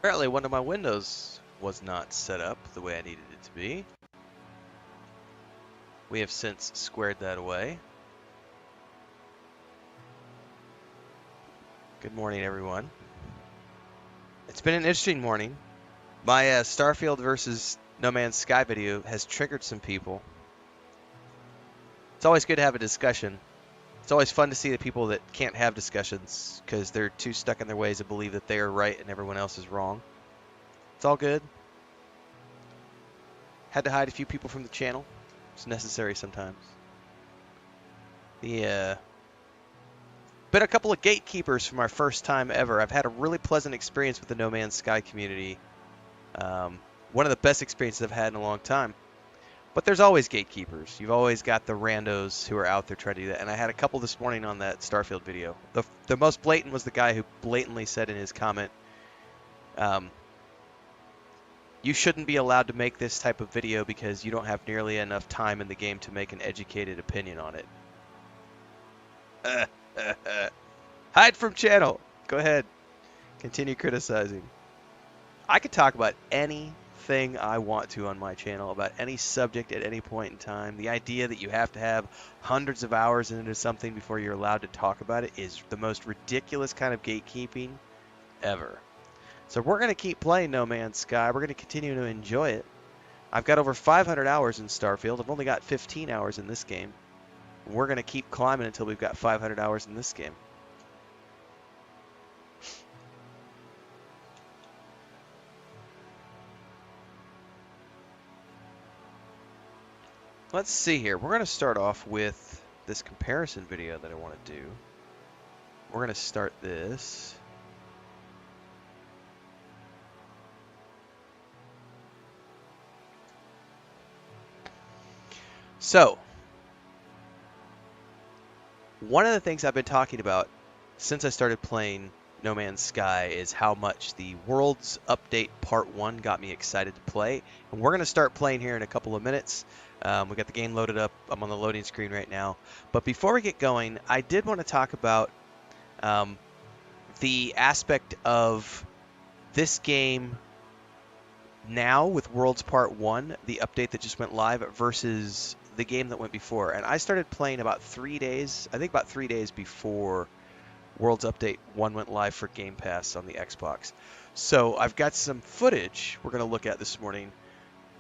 Apparently one of my windows was not set up the way I needed it to be. We have since squared that away. Good morning, everyone. It's been an interesting morning. My Starfield versus No Man's Sky video has triggered some people. It's always good to have a discussion. It's always fun to see the people that can't have discussions because they're too stuck in their ways to believe that they are right and everyone else is wrong. It's all good. Had to hide a few people from the channel. It's necessary sometimes. Been a couple of gatekeepers for my first time ever. I've had a really pleasant experience with the No Man's Sky community. One of the best experiences I've had in a long time. But there's always gatekeepers. You've always got the randos who are out there trying to do that. And I had a couple this morning on that Starfield video. The most blatant was the guy who blatantly said in his comment, you shouldn't be allowed to make this type of video because you don't have nearly enough time in the game to make an educated opinion on it. Hide from channel. Go ahead. Continue criticizing. I could talk about anything I want to on my channel, about any subject at any point in time. The idea that you have to have hundreds of hours into something before you're allowed to talk about it is the most ridiculous kind of gatekeeping ever. So we're going to keep playing No Man's Sky. We're going to continue to enjoy it. I've got over 500 hours in Starfield. I've only got 15 hours in this game. We're going to keep climbing until we've got 500 hours in this game. Let's see here. We're going to start off with this comparison video that I want to do. We're going to start this. So, one of the things I've been talking about since I started playing No Man's Sky is how much the Worlds Update Part 1 got me excited to play. And we're going to start playing here in a couple of minutes. We got the game loaded up. I'm on the loading screen right now. But before we get going, I did want to talk about the aspect of this game now with Worlds Part 1, the update that just went live, versus the game that went before. And I started playing about 3 days, I think about 3 days before Worlds Update 1 went live for Game Pass on the Xbox. So I've got some footage we're going to look at this morning,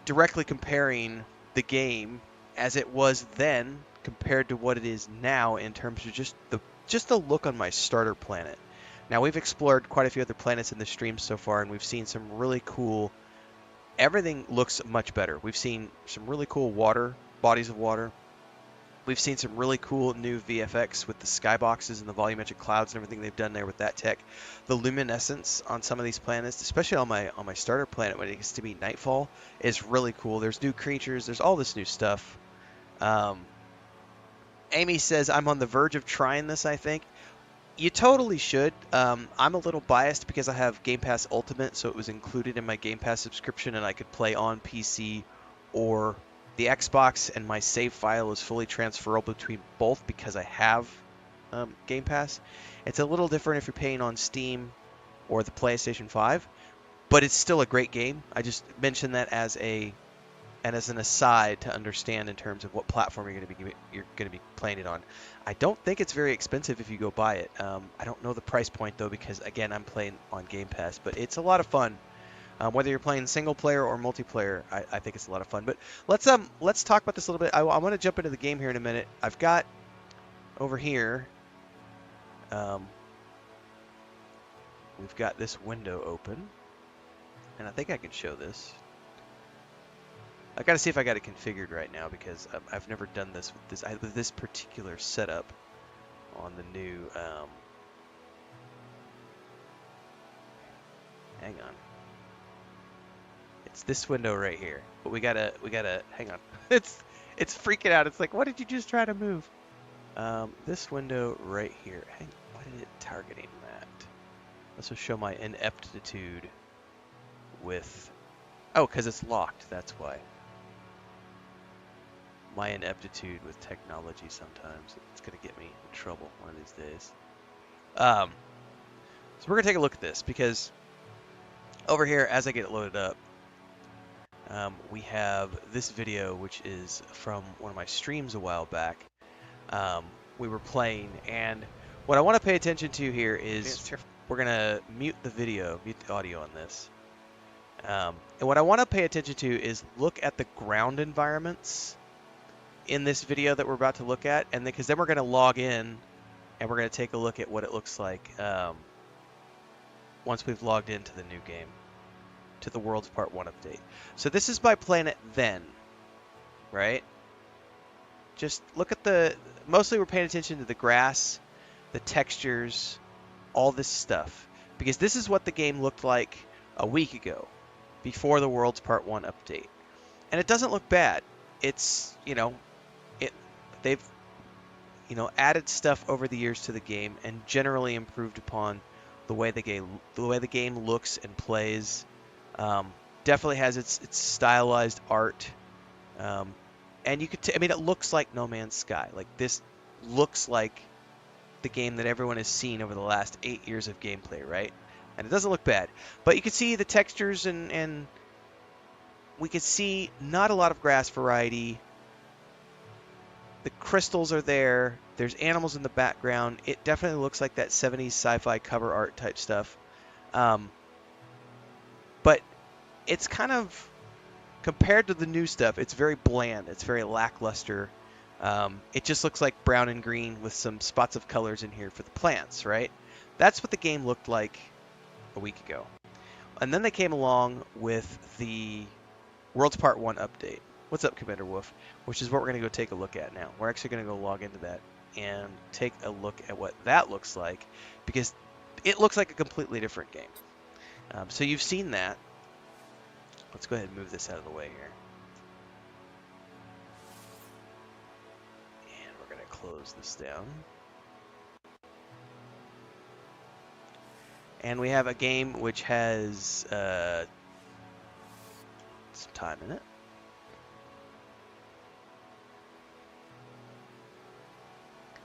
directly comparing the game as it was then compared to what it is now in terms of just the look on my starter planet. Now, we've explored quite a few other planets in the stream so far, and we've seen some really cool... Everything looks much better. We've seen some really cool bodies of water. We've seen some really cool new VFX with the skyboxes and the volumetric clouds and everything they've done there with that tech. The luminescence on some of these planets, especially on my starter planet when it gets to be nightfall, is really cool. There's new creatures. There's all this new stuff. Amy says, I'm on the verge of trying this, I think. You totally should. I'm a little biased because I have Game Pass Ultimate, so it was included in my Game Pass subscription, and I could play on PC or the Xbox, and my save file is fully transferable between both because I have Game Pass. It's a little different if you're paying on Steam or the PlayStation 5, but it's still a great game. I just mentioned that as an aside to understand in terms of what platform you're going to be playing it on. I don't think it's very expensive if you go buy it. I don't know the price point though because again I'm playing on Game Pass, but it's a lot of fun. Whether you're playing single player or multiplayer, I think it's a lot of fun. But let's talk about this a little bit. I want to jump into the game here in a minute. I've got over here. We've got this window open, and I think I can show this. I got to see if I got it configured right now because I've never done this with this particular setup on the new. Hang on. It's this window right here, but we gotta hang on. It's freaking out. It's like, what did you just try to move? This window right here. Why did it targeting that? Let's just show my ineptitude with. Oh, because it's locked. That's why. My ineptitude with technology sometimes. It's going to get me in trouble one of these days. So we're going to take a look at this because Over here, as I get it loaded up, we have this video, which is from one of my streams a while back. We were playing, and what I want to pay attention to here is we're going to mute the audio on this. And what I want to pay attention to is look at the ground environments in this video that we're about to look at, and because then we're going to log in and we're going to take a look at what it looks like once we've logged into the new game, to the World's Part 1 update. So this is my planet then, right? Just look at mostly we're paying attention to the grass, the textures, all this stuff, because this is what the game looked like a week ago, before the World's Part 1 update. And it doesn't look bad. It's, they've, added stuff over the years to the game and generally improved upon the way the game looks and plays. Definitely has its stylized art. And you could, it looks like No Man's Sky. Like, this looks like the game that everyone has seen over the last 8 years of gameplay, right? And it doesn't look bad. But you can see the textures, and we can see not a lot of grass variety. The crystals are there. There's animals in the background. It definitely looks like that 70s sci-fi cover art type stuff. But it's kind of, compared to the new stuff, it's very bland. It's very lackluster. It just looks like brown and green with some spots of colors in here for the plants, right? That's what the game looked like a week ago. And then they came along with the World's Part 1 update. What's up, Commander Wolf? Which is what we're going to go take a look at now. We're actually going to go log into that and take a look at what that looks like, because it looks like a completely different game. So you've seen that. Let's go ahead and move this out of the way here. And we're going to close this down. And we have a game which has some time in it.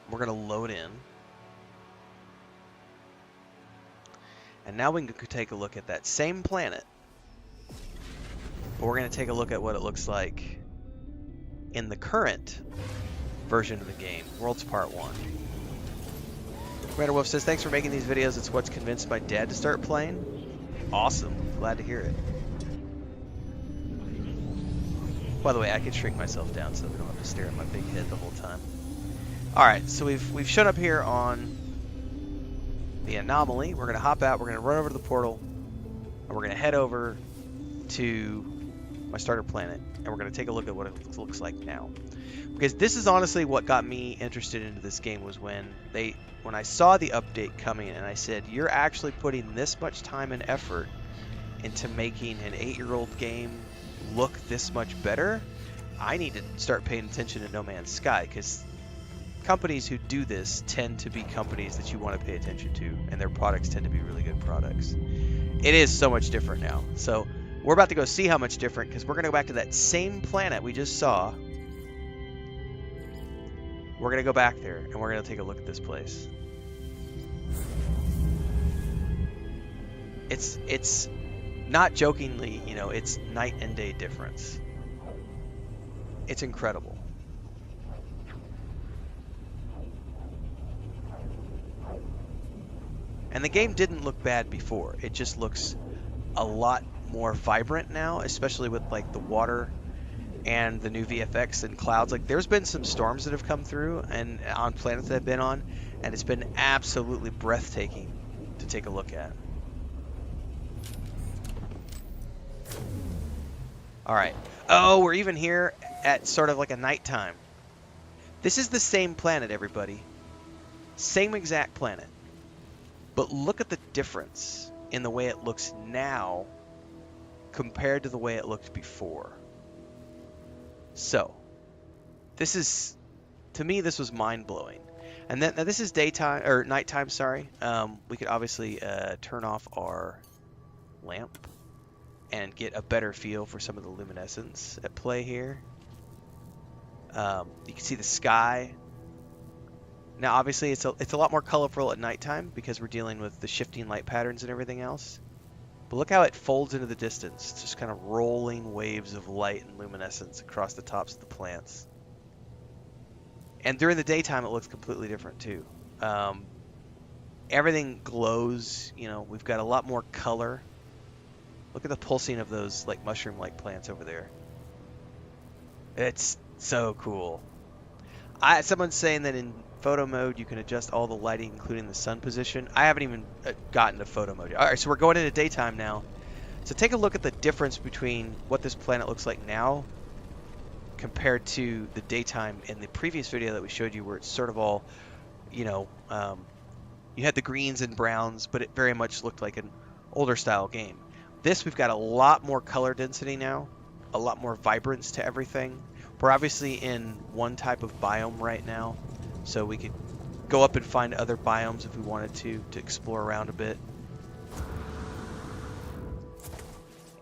We're going to load in. And now we can take a look at that same planet. But we're going to take a look at what it looks like in the current version of the game, World's Part 1. Commander Wolf says, thanks for making these videos. It's what's convinced my dad to start playing. Awesome. Glad to hear it. By the way, I can shrink myself down so we don't have to stare at my big head the whole time. Alright, so we've shown up here on the anomaly. We're going to hop out. We're going to run over to the portal. And we're going to head over to my starter planet. And we're going to take a look at what it looks like now. Because this is honestly what got me interested into this game, was when I saw the update coming and I said, you're actually putting this much time and effort into making an 8-year-old game look this much better. I need to start paying attention to No Man's Sky, because companies who do this tend to be companies that you want to pay attention to, and their products tend to be really good products. It is so much different now. So we're about to go see how much different, because we're going to go back to that same planet we just saw. We're going to go back there, and we're going to take a look at this place. It's not jokingly, it's night and day difference. It's incredible. And the game didn't look bad before. It just looks a lot more vibrant now, especially with like the water and the new VFX and clouds. Like, there's been some storms that have come through and on planets that I've been on, and it's been absolutely breathtaking to take a look at. All right. Oh, we're even here at sort of like a nighttime. This is the same planet, everybody. Same exact planet. But look at the difference in the way it looks now compared to the way it looked before. So, this is, to me, this was mind-blowing. And then, now this is daytime, or nighttime, sorry. We could obviously turn off our lamp and get a better feel for some of the luminescence at play here. You can see the sky. Now, obviously, it's a lot more colorful at nighttime because we're dealing with the shifting light patterns and everything else. But look how it folds into the distance, just kind of rolling waves of light and luminescence across the tops of the plants. And during the daytime, it looks completely different too. Everything glows, you know, we've got a lot more color. Look at the pulsing of those like mushroom-like plants over there. It's so cool. Someone's saying that in photo mode you can adjust all the lighting, including the sun position. I haven't even gotten to photo mode yet. All right, so we're going into daytime now. So take a look at the difference between what this planet looks like now compared to the daytime in the previous video that we showed you, where it's sort of all, you know, you had the greens and browns, but it very much looked like an older style game. This, we've got a lot more color density now, a lot more vibrance to everything. We're obviously in one type of biome right now, so we could go up and find other biomes if we wanted to explore around a bit.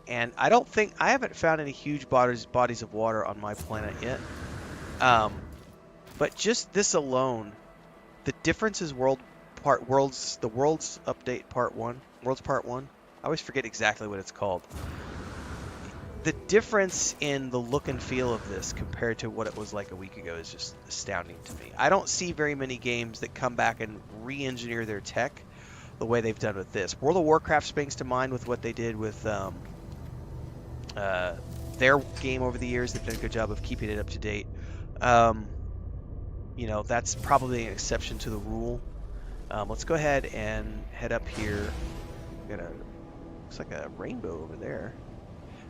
And I haven't found any huge bodies of water on my planet yet. But just this alone, the difference is Worlds Update Part 1, Worlds Part 1. I always forget exactly what it's called. The difference in the look and feel of this compared to what it was like a week ago is just astounding to me. I don't see very many games that come back and re-engineer their tech the way they've done with this. World of Warcraft springs to mind with what they did with their game over the years. They've done a good job of keeping it up to date. You know, that's probably an exception to the rule. Let's go ahead and head up here. Looks like a rainbow over there.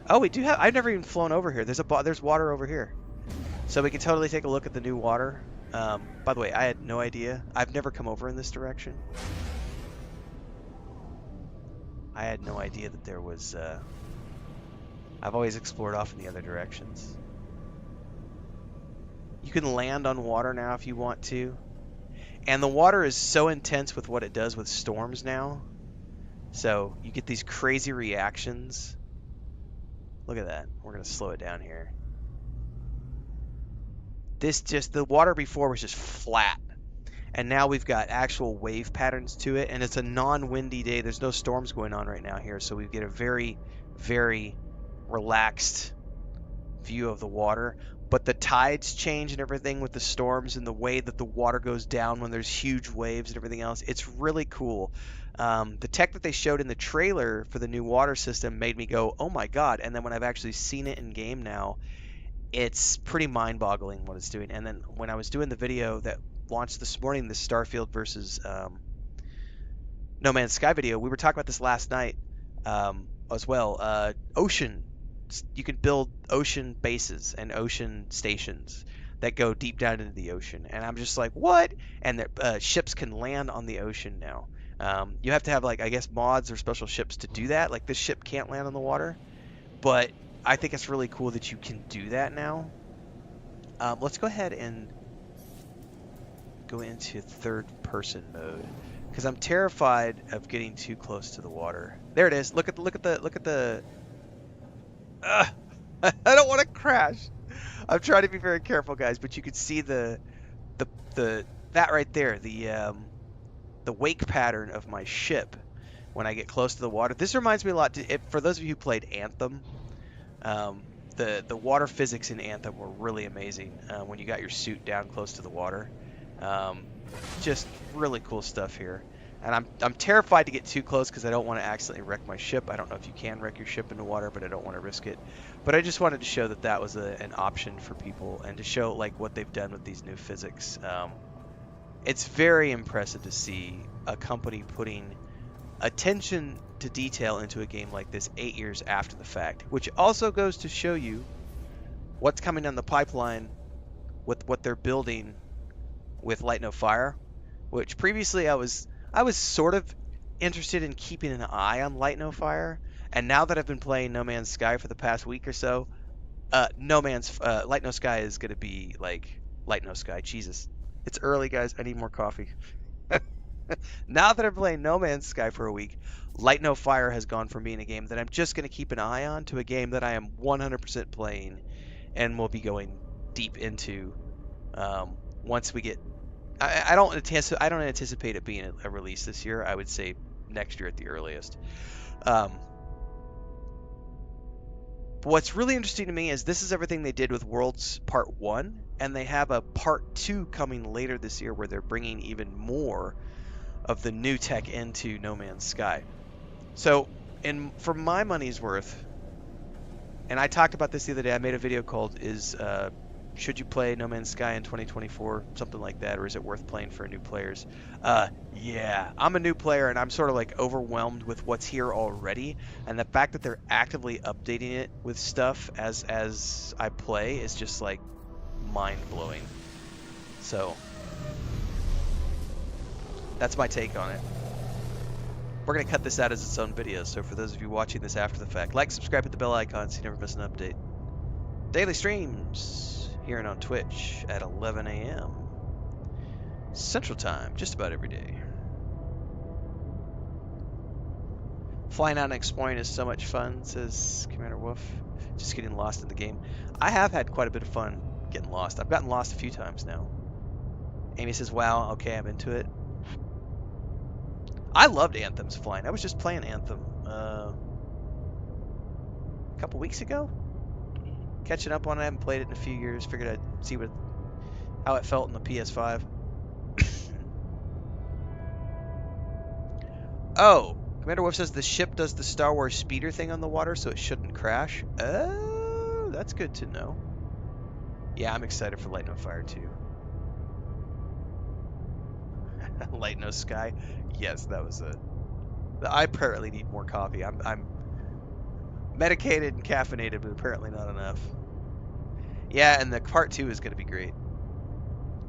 Oh, we do have. I've never even flown over here. There's water over here, so we can totally take a look at the new water. By the way, I had no idea. I've never come over in this direction. I had no idea that there was. I've always explored off in the other directions. You can land on water now if you want to, and the water is so intense with what it does with storms now. So you get these crazy reactions. Look at that. We're going to slow it down here. The water before was just flat. And now we've got actual wave patterns to it. And it's a non-windy day. There's no storms going on right now here. So we get a very, very relaxed view of the water. But the tides change and everything with the storms and the way that the water goes down when there's huge waves and everything else. It's really cool. The tech that they showed in the trailer for the new water system made me go, oh my god. And then when I've actually seen it in game now, it's pretty mind-boggling what it's doing. And then when I was doing the video that launched this morning, the Starfield versus No Man's Sky video, we were talking about this last night as well. Ocean. You can build ocean bases and ocean stations that go deep down into the ocean. And I'm just like, what? And ships can land on the ocean now. You have to have, like, I guess, mods or special ships to do that. Like, this ship can't land on the water. But I think it's really cool that you can do that now. Let's go ahead and go into third-person mode, because I'm terrified of getting too close to the water. There it is. Look at the. I don't want to crash. I'm trying to be very careful, guys. But you can see that right there, the wake pattern of my ship when I get close to the water. This reminds me a lot. For those of you who played Anthem, the water physics in Anthem were really amazing when you got your suit down close to the water. Just really cool stuff here. And I'm terrified to get too close because I don't want to accidentally wreck my ship. I don't know if you can wreck your ship into water, but I don't want to risk it. But I just wanted to show that was an option for people, and to show like what they've done with these new physics. It's very impressive to see a company putting attention to detail into a game like this 8 years after the fact, which also goes to show you what's coming down the pipeline with what they're building with Light No Fire, which previously I was sort of interested in keeping an eye on Light No Fire, and now that I've been playing No Man's Sky for the past week or so, Light No Sky is going to be like Light No Sky. Jesus, it's early, guys. I need more coffee. Now that I'm playing No Man's Sky for a week, Light No Fire has gone from being a game that I'm just going to keep an eye on to a game that I am 100% playing and will be going deep into once we get. I don't anticipate it being a release this year. I would say next year at the earliest. But what's really interesting to me is this is everything they did with Worlds Part 1, and they have a Part 2 coming later this year where they're bringing even more of the new tech into No Man's Sky. So, for my money's worth, and I talked about this the other day, I made a video called should you play No Man's Sky in 2024, something like that, or is it worth playing for new players? Yeah, I'm a new player and I'm sort of like overwhelmed with what's here already, and the fact that they're actively updating it with stuff as I play is just like mind-blowing. So that's my take on it. We're going to cut this out as its own video, so for those of you watching this after the fact, like, subscribe, hit the bell icon so you never miss an update. Daily streams here and on Twitch at 11 a.m. Central Time, just about every day. Flying out and exploring is so much fun, says Commander Wolf. Just getting lost in the game. I have had quite a bit of fun getting lost. I've gotten lost a few times now. Amy says, wow, okay, I'm into it. I loved Anthem's flying. I was just playing Anthem a couple weeks ago. Catching up on it. I haven't played it in a few years. Figured I'd see how it felt in the PS5. Oh, Commander Wolf says the ship does the Star Wars speeder thing on the water, so it shouldn't crash. Oh, that's good to know. Yeah, I'm excited for Light No Fire too. Light No Sky. Yes, that was I apparently need more coffee. I'm medicated and caffeinated, but apparently not enough. Yeah, and the part 2 is going to be great.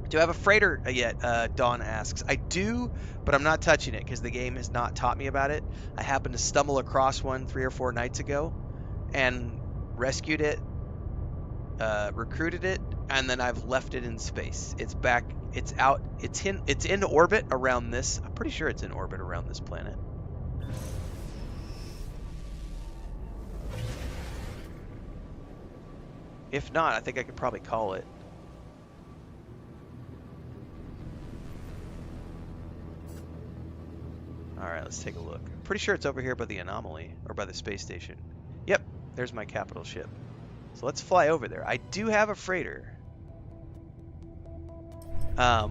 Do I have a freighter yet? Dawn asks. I do, but I'm not touching it because the game has not taught me about it. I happened to stumble across one 3 or 4 nights ago and rescued it, recruited it, and then I've left it in space. It's back. It's out. It's in orbit around this. I'm pretty sure it's in orbit around this planet. If not, I think I could probably call it. Alright, let's take a look. I'm pretty sure it's over here by the anomaly, or by the space station. Yep, there's my capital ship. So let's fly over there. I do have a freighter. But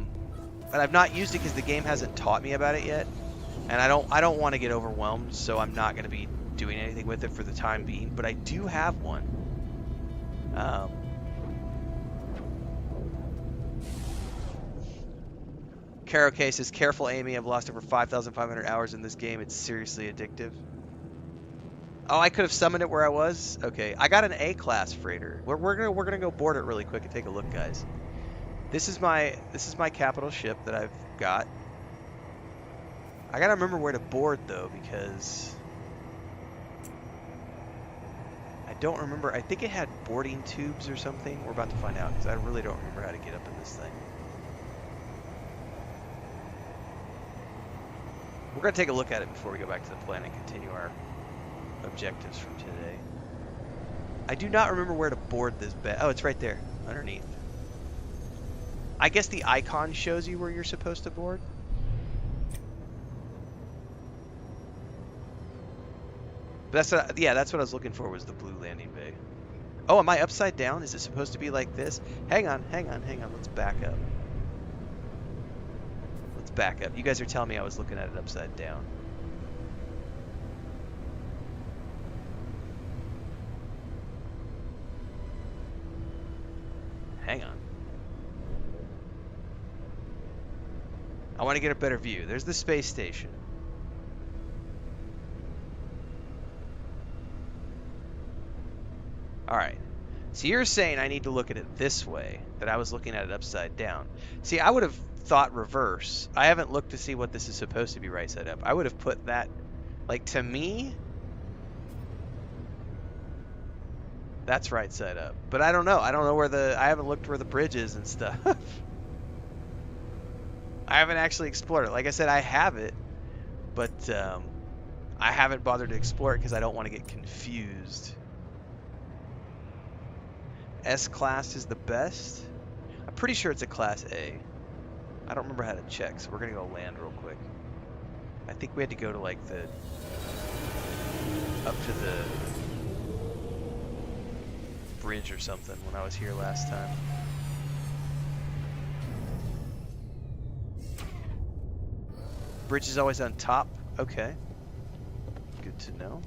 I've not used it because the game hasn't taught me about it yet. And I don't want to get overwhelmed, so I'm not going to be doing anything with it for the time being. But I do have one. Karaoke says, careful, Amy. I've lost over 5,500 hours in this game. It's seriously addictive. Oh, I could have summoned it where I was? Okay. I got an A-class freighter. We're gonna go board it really quick and take a look, guys. This is my capital ship that I've got. I gotta remember where to board, though, because I don't remember. I think it had boarding tubes or something. We're about to find out, because I really don't remember how to get up in this thing. We're going to take a look at it before we go back to the planet and continue our objectives from today. I do not remember where to board this bed. Oh, it's right there, underneath. I guess the icon shows you where you're supposed to board. But that's what I was looking for, was the blue landing bay. Oh, am I upside down? Is it supposed to be like this? Hang on. Let's back up. Back up. You guys are telling me I was looking at it upside down. Hang on. I want to get a better view. There's the space station. Alright. So you're saying I need to look at it this way, that I was looking at it upside down. See, I would have thought reverse. I haven't looked to see what this is supposed to be right side up. I would have put that, like, to me, that's right side up. But I don't know. I don't know where I haven't looked where the bridge is and stuff. I haven't actually explored it. Like I said, I have it, but I haven't bothered to explore it because I don't want to get confused. S-Class is the best? I'm pretty sure it's a Class A. I don't remember how to check, so we're going to go land real quick. I think we had to go to, like, up to the bridge or something when I was here last time. Bridge is always on top? Okay. Good to know.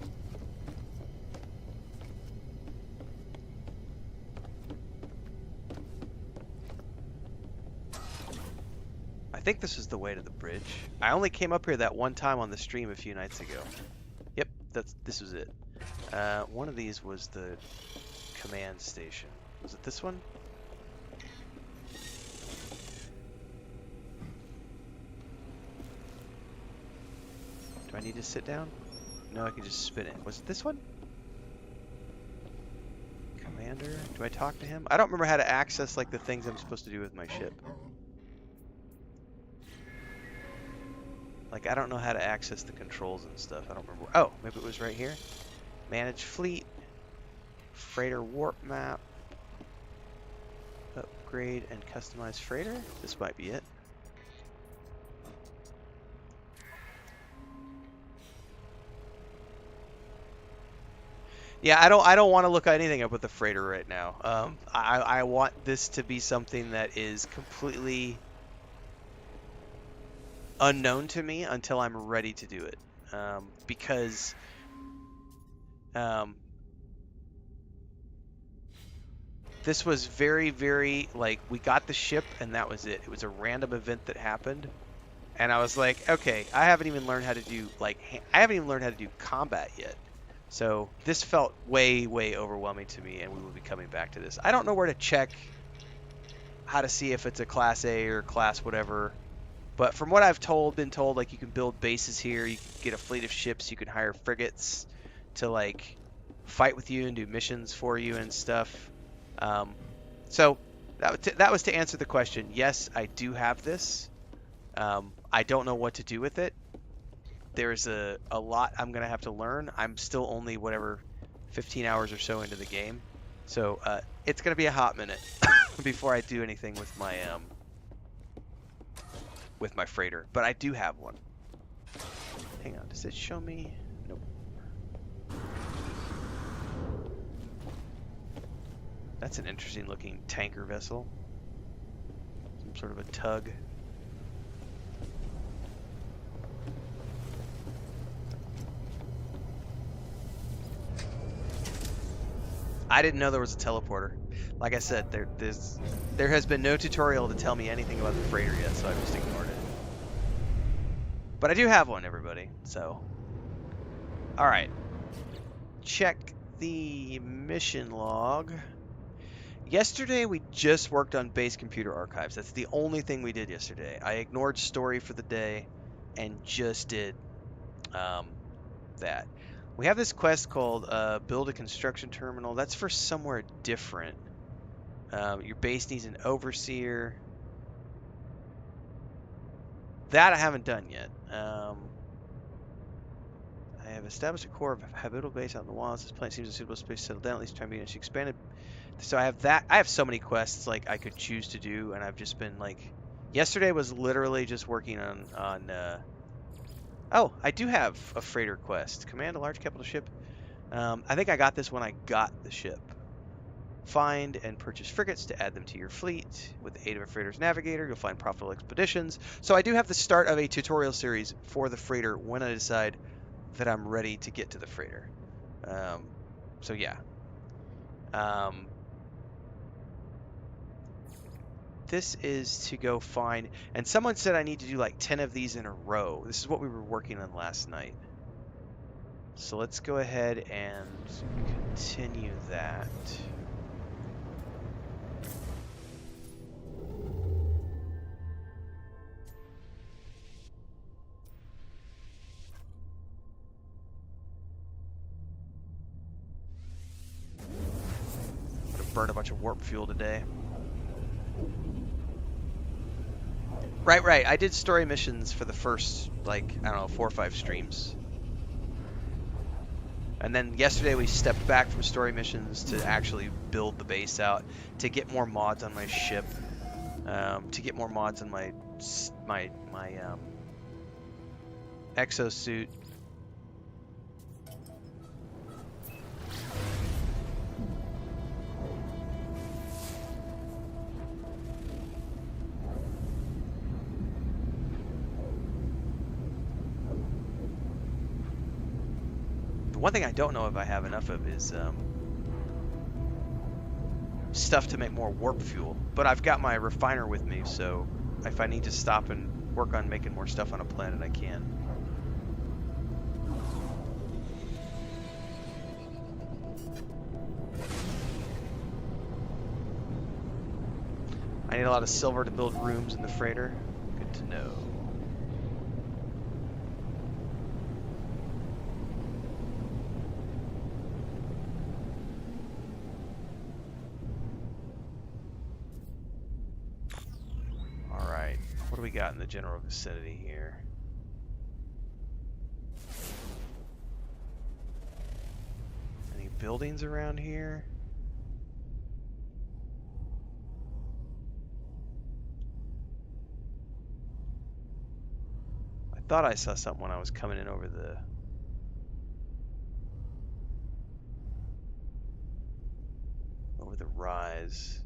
I think this is the way to the bridge. I only came up here that one time on the stream a few nights ago. Yep, this was it. One of these was the command station. Was it this one? Do I need to sit down? No, I can just spin it. Was it this one? Commander? Do I talk to him? I don't remember how to access like the things I'm supposed to do with my ship. Like, I don't know how to access the controls and stuff. I don't remember. Oh, maybe it was right here. Manage fleet. Freighter warp map. Upgrade and customize freighter. This might be it. Yeah, I don't want to look anything up with the freighter right now. I want this to be something that is completely unknown to me until I'm ready to do it, because this was very like, we got the ship and that was it. It was a random event that happened, and I was like, okay, I haven't even learned how to do combat yet. So this felt way overwhelming to me, and we will be coming back to this. I don't know where to check how to see if it's a class A or class whatever. But from what I've been told, like, you can build bases here, you can get a fleet of ships, you can hire frigates to like fight with you and do missions for you and stuff. So that was to answer the question. Yes, I do have this. I don't know what to do with it. There's a lot I'm gonna have to learn. I'm still only 15 hours or so into the game, so it's gonna be a hot minute before I do anything with my freighter, but I do have one. Hang on, does it show me? Nope. That's an interesting looking tanker vessel. Some sort of a tug. I didn't know there was a teleporter. Like I said, there has been no tutorial to tell me anything about the freighter yet, so I just ignored it. But I do have one, everybody, so. Alright. Check the mission log. Yesterday we just worked on base computer archives. That's the only thing we did yesterday. I ignored story for the day and just did that. We have this quest called Build a Construction Terminal. That's for somewhere different. Your base needs an overseer. That I haven't done yet. I have established a core of habitable base out in the wilds. This planet seems a suitable space to settle down. At least try to be expanded. So I have that. I have so many quests like I could choose to do, and I've just been like, yesterday was literally just working on. Oh, I do have a freighter quest. Command a large capital ship. I think I got this when I got the ship. Find and purchase frigates to add them to your fleet. With the aid of a freighter's navigator, you'll find profitable expeditions. So I do have the start of a tutorial series for the freighter when I decide that I'm ready to get to the freighter. So yeah. This is to go find, and someone said I need to do like 10 of these in a row. This is what we were working on last night. So let's go ahead and continue that. I'm gonna burn a bunch of warp fuel today. Right. I did story missions for the first, like, I don't know, 4 or 5 streams. And then yesterday we stepped back from story missions to actually build the base out, to get more mods on my ship, to get more mods on my exosuit. One thing I don't know if I have enough of is stuff to make more warp fuel. But I've got my refiner with me, so if I need to stop and work on making more stuff on a planet, I can. I need a lot of silver to build rooms in the freighter. Good to know. Alright, what do we got in the general vicinity here? Any buildings around here? I thought I saw something when I was coming in over the rise.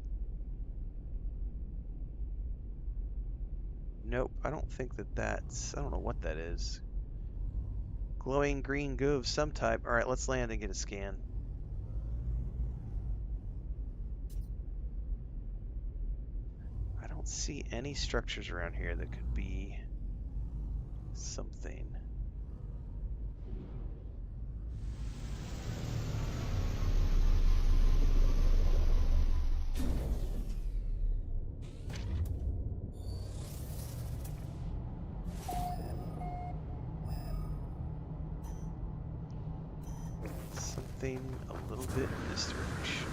Nope, I don't think that's, I don't know what that is. Glowing green goo of some type. Alright, let's land and get a scan. I don't see any structures around here that could be something. Something a little bit in this direction.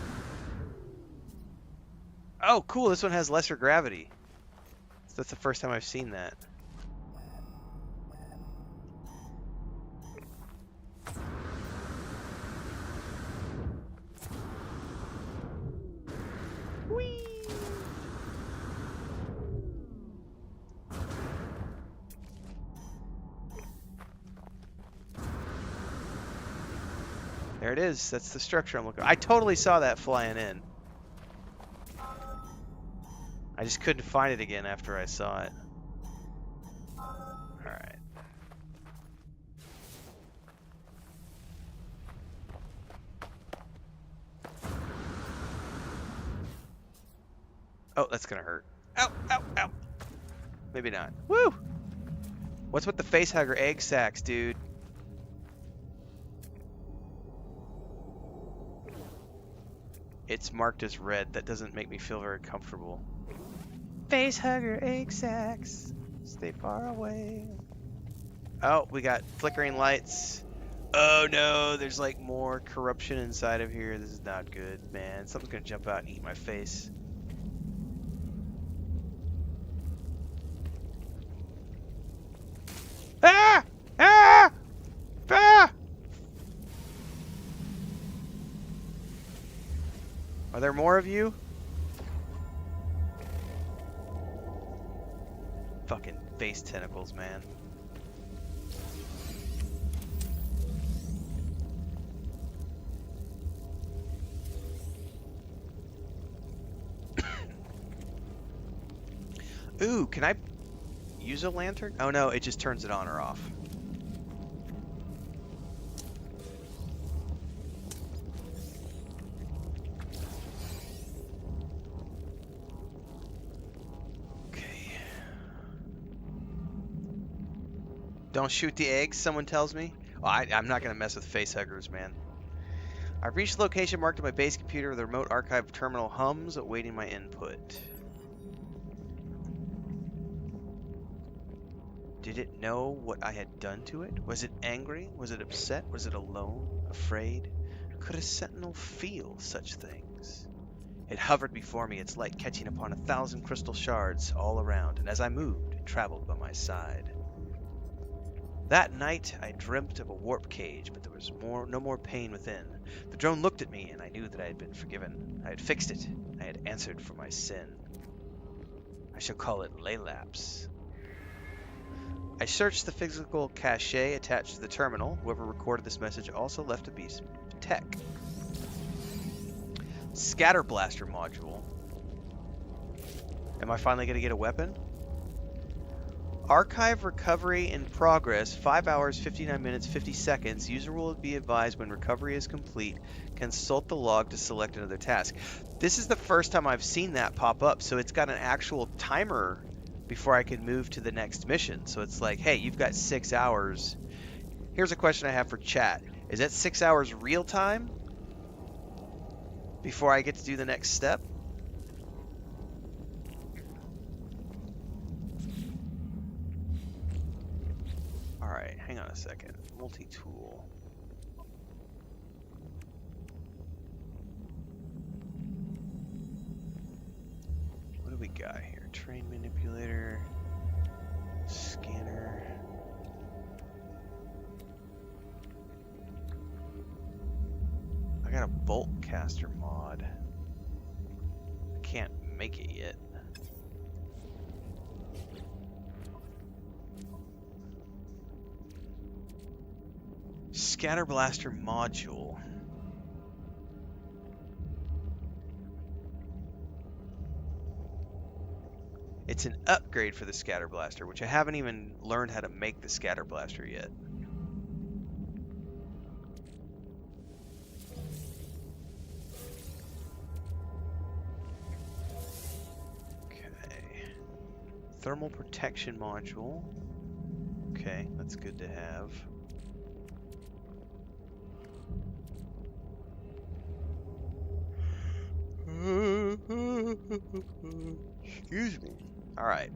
Oh, cool! This one has lesser gravity. So that's the first time I've seen that. Whee! There it is. That's the structure I'm looking for. I totally saw that flying in. I just couldn't find it again after I saw it. Alright. Oh, that's gonna hurt. Ow, ow, ow. Maybe not. Woo! What's with the facehugger egg sacs, dude? It's marked as red. That doesn't make me feel very comfortable. Facehugger egg sacs. Stay far away. Oh, we got flickering lights. Oh no, there's like more corruption inside of here. This is not good, man. Something's gonna jump out and eat my face. Ah! Ah! Ah! Are there more of you? Fucking face tentacles, man. Ooh, can I use a lantern? Oh no, it just turns it on or off. Don't shoot the eggs, someone tells me. Oh, I'm not going to mess with facehuggers, man. I've reached the location marked on my base computer where the remote archive terminal hums, awaiting my input. Did it know what I had done to it? Was it angry? Was it upset? Was it alone? Afraid? Could a sentinel feel such things? It hovered before me, its light catching upon 1,000 crystal shards all around, and as I moved, it traveled by my side. That night, I dreamt of a warp cage, but there was no more pain within. The drone looked at me, and I knew that I had been forgiven. I had fixed it. I had answered for my sin. I shall call it Laylapse. I searched the physical cache attached to the terminal. Whoever recorded this message also left a piece of tech. Scatter blaster module. Am I finally going to get a weapon? Archive recovery in progress, 5 hours, 59 minutes, 50 seconds. User will be advised when recovery is complete. Consult the log to select another task. This is the first time I've seen that pop up, so it's got an actual timer before I can move to the next mission. So it's like, hey, you've got 6 hours. Here's a question I have for chat. Is that 6 hours real time before I get to do the next step? All right, hang on a second. Multi-tool. What do we got here? Train manipulator, scanner. I got a bolt caster mod. I can't make it yet. Scatter blaster module. It's an upgrade for the scatter blaster, which I haven't even learned how to make the scatter blaster yet. Okay. Thermal protection module. Okay, that's good to have. Excuse me. All right.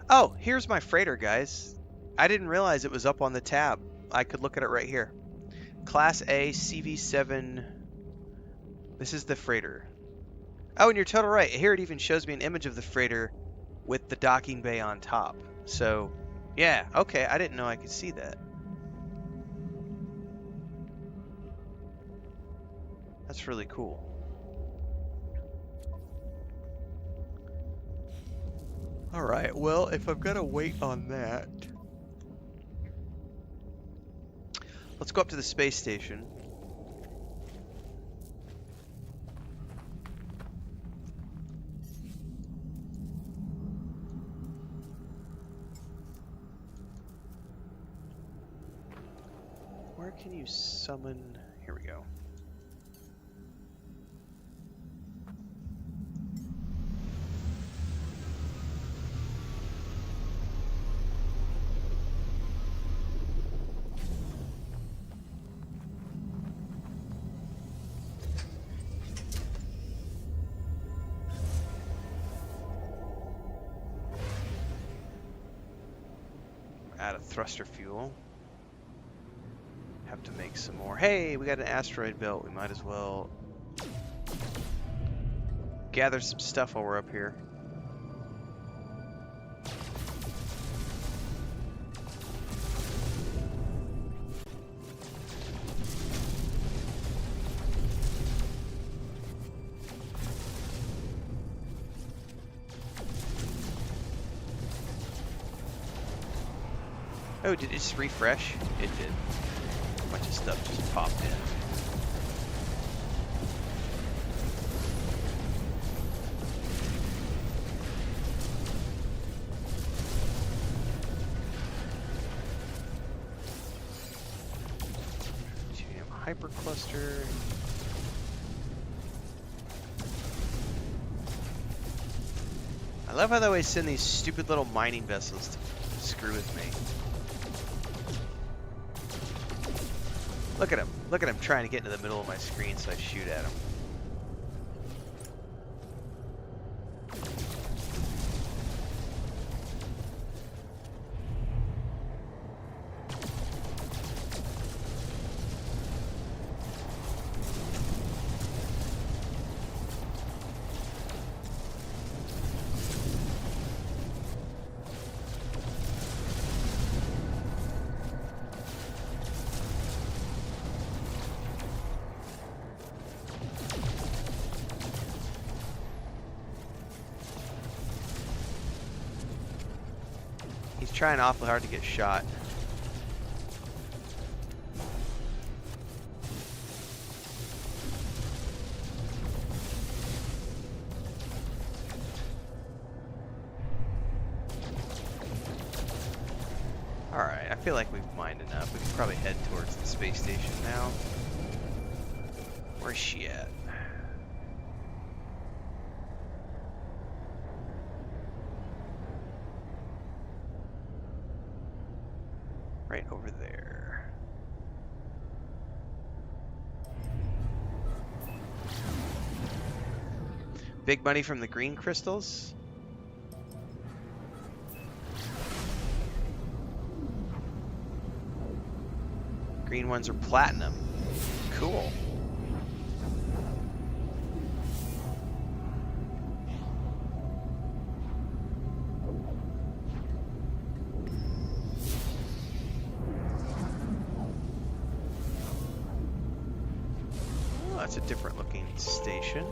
Oh, here's my freighter, guys. I didn't realize it was up on the tab. I could look at it right here. Class A CV7. This is the freighter. Oh, and you're totally right. Here it even shows me an image of the freighter with the docking bay on top. So, yeah, okay. I didn't know I could see that. That's really cool. All right, well, if I've got to wait on that, let's go up to the space station. Where can you summon? Here we go. Add a thruster fuel. Have to make some more. Hey, we got an asteroid belt. We might as well gather some stuff while we're up here. Oh, did it just refresh? It did. A bunch of stuff just popped in. Hypercluster. I love how they always send these stupid little mining vessels to screw with me. Look at him. Look at him trying to get into the middle of my screen so I shoot at him. He's trying awfully hard to get shot. feel like we've mined enough. We can probably head towards the space station now. Where's she at? Right over there. Big money from the green crystals. Green ones are platinum. Cool. Oh, that's a different looking station.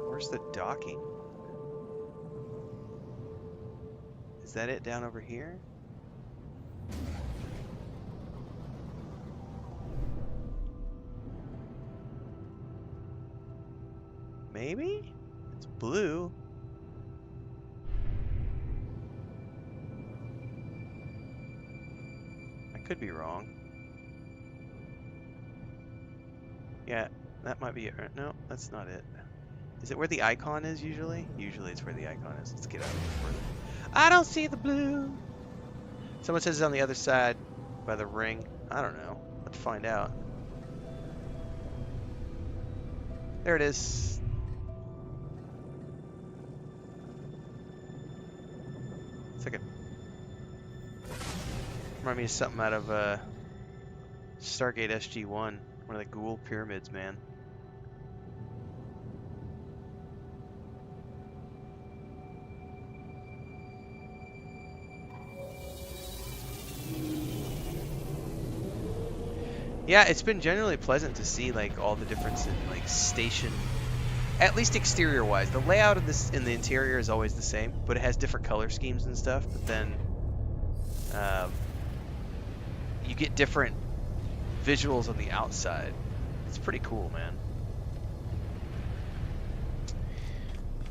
Where's the docking? Is that it down over here? Maybe? It's blue. I could be wrong. Yeah, that might be it. No, that's not it. Is it where the icon is usually? Usually it's where the icon is. Let's get out of here further. I don't see the blue. Someone says it's on the other side by the ring. I don't know. Let's find out. There it is. It's like a... Remind me of something out of Stargate SG-1. One of the ghoul pyramids, man. Yeah, it's been generally pleasant to see like all the difference in like station, at least exterior wise. The layout of this in the interior is always the same, but it has different color schemes and stuff. But then you get different visuals on the outside. It's pretty cool, man.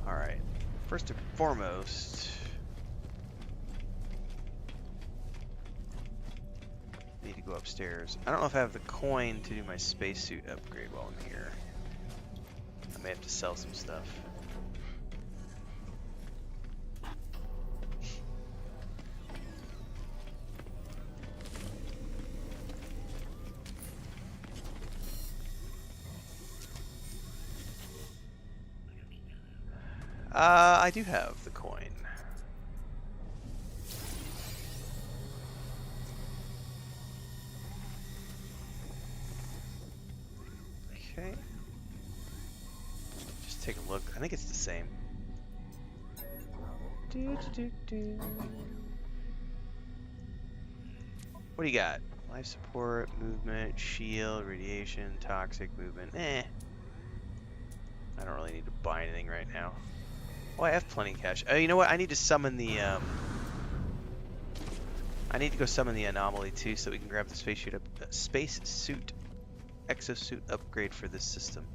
All right, first and foremost, need to go upstairs. I don't know if I have the coin to do my spacesuit upgrade while I'm here. I may have to sell some stuff. I do have the coin. Okay. Just take a look. I think it's the same. What do you got? Life support, movement, shield, radiation, toxic movement. I don't really need to buy anything right now. Oh, I have plenty of cash. Oh, you know what? I need to summon the I need to go summon the anomaly too, so we can grab the spacesuit exosuit upgrade for this system.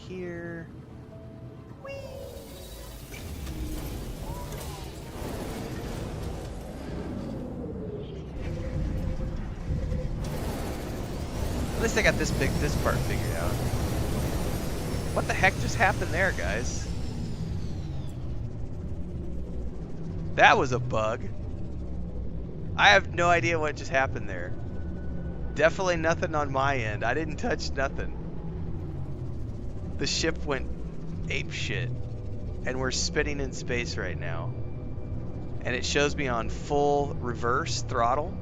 Here. Whee! At least I got this part figured out. What the heck just happened there, guys? That was a bug. I have no idea what just happened there. Definitely nothing on my end. I didn't touch nothing. The ship went ape shit, and we're spinning in space right now. And it shows me on full reverse throttle,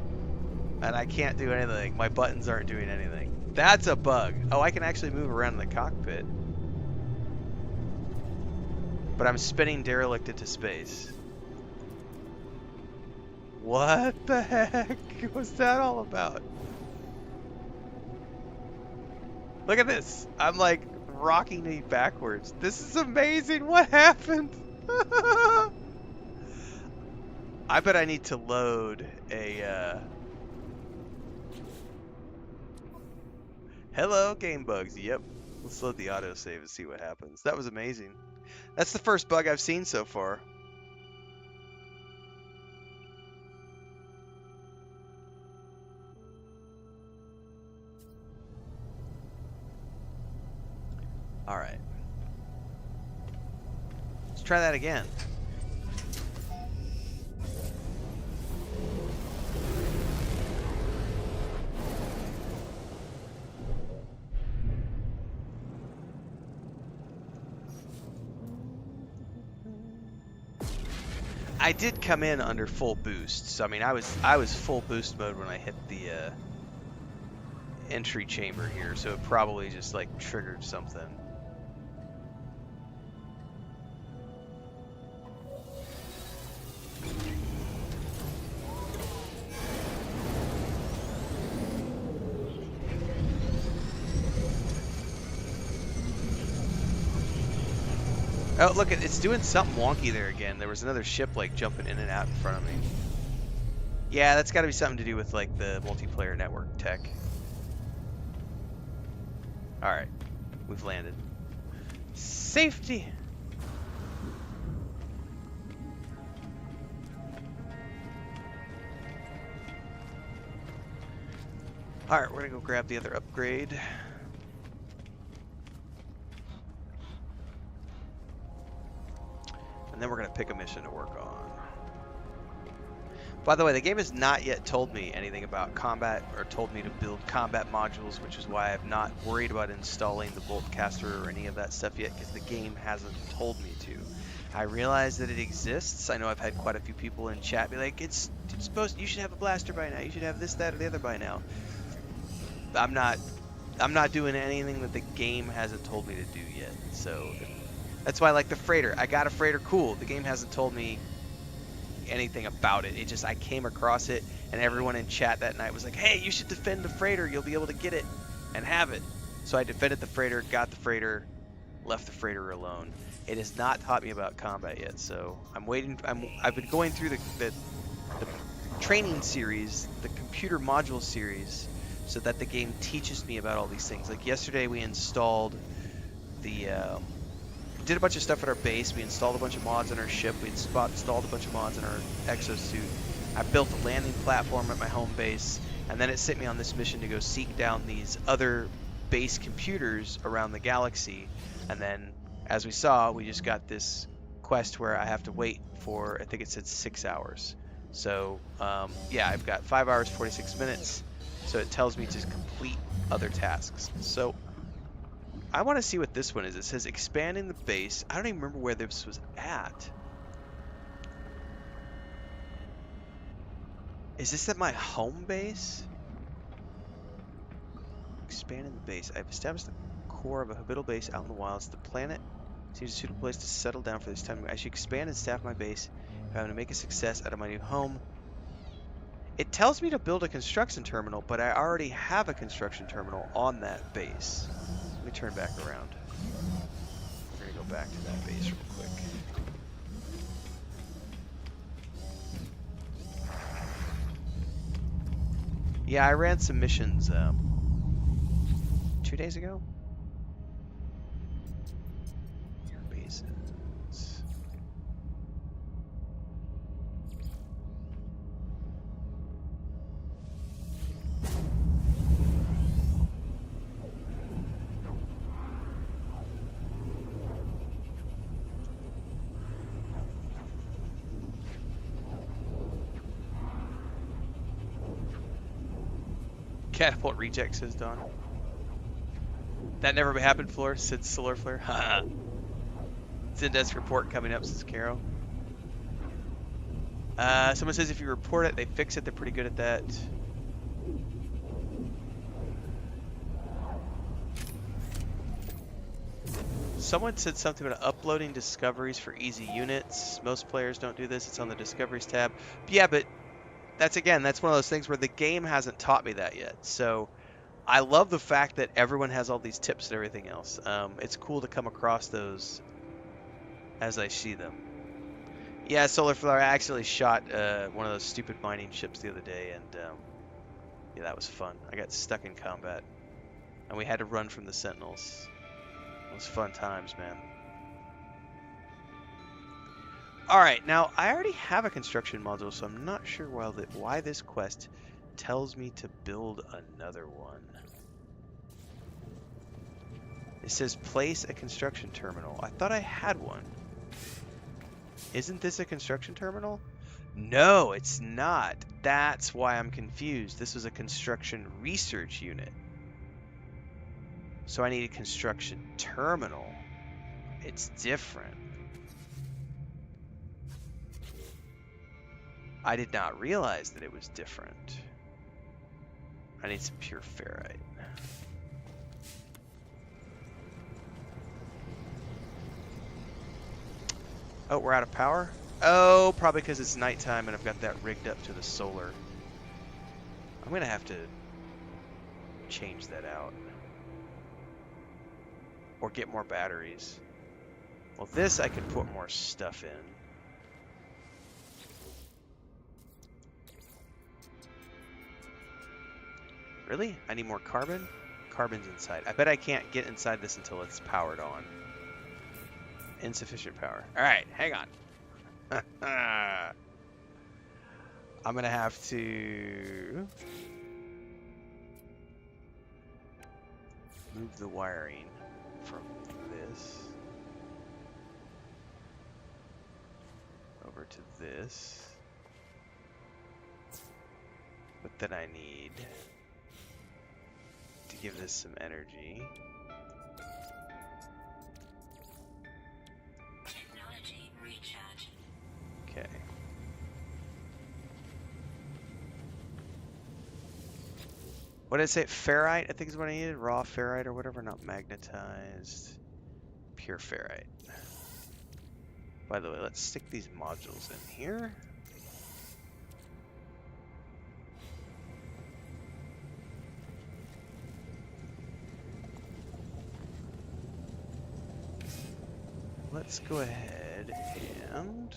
and I can't do anything. My buttons aren't doing anything. That's a bug. Oh, I can actually move around in the cockpit. but I'm spinning derelict into space. What the heck was that all about? Look at this. I'm like rocking me backwards. This is amazing. What happened? I bet I need to load a hello game bugs. Yep. Let's load the autosave and see what happens. That was amazing. That's the first bug I've seen so far. All right. Let's try that again. I did come in under full boost, so I mean I was full boost mode when I hit the entry chamber here, so it probably just like triggered something. Oh, look, it's doing something wonky there again. There was another ship like jumping in and out in front of me. Yeah, that's got to be something to do with like the multiplayer network tech. All right, we've landed. Safety. All right, we're gonna go grab the other upgrade. And then we're going to pick a mission to work on. By the way, the game has not yet told me anything about combat or told me to build combat modules, which is why I'm not worried about installing the Boltcaster or any of that stuff yet, because the game hasn't told me to. I realize that it exists. I know I've had quite a few people in chat be like, it's supposed, you should have a blaster by now. You should have this, that, or the other by now. I'm not doing anything that the game hasn't told me to do yet. So that's why I like the freighter. I got a freighter, cool. The game hasn't told me anything about it. It just, I came across it, and everyone in chat that night was like, hey, you should defend the freighter. You'll be able to get it and have it. So I defended the freighter, got the freighter, left the freighter alone. It has not taught me about combat yet, so I'm waiting. I've been going through the training series, the computer module series, so that the game teaches me about all these things. Like yesterday, we installed the did a bunch of stuff at our base. We installed a bunch of mods on our ship. We installed a bunch of mods on our exosuit. I built a landing platform at my home base, and then it sent me on this mission to go seek down these other base computers around the galaxy. And then, as we saw, we just got this quest where I have to wait for, I think it said 6 hours. So, yeah, I've got 5 hours, 46 minutes. So it tells me to complete other tasks. So I want to see what this one is. It says expanding the base. I don't even remember where this was at. Is this at my home base? Expanding the base. I've established the core of a habitable base out in the wilds. The planet seems a suitable place to settle down for this time. I should expand and staff my base if I'm going to make a success out of my new home. It tells me to build a construction terminal, but I already have a construction terminal on that base. Let me turn back around. We're going to go back to that base real quick. Yeah, I ran some missions 2 days ago. Your bases. Catapult reject, says Don. That never happened, Floor, said Solar Flare. Haha. Zendesk report coming up, says Caro. Someone says if you report it, they fix it. They're pretty good at that. someone said something about uploading discoveries for easy units. Most players don't do this. It's on the discoveries tab. But yeah, but that's one of those things where the game hasn't taught me that yet. So I love the fact that everyone has all these tips and everything else. It's cool to come across those as I see them. Yeah, Solar Flower, I actually shot one of those stupid mining ships the other day, and yeah, that was fun. I got stuck in combat, and we had to run from the Sentinels. It was fun times, man. Alright, now I already have a construction module, so I'm not sure why this quest tells me to build another one. It says place a construction terminal. I thought I had one. Isn't this a construction terminal? No, it's not. That's why I'm confused. This was a construction research unit. So I need a construction terminal. It's different. I did not realize that it was different. I need some pure ferrite. Oh, we're out of power? Oh, probably because it's nighttime and I've got that rigged up to the solar. I'm going to have to change that out. Or get more batteries. Well, this I could put more stuff in. Really? I need more carbon? Carbon's inside. I bet I can't get inside this until it's powered on. Insufficient power. Alright, hang on. I'm gonna have to move the wiring from this over to this. But then I need to give this some energy. Okay. What did it say? Ferrite, I think is what I needed. Raw ferrite or whatever, not magnetized. Pure ferrite. By the way, let's stick these modules in here. Let's go ahead and...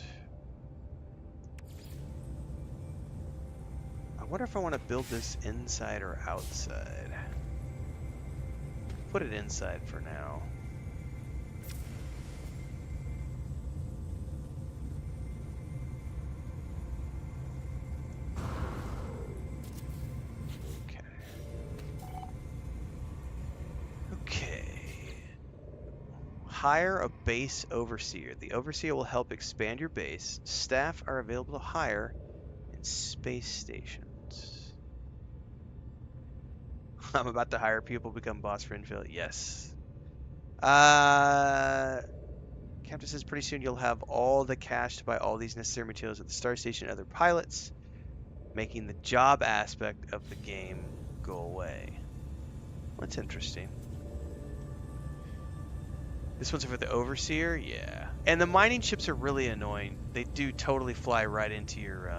I wonder if I want to build this inside or outside. Put it inside for now. Okay. Hire a base overseer. The overseer will help expand your base. Staff are available to hire in space stations. I'm about to hire people, become boss for Renfail. Yes. Captain says pretty soon you'll have all the cash to buy all these necessary materials at the Star Station and other pilots, making the job aspect of the game go away. That's interesting. This one's for the Overseer? Yeah. And the mining ships are really annoying. They do totally fly right into your...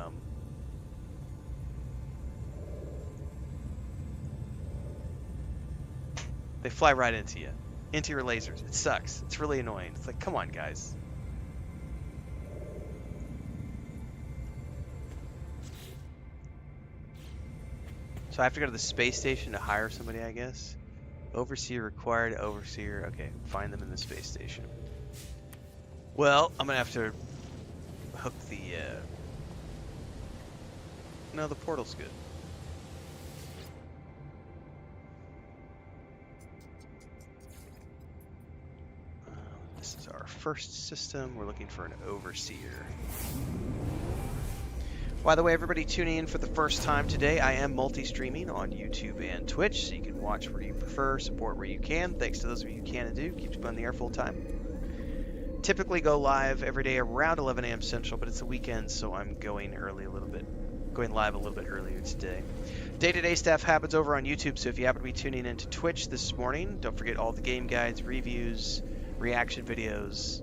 They fly right into you. Into your lasers. It sucks. It's really annoying. It's like, come on, guys. So I have to go to the space station to hire somebody, I guess. Overseer required. Overseer. Okay, find them in the space station. Well, I'm going to have to hook the... No, the portal's good. This is our first system. We're looking for an overseer. By the way, everybody tuning in for the first time today, I am multi-streaming on YouTube and Twitch, so you can watch where you prefer, support where you can. Thanks to those of you who can and do. Keeps me on the air full time. Typically go live every day around 11 a.m. Central, but it's a weekend, so I'm going early a little bit. Going live a little bit earlier today. Day-to-day stuff happens over on YouTube, so if you happen to be tuning into Twitch this morning, don't forget all the game guides, reviews, reaction videos,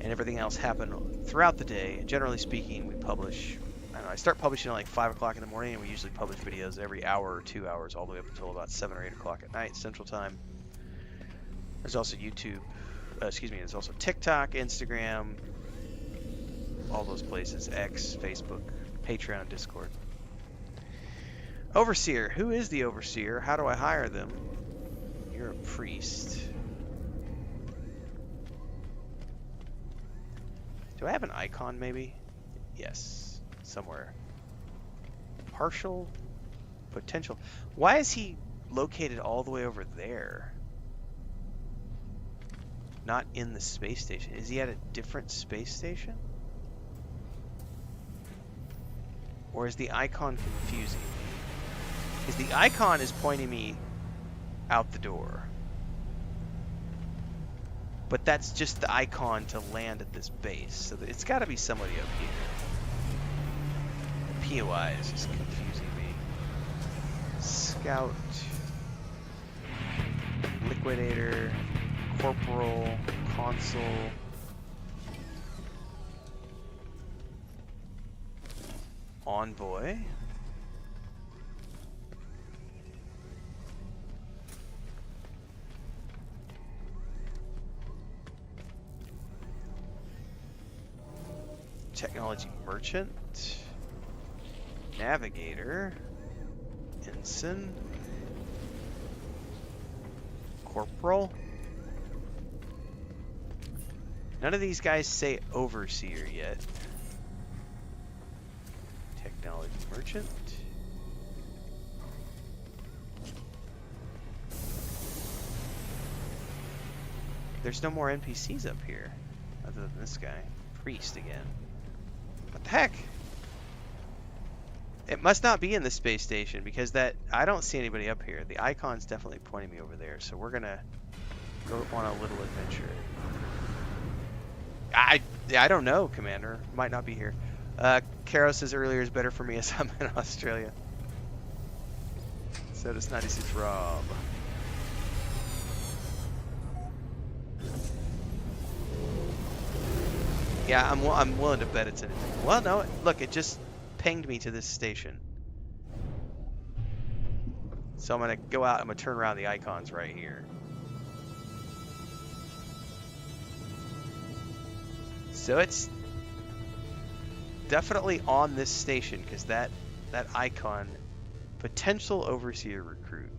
and everything else happen throughout the day. Generally speaking, we publish, I don't know, I start publishing at like 5 o'clock in the morning, and we usually publish videos every hour or 2 hours, all the way up until about 7 or 8 o'clock at night, Central Time. There's also YouTube, there's also TikTok, Instagram, all those places, X, Facebook, Patreon, Discord. Overseer. Who is the Overseer? How do I hire them? You're a priest. Do I have an icon, maybe? Yes. Somewhere. Partial. Potential. Why is he located all the way over there? Not in the space station. Is he at a different space station? Or is the icon confusing me? Because the icon is pointing me out the door. But that's just the icon to land at this base. So it's got to be somebody up here. The POI is just confusing me. Scout. Liquidator. Corporal. Consul. Envoy. Technology merchant, navigator, ensign, corporal. None of these guys say overseer yet. Technology merchant. There's no more NPCs up here other than this guy. Priest again. What the heck? It must not be in the space station because I don't see anybody up here. The icon's definitely pointing me over there, so we're gonna go on a little adventure. I don't know, Commander. Might not be here. Karo says earlier is better for me as I'm in Australia. So does 96 Rob. Yeah, I'm willing to bet it's anything. Well, no, look, it just pinged me to this station. So I'm gonna go out. I'm gonna turn around. The icon's right here. So it's definitely on this station because that icon, potential overseer recruit,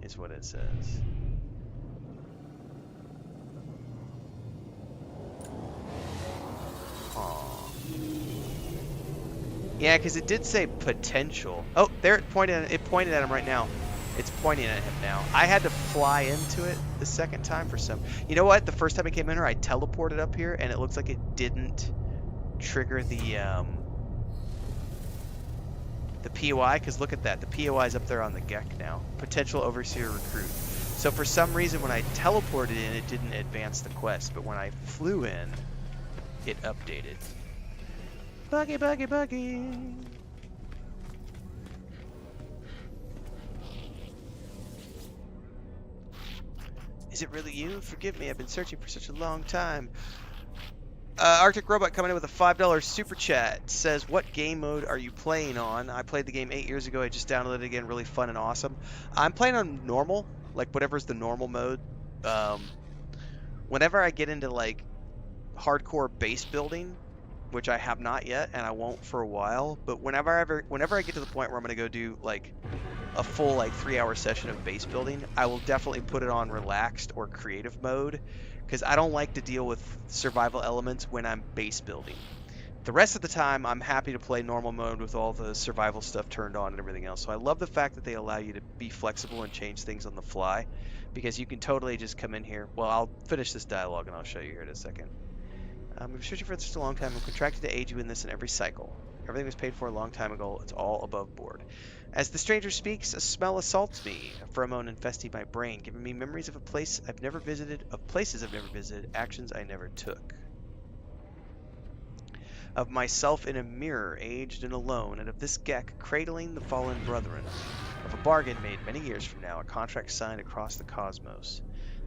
is what it says. Yeah, because it did say potential. Oh, there it pointed at him right now. It's pointing at him now. I had to fly into it the second time for some. You know what? The first time I came in here, I teleported up here, and it looks like it didn't trigger the POI. Because look at that, the POI is up there on the GEC now. Potential overseer recruit. So for some reason, when I teleported in, it didn't advance the quest, but when I flew in, it updated. Buggy, buggy, buggy. Is it really you? Forgive me, I've been searching for such a long time. Arctic Robot coming in with a $5 super chat. Says, what game mode are you playing on? I played the game 8 years ago. I just downloaded it again. Really fun and awesome. I'm playing on normal, like whatever's the normal mode. Whenever I get into like hardcore base building, which I have not yet, and I won't for a while, but whenever I get to the point where I'm going to go do like a full like 3-hour session of base building, I will definitely put it on relaxed or creative mode, because I don't like to deal with survival elements when I'm base building. The rest of the time, I'm happy to play normal mode with all the survival stuff turned on and everything else. So I love the fact that they allow you to be flexible and change things on the fly, because you can totally just come in here. Well, I'll finish this dialogue and I'll show you here in a second. I've been searching for this a long time. I'm contracted to aid you in this in every cycle. Everything was paid for a long time ago. It's all above board. As the stranger speaks, a smell assaults me, a pheromone infesting my brain, giving me memories of places I've never visited, actions I never took. Of myself in a mirror, aged and alone, and of this GEC cradling the fallen brethren. Of a bargain made many years from now, a contract signed across the cosmos.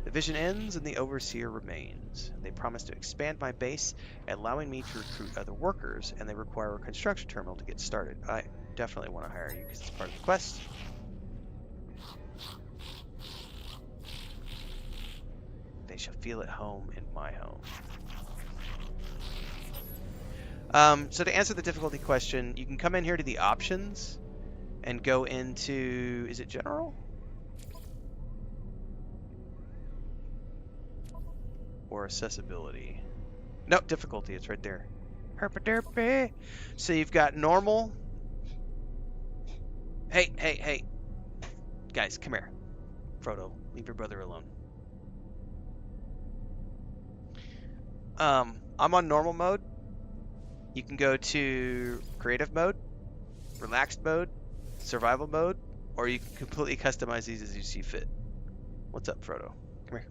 The vision ends and the overseer remains. They promise to expand my base, allowing me to recruit other workers, and they require a construction terminal to get started. I definitely want to hire you because it's part of the quest. They shall feel at home in my home. So to answer the difficulty question, you can come in here to the options and go into, is it general? Or accessibility? No, difficulty, it's right there. Herpa-derpy. So you've got normal. Hey. Guys, come here. Frodo, leave your brother alone. I'm on normal mode. You can go to creative mode, relaxed mode, survival mode, or you can completely customize these as you see fit. What's up, Frodo? Come here.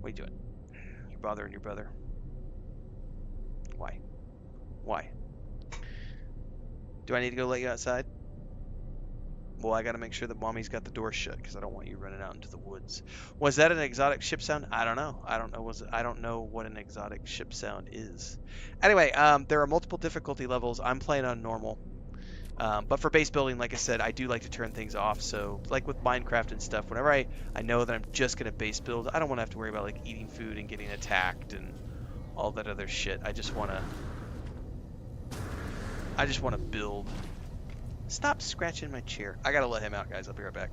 What are you doing? You're bothering your brother. Why? Do I need to go let you outside? Well, I gotta make sure that Mommy's got the door shut because I don't want you running out into the woods. Was that an exotic ship sound? I don't know. I don't know what an exotic ship sound is. Anyway, there are multiple difficulty levels. I'm playing on normal. But for base building, like I said, I do like to turn things off. So, like with Minecraft and stuff, whenever I know that I'm just gonna base build, I don't want to have to worry about like eating food and getting attacked and all that other shit. I just wanna build. Stop scratching my chair. I gotta let him out, guys. I'll be right back.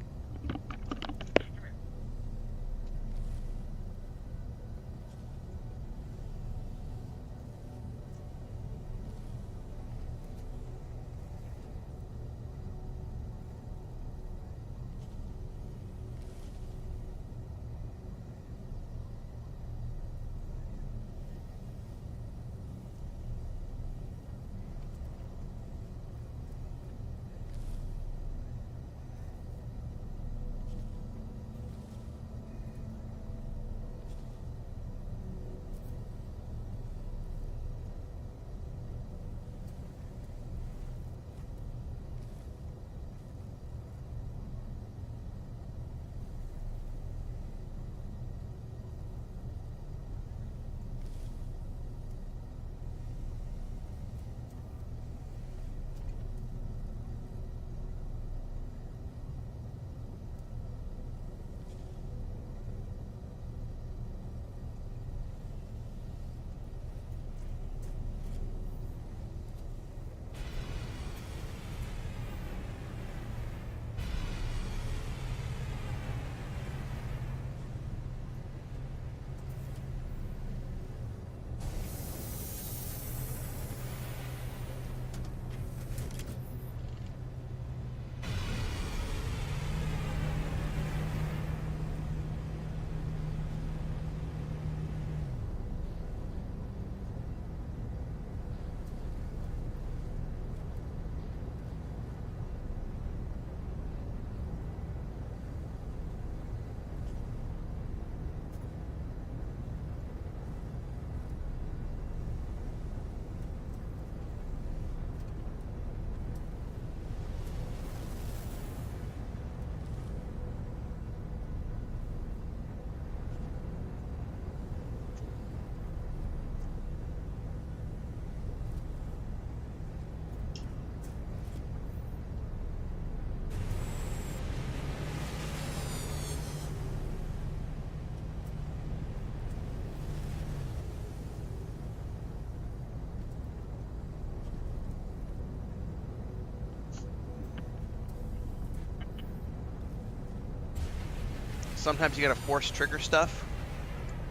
Sometimes you gotta force trigger stuff.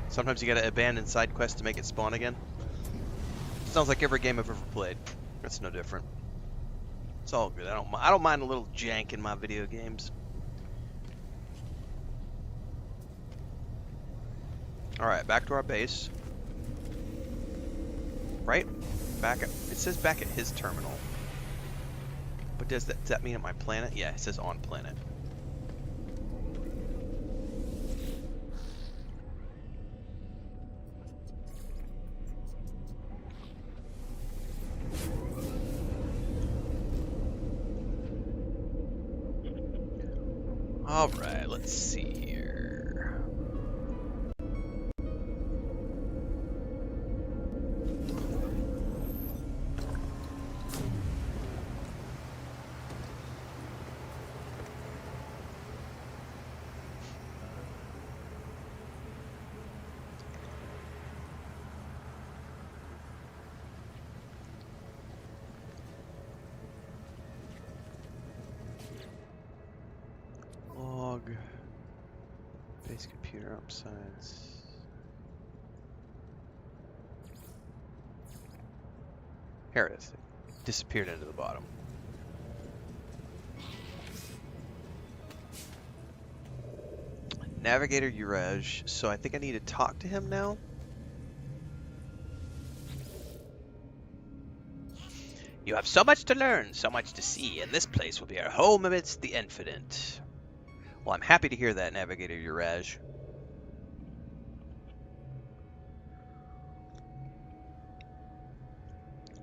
Sometimes you gotta abandon side quests to make it spawn again. Sounds like every game I've ever played. That's no different. It's all good. I don't mind a little jank in my video games. All right, back to our base. Right? It says back at his terminal. But does that mean at my planet? Yeah, it says on planet. All right, let's see here. Space computer upsides. Here it is. It disappeared into the bottom. Navigator Uraj. So I think I need to talk to him now. You have so much to learn, so much to see, and this place will be our home amidst the infinite. Well, I'm happy to hear that, Navigator Uraj.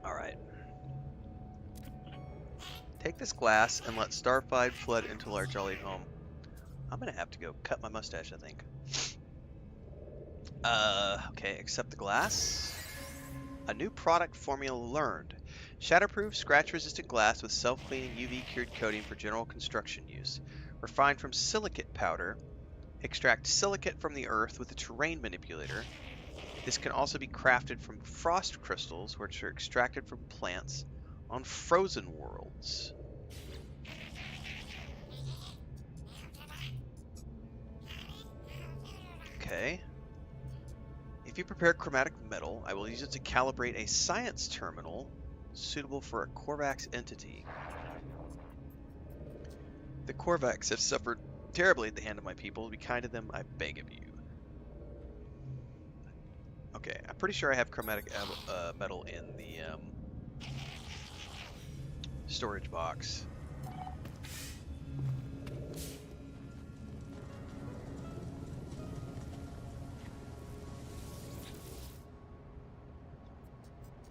Alright. Take this glass and let Starfied flood into our jolly home. I'm gonna have to go cut my mustache, I think. Okay, accept the glass. A new product formula learned. Shatterproof, scratch-resistant glass with self-cleaning UV-cured coating for general construction use. Refined from silicate powder. Extract silicate from the earth with a terrain manipulator. This can also be crafted from frost crystals, which are extracted from plants on frozen worlds. Okay. If you prepare chromatic metal, I will use it to calibrate a science terminal suitable for a Korvax entity. The Korvax have suffered terribly at the hand of my people. Be kind to them, I beg of you. Okay, I'm pretty sure I have chromatic metal in the storage box.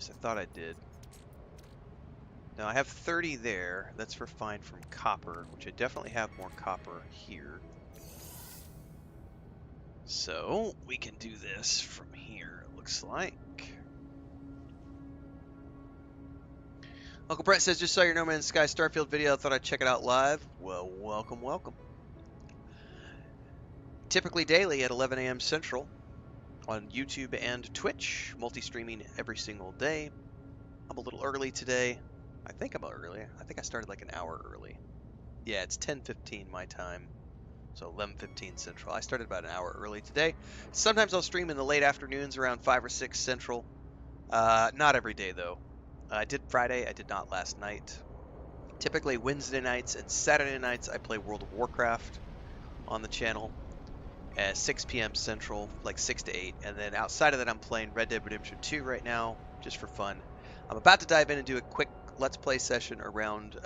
I thought I did. Now I have 30 there. That's refined from copper, which I definitely have more copper here. So we can do this from here, it looks like. Uncle Brett says, just saw your No Man's Sky Starfield video. I thought I'd check it out live. Well, welcome, welcome. Typically daily at 11 a.m. Central on YouTube and Twitch. Multi-streaming every single day. I'm a little early today. I think I'm early. I think I started like an hour early. Yeah, it's 10:15 my time. So 11:15 Central. I started about an hour early today. Sometimes I'll stream in the late afternoons around 5 or 6 Central. Not every day though. I did Friday. I did not last night. Typically Wednesday nights and Saturday nights I play World of Warcraft on the channel at 6 p.m. Central, like 6 to 8. And then outside of that I'm playing Red Dead Redemption 2 right now, just for fun. I'm about to dive in and do a quick Let's Play session around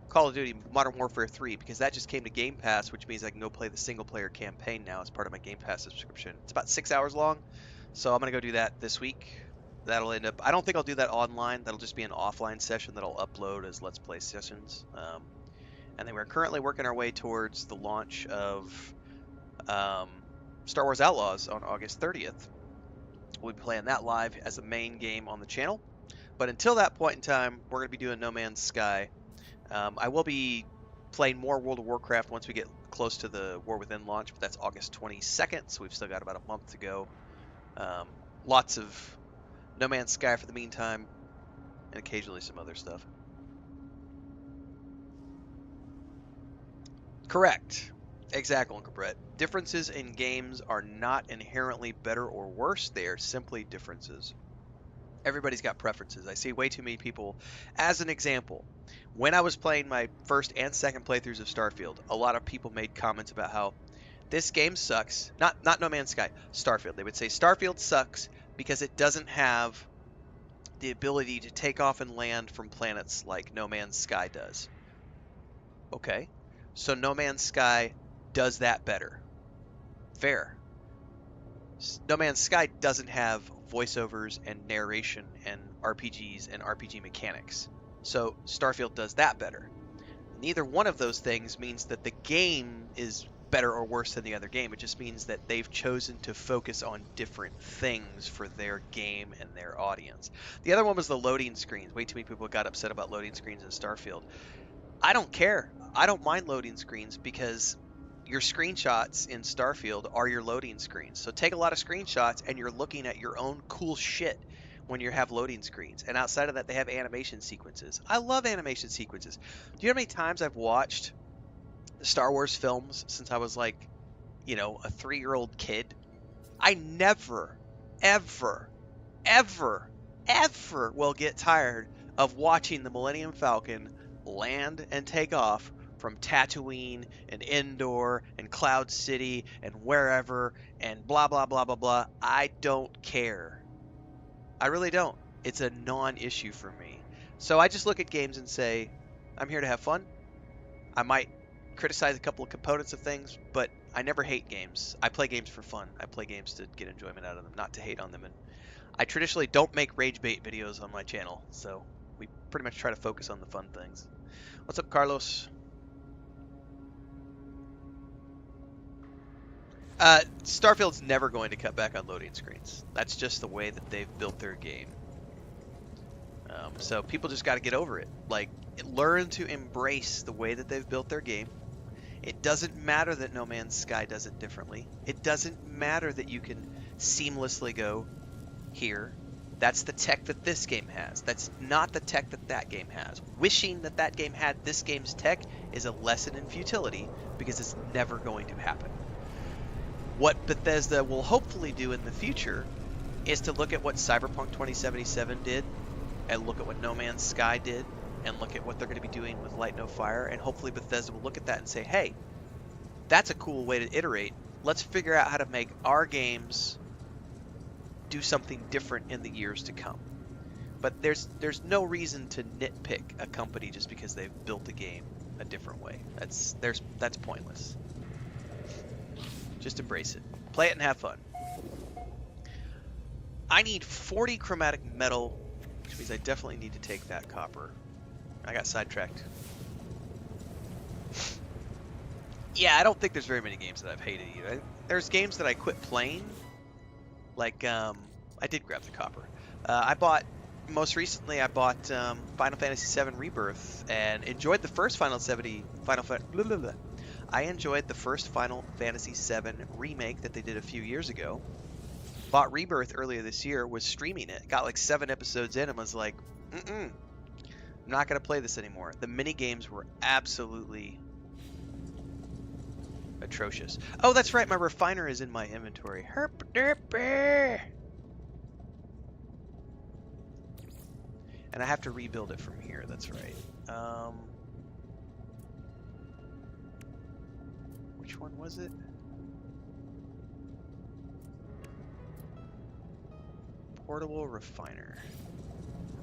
Call of Duty Modern Warfare 3, because that just came to Game Pass, which means I can go play the single-player campaign now as part of my Game Pass subscription. It's about 6 hours long, so I'm going to go do that this week. That'll end up... I don't think I'll do that online. That'll just be an offline session that I'll upload as Let's Play sessions. And then we're currently working our way towards the launch of Star Wars Outlaws on August 30th. We'll be playing that live as a main game on the channel. But until that point in time, we're going to be doing No Man's Sky. I will be playing more World of Warcraft once we get close to the War Within launch, but that's August 22nd, so we've still got about a month to go. Lots of No Man's Sky for the meantime, and occasionally some other stuff. Correct. Exactly, Uncle Brett. Differences in games are not inherently better or worse, they are simply differences. Everybody's got preferences. I see way too many people. As an example, when I was playing my first and second playthroughs of Starfield, a lot of people made comments about how this game sucks. Not No Man's Sky, Starfield. They would say Starfield sucks because it doesn't have the ability to take off and land from planets like No Man's Sky does. Okay, so No Man's Sky does that better. Fair. No Man's Sky doesn't have voiceovers and narration and RPGs and RPG mechanics. So Starfield does that better. Neither one of those things means that the game is better or worse than the other game. It just means that they've chosen to focus on different things for their game and their audience. The other one was the loading screens. Way too many people got upset about loading screens in Starfield. I don't care. I don't mind loading screens because your screenshots in Starfield are your loading screens. So take a lot of screenshots and you're looking at your own cool shit when you have loading screens. And outside of that, they have animation sequences. I love animation sequences. Do you know how many times I've watched Star Wars films since I was like, you know, a 3-year-old kid. I never, ever, ever, ever will get tired of watching the Millennium Falcon land and take off from Tatooine and Endor and Cloud City and wherever and blah, blah, blah, blah, blah. I don't care. I really don't. It's a non-issue for me. So I just look at games and say, I'm here to have fun. I might criticize a couple of components of things, but I never hate games. I play games for fun. I play games to get enjoyment out of them, not to hate on them. And I traditionally don't make rage bait videos on my channel, so we pretty much try to focus on the fun things. What's up, Carlos? Starfield's never going to cut back on loading screens. That's just the way that they've built their game. So people just got to get over it. Like, learn to embrace the way that they've built their game. It doesn't matter that No Man's Sky does it differently. It doesn't matter that you can seamlessly go here. That's the tech that this game has. That's not the tech that that game has. Wishing that that game had this game's tech is a lesson in futility because it's never going to happen. What Bethesda will hopefully do in the future is to look at what Cyberpunk 2077 did and look at what No Man's Sky did and look at what they're going to be doing with Light No Fire, and hopefully Bethesda will look at that and say, hey, that's a cool way to iterate. Let's figure out how to make our games do something different in the years to come. But there's no reason to nitpick a company just because they've built a game a different way. That's pointless. Just embrace it. Play it and have fun. I need 40 chromatic metal, which means I definitely need to take that copper. I got sidetracked. Yeah, I don't think there's very many games that I've hated either. There's games that I quit playing. Like, I did grab the copper. Most recently I bought Final Fantasy VII Rebirth and enjoyed the first I enjoyed the first Final Fantasy VII remake that they did a few years ago. Bought Rebirth earlier this year, was streaming it. Got like 7 episodes in and was like, I'm not going to play this anymore. The mini games were absolutely atrocious. Oh, that's right. My refiner is in my inventory. Herp-derp-er. And I have to rebuild it from here. That's right. Which one was it? Portable refiner.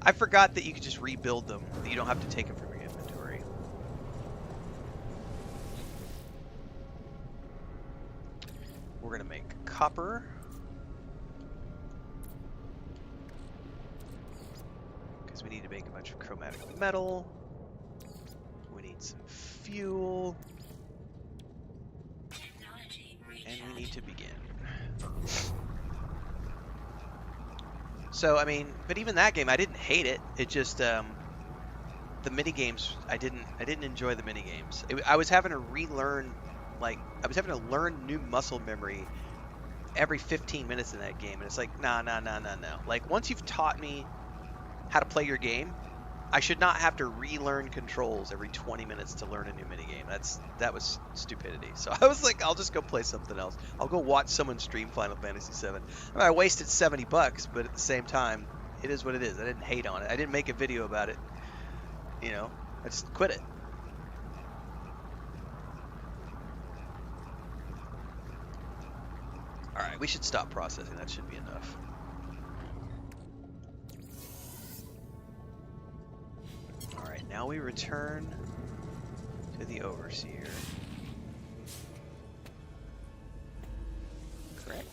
I forgot that you could just rebuild them. That you don't have to take them from your inventory. We're gonna make copper. Because we need to make a bunch of chromatic metal. We need some fuel. And we need to begin. So, I mean, but even that game, I didn't hate it. It just, the mini games, I didn't enjoy the mini games. I was having to relearn, like, I was having to learn new muscle memory every 15 minutes in that game. And it's like, no. Like, once you've taught me how to play your game, I should not have to relearn controls every 20 minutes to learn a new minigame. That was stupidity. So I was like, I'll just go play something else. I'll go watch someone stream Final Fantasy VII. I mean, I wasted $70, but at the same time, it is what it is. I didn't hate on it. I didn't make a video about it. You know, I just quit it. All right, we should stop processing. That should be enough. Alright, now we return to the Overseer. Correct.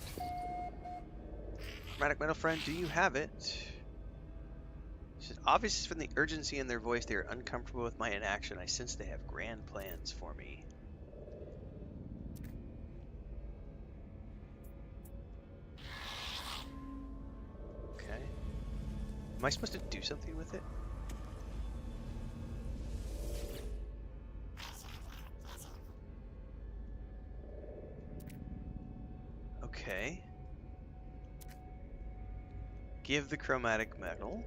Chromatic metal friend, do you have it? It's obvious from the urgency in their voice they are uncomfortable with my inaction. I sense they have grand plans for me. Okay. Am I supposed to do something with it? Okay. Give the chromatic metal.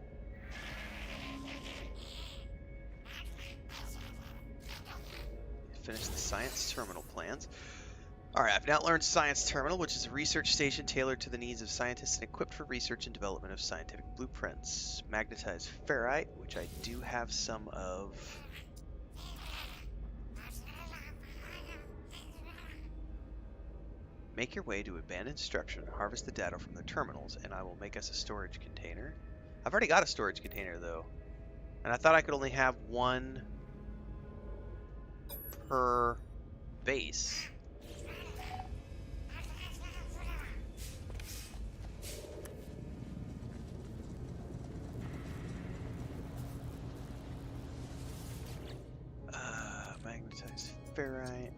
finish the science terminal plans. Alright, I've now learned Science Terminal, which is a research station tailored to the needs of scientists and equipped for research and development of scientific blueprints. Magnetized ferrite, which I do have some of. Make your way to abandoned structure and harvest the data from the terminals, and I will make us a storage container. I've already got a storage container, though. And I thought I could only have one per base. Magnetized ferrite.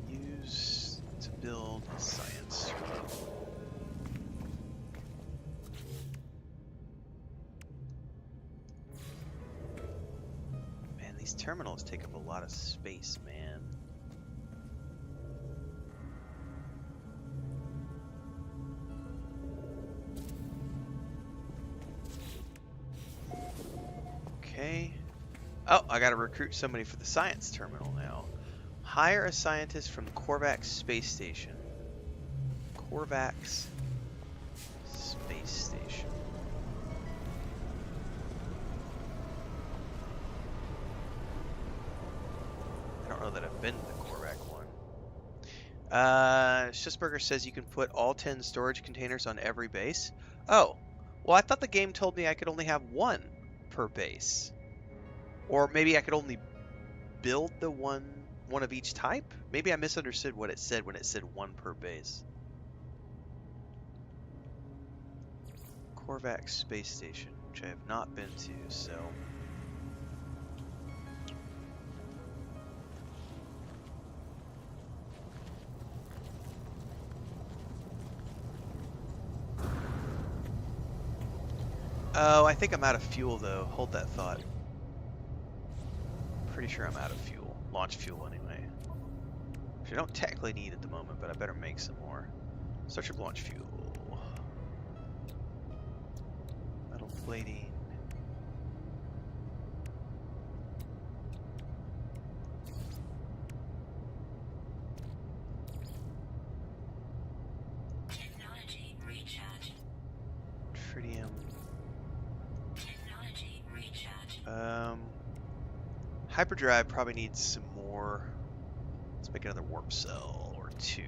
Use to build a science terminal. Man, these terminals take up a lot of space, man. Okay. Oh, I gotta recruit somebody for the science terminal now. Hire a scientist from the Korvax space station. Korvax space station. I don't know that I've been to the Korvax one. Schussberger says you can put all 10 storage containers on every base. Oh, well, I thought the game told me I could only have one per base. Or maybe I could only build the one of each type? Maybe I misunderstood what it said when it said one per base. Korvax space station, which I have not been to, so... Oh, I think I'm out of fuel, though. Hold that thought. Pretty sure I'm out of fuel. Launch fuel, anyway. Which I don't technically need at the moment, but I better make some more. Starship launch fuel. Metal plating. Technology recharge. Tritium. Technology recharge. Hyperdrive probably needs some more. Let's make another warp cell or two.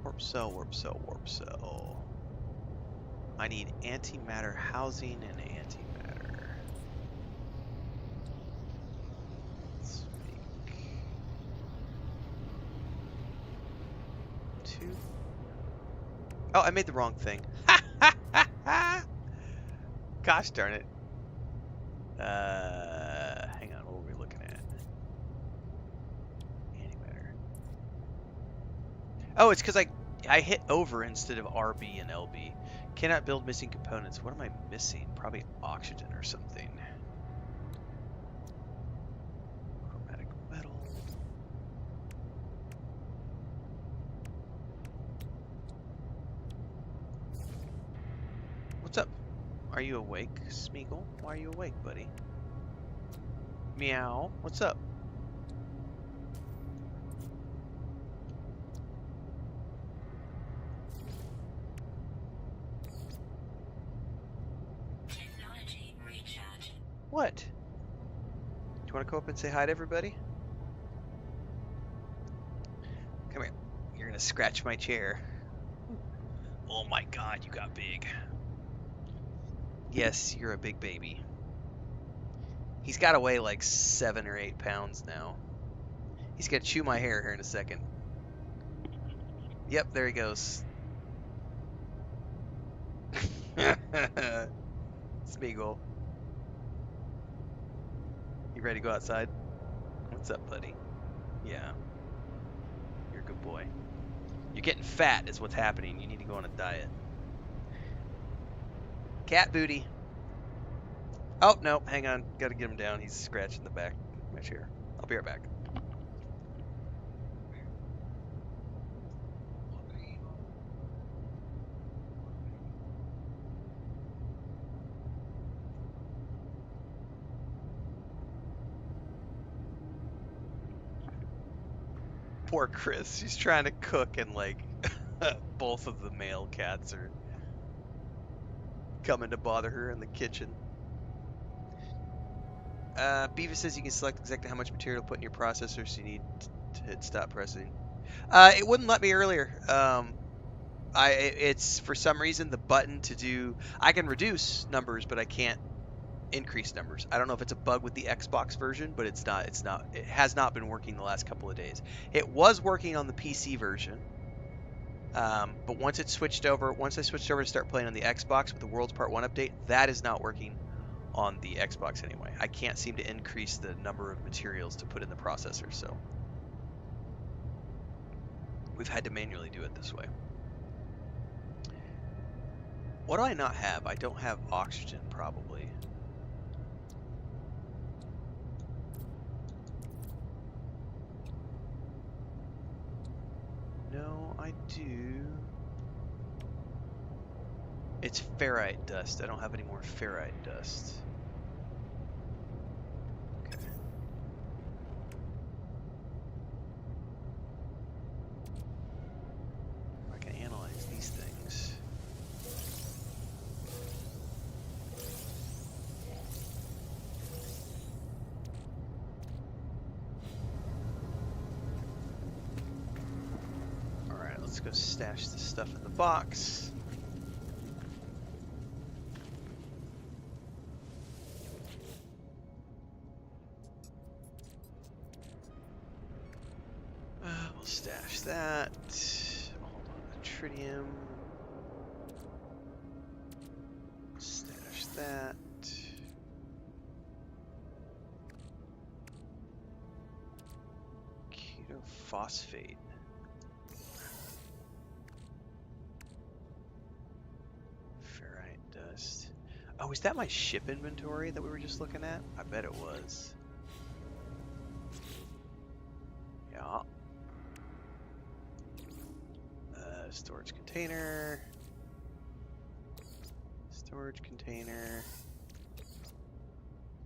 Warp cell, warp cell, warp cell. I need antimatter housing and antimatter. Let's make two. Oh, I made the wrong thing. Gosh darn it. Hang on, what were we looking at? Antimatter. Oh, it's because I hit over instead of RB and LB. Cannot build missing components. What am I missing? Probably oxygen or something. Chromatic metal. What's up? Are you awake, Smeagol? Why are you awake, buddy? Meow. What's up? Technology recharge. What? Do you want to go up and say hi to everybody? Come here. You're gonna scratch my chair. Oh my god, you got big. Yes, you're a big baby. He's got to weigh like 7 or 8 pounds now. He's gonna chew my hair here in a second. Yep, there he goes. Smeagol. You ready to go outside? What's up, buddy? Yeah. You're a good boy. You're getting fat is what's happening. You need to go on a diet. Cat booty. Oh, no, hang on. Gotta get him down. He's scratching the back of my chair. I'll be right back. Poor Chris. She's trying to cook and like both of the male cats are coming to bother her in the kitchen. Beavis says you can select exactly how much material to put in your processor, so you need to hit stop pressing. It wouldn't let me earlier. It's for some reason the button to do. I can reduce numbers, but I can't increase numbers. I don't know if it's a bug with the Xbox version, but it's not. It's not. It has not been working the last couple of days. It was working on the PC version, but once I switched over to start playing on the Xbox with the World's Part 1 update, that is not working on the Xbox anyway. I can't seem to increase the number of materials to put in the processor, so we've had to manually do it this way. What do I not have? I don't have oxygen, probably. No, I do. It's ferrite dust. I don't have any more ferrite dust. Okay. I can analyze these things. Alright, let's go stash this stuff in the box. We'll stash that. Hold on, tritium. Stash that. Ketophosphate. Ferrite dust. Oh, is that my ship inventory that we were just looking at? I bet it was. Yeah. Storage container. Storage container.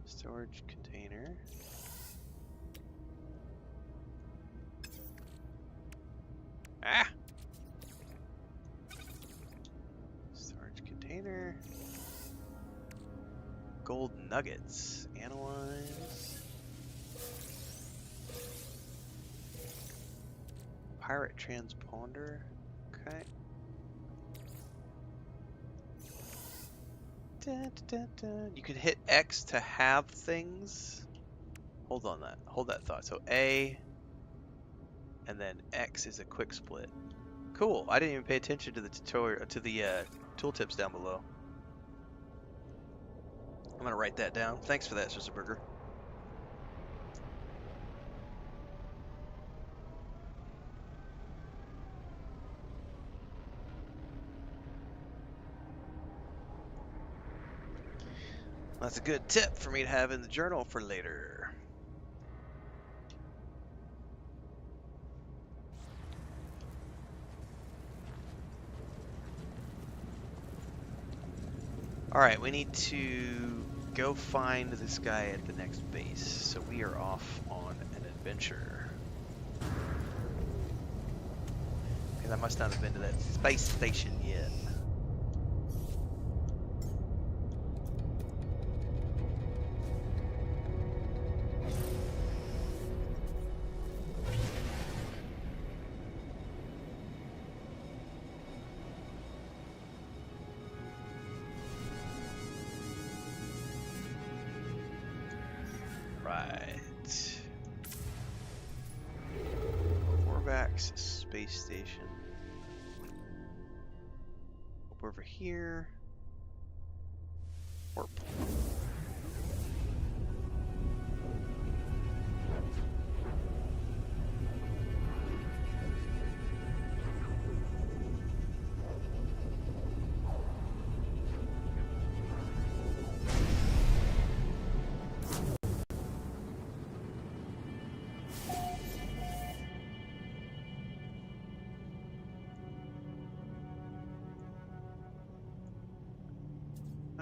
Storage container. Ah! Storage container. Gold nuggets. Analyze. Pirate transponder. Okay. You can hit X to have things. Hold on that. Hold that thought. So A, and then X is a quick split. Cool. I didn't even pay attention to the tutorial, to the tooltips down below. I'm gonna write that down. Thanks for that, Sister Burger. That's a good tip for me to have in the journal for later. Alright, we need to go find this guy at the next base. So we are off on an adventure. Because I must not have been to that space station yet. Right. Corvax space station. Over here. Warp.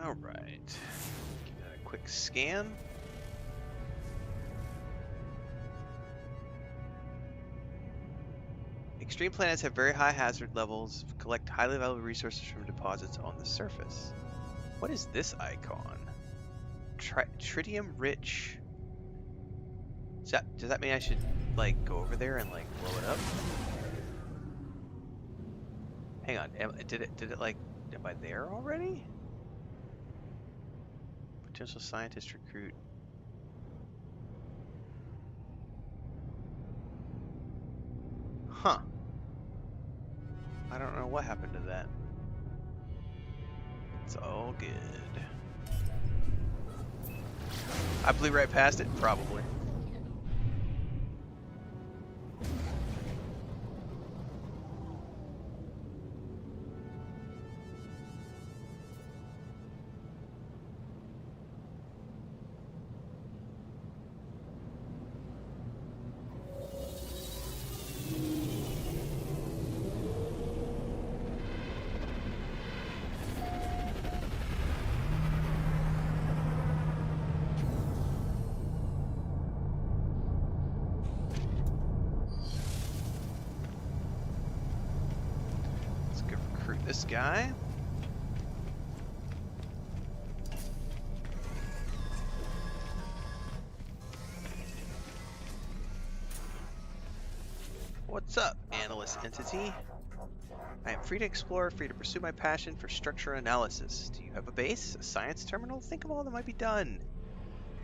All right. Give that a quick scan. Extreme planets have very high hazard levels, collect highly valuable resources from deposits on the surface. What is this icon? Tritium rich. Does that mean I should, like, go over there and, like, blow it up? Hang on, did it, like, am I there already? Potential scientist recruit. Huh. I don't know what happened to that. It's all good. I blew right past it? Probably. This guy. What's up, analyst entity? I am free to explore, free to pursue my passion for structure analysis. Do you have a base, a science terminal? Think of all that might be done.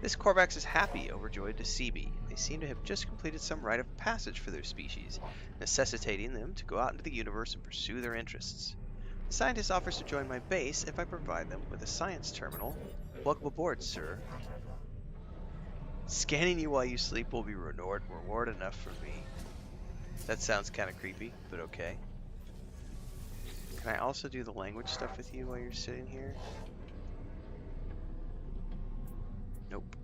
This Corvax is happy, overjoyed to see me. They seem to have just completed some rite of passage for their species, necessitating them to go out into the universe and pursue their interests. The scientist offers to join my base if I provide them with a science terminal. Welcome aboard, sir. Scanning you while you sleep will be reward enough for me. That sounds kind of creepy, but okay. Can I also do the language stuff with you while you're sitting here? Nope.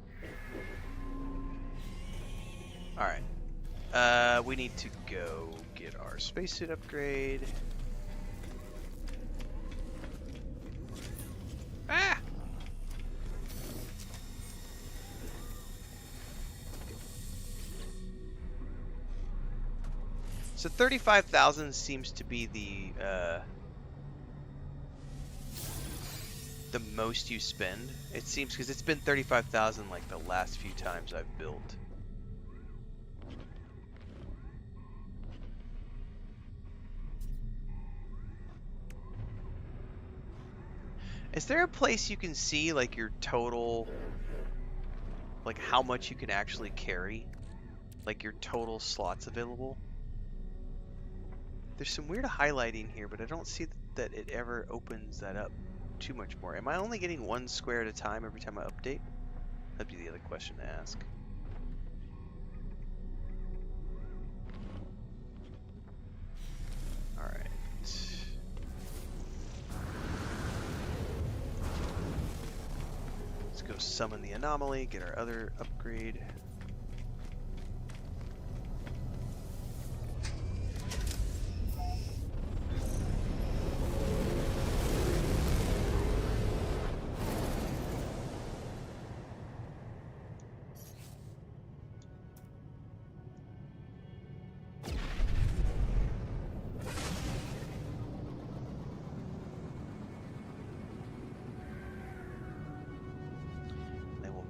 Alright. We need to go get our spacesuit upgrade. Ah! So 35,000 seems to be the most you spend. It seems because it's been 35,000 like the last few times I've built. Is there a place you can see like your total, like how much you can actually carry? Like your total slots available? There's some weird highlighting here, but I don't see that it ever opens that up too much more. Am I only getting one square at a time every time I update? That'd be the other question to ask. Alright. Let's go summon the anomaly, get our other upgrade.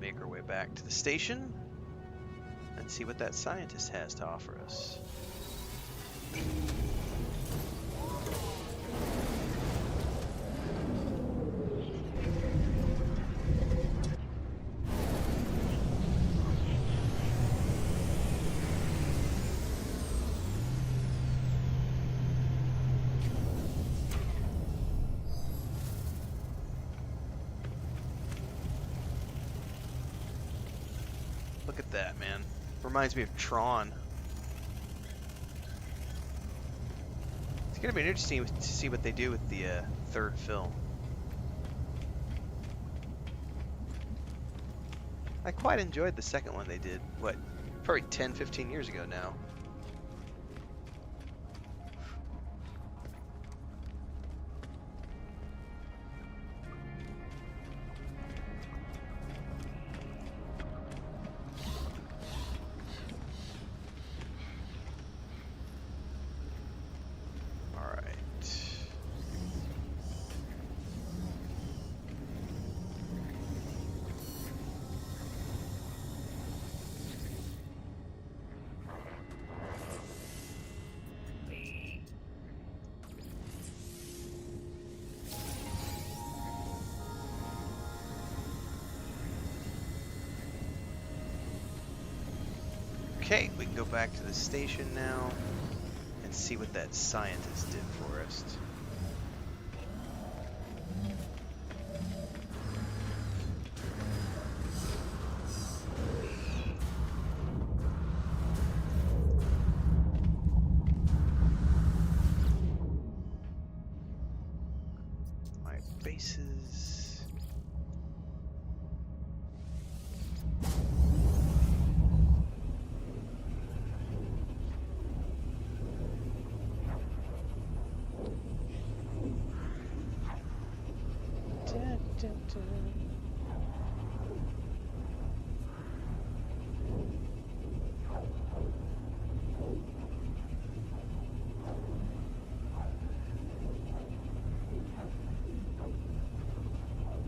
Make our way back to the station and see what that scientist has to offer us. Look at that, man. Reminds me of Tron. It's gonna be interesting to see what they do with the third film. I quite enjoyed the second one they did, what, probably 10, 15 years ago now. Okay, we can go back to the station now and see what that scientist did for us. My bases. Dun, dun, dun.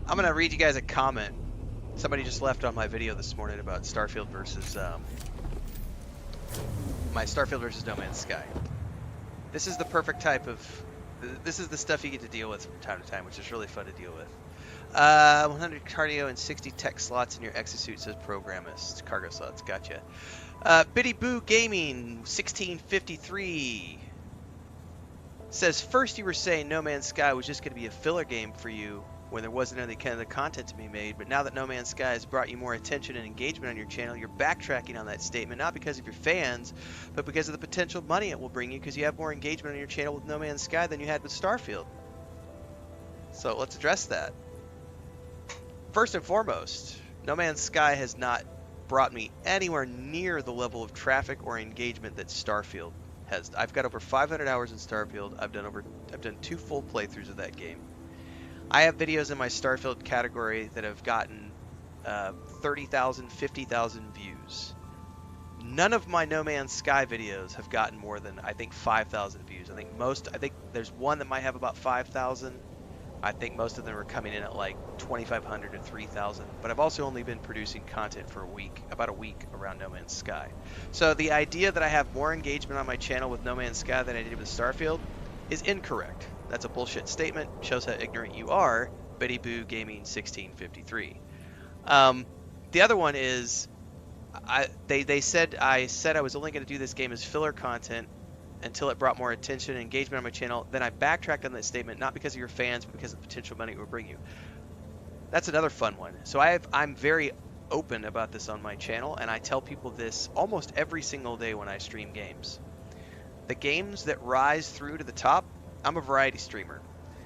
I'm gonna read you guys a comment somebody just left on my video this morning about Starfield versus my Starfield versus No Man's Sky. This is the perfect type of. This is the stuff you get to deal with from time to time, which is really fun to deal with. 100 cardio and 60 tech slots in your exosuit, says programmist. Cargo slots, gotcha. Biddy Boo Gaming 1653 says, first you were saying No Man's Sky was just going to be a filler game for you when there wasn't any kind of content to be made, but now that No Man's Sky has brought you more attention and engagement on your channel, you're backtracking on that statement, not because of your fans, but because of the potential money it will bring you, because you have more engagement on your channel with No Man's Sky than you had with Starfield. So let's address that. First and foremost, No Man's Sky has not brought me anywhere near the level of traffic or engagement that Starfield has. I've got over 500 hours in Starfield. I've done 2 full playthroughs of that game. I have videos in my Starfield category that have gotten 30,000, 50,000 views. None of my No Man's Sky videos have gotten more than, I think, 5,000 views. I think there's one that might have about 5,000. I think most of them are coming in at like 2,500 to 3,000. But I've also only been producing content for about a week around No Man's Sky. So the idea that I have more engagement on my channel with No Man's Sky than I did with Starfield is incorrect. That's a bullshit statement. Shows how ignorant you are. Biddy Boo Gaming 1653. The other one is, they said I was only going to do this game as filler content until it brought more attention and engagement on my channel. Then I backtracked on that statement, not because of your fans, but because of the potential money it will bring you. That's another fun one. So I'm very open about this on my channel, and I tell people this almost every single day when I stream games. The games that rise through to the top, I'm a variety streamer.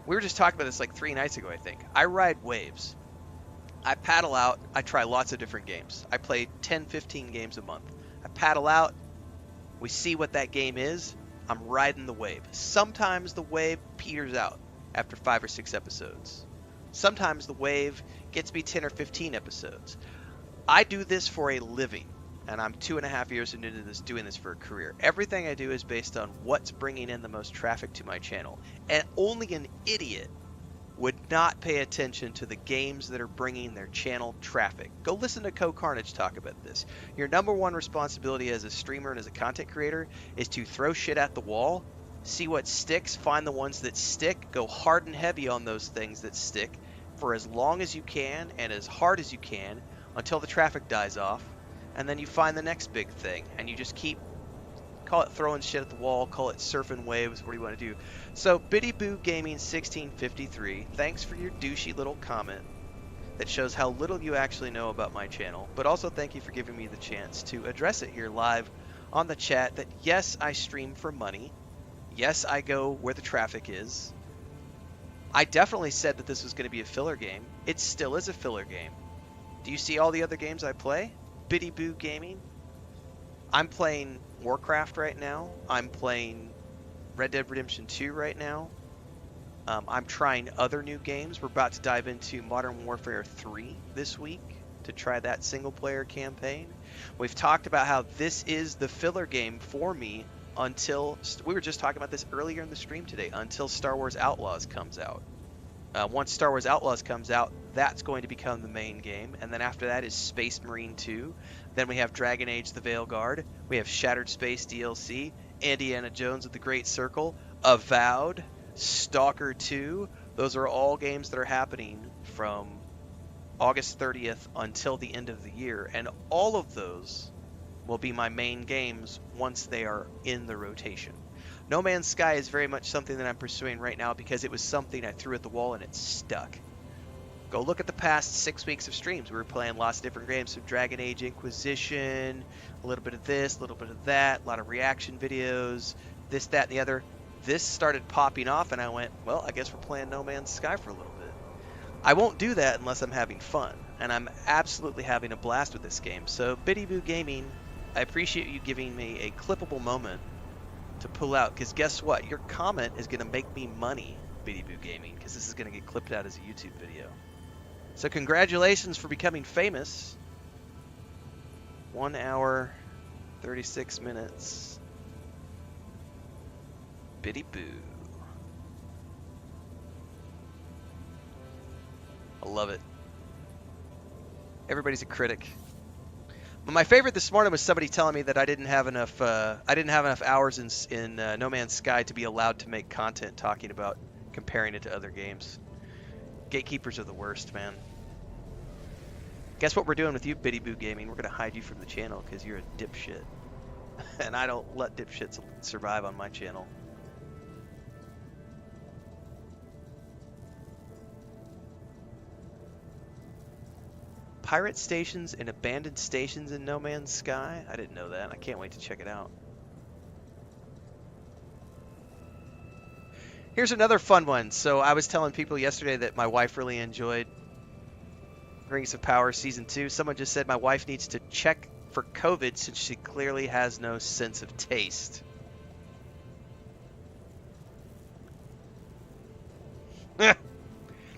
We were just talking about this like 3 nights ago, I think. I ride waves. I paddle out. I try lots of different games. I play 10, 15 games a month. I paddle out. We see what that game is. I'm riding the wave. Sometimes the wave peters out after 5 or 6 episodes. Sometimes the wave gets me 10 or 15 episodes. I do this for a living. And I'm 2.5 years into this, doing this for a career. Everything I do is based on what's bringing in the most traffic to my channel. And only an idiot would not pay attention to the games that are bringing their channel traffic. Go listen to Carnage talk about this. Your number one responsibility as a streamer and as a content creator is to throw shit at the wall, see what sticks, find the ones that stick, go hard and heavy on those things that stick for as long as you can and as hard as you can until the traffic dies off. And then you find the next big thing, and you just keep, call it throwing shit at the wall, call it surfing waves, what do you want to do? So, Biddy Boo Gaming 1653, thanks for your douchey little comment that shows how little you actually know about my channel, but also thank you for giving me the chance to address it here live on the chat that yes, I stream for money, yes, I go where the traffic is. I definitely said that this was going to be a filler game. It still is a filler game. Do you see all the other games I play? Biddy Boo Gaming. I'm playing Warcraft right now. I'm playing Red Dead Redemption 2 right now. I'm trying other new games. We're about to dive into Modern Warfare 3 this week to try that single player campaign. We've talked about how this is the filler game for me until, we were just talking about this earlier in the stream today, until Star Wars Outlaws comes out. Once Star Wars Outlaws comes out, that's going to become the main game. And then after that is Space Marine 2. Then we have Dragon Age the Veilguard. We have Shattered Space DLC. Indiana Jones of the Great Circle. Avowed. Stalker 2. Those are all games that are happening from August 30th until the end of the year. And all of those will be my main games once they are in the rotation. No Man's Sky is very much something that I'm pursuing right now because it was something I threw at the wall and it stuck. Go look at the past 6 weeks of streams. We were playing lots of different games, some Dragon Age Inquisition, a little bit of this, a little bit of that, a lot of reaction videos, this, that, and the other. This started popping off, and I went, well, I guess we're playing No Man's Sky for a little bit. I won't do that unless I'm having fun, and I'm absolutely having a blast with this game. So, Biddy Boo Gaming, I appreciate you giving me a clippable moment to pull out, because guess what? Your comment is going to make me money, Biddy Boo Gaming, because this is going to get clipped out as a YouTube video. So congratulations for becoming famous. 1 hour, 36 minutes. Biddy Boo. I love it. Everybody's a critic. But my favorite this morning was somebody telling me that I didn't have enough hours in No Man's Sky to be allowed to make content talking about comparing it to other games. Gatekeepers are the worst, man. Guess what we're doing with you, Biddy Boo Gaming? We're going to hide you from the channel because you're a dipshit. And I don't let dipshits survive on my channel. Pirate stations and abandoned stations in No Man's Sky? I didn't know that. I can't wait to check it out. Here's another fun one. So I was telling people yesterday that my wife really enjoyed Rings of Power Season 2. Someone just said my wife needs to check for COVID since she clearly has no sense of taste.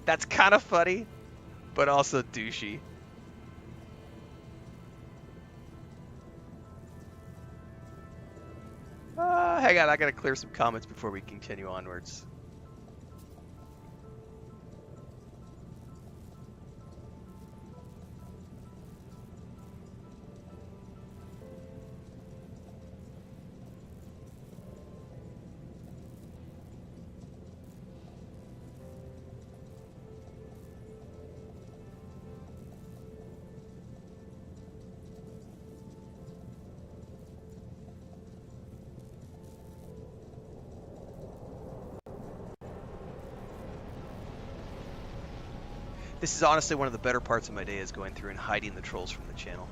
That's kind of funny, but also douchey. Hang on, I gotta clear some comments before we continue onwards. This is honestly one of the better parts of my day, is going through and hiding the trolls from the channel.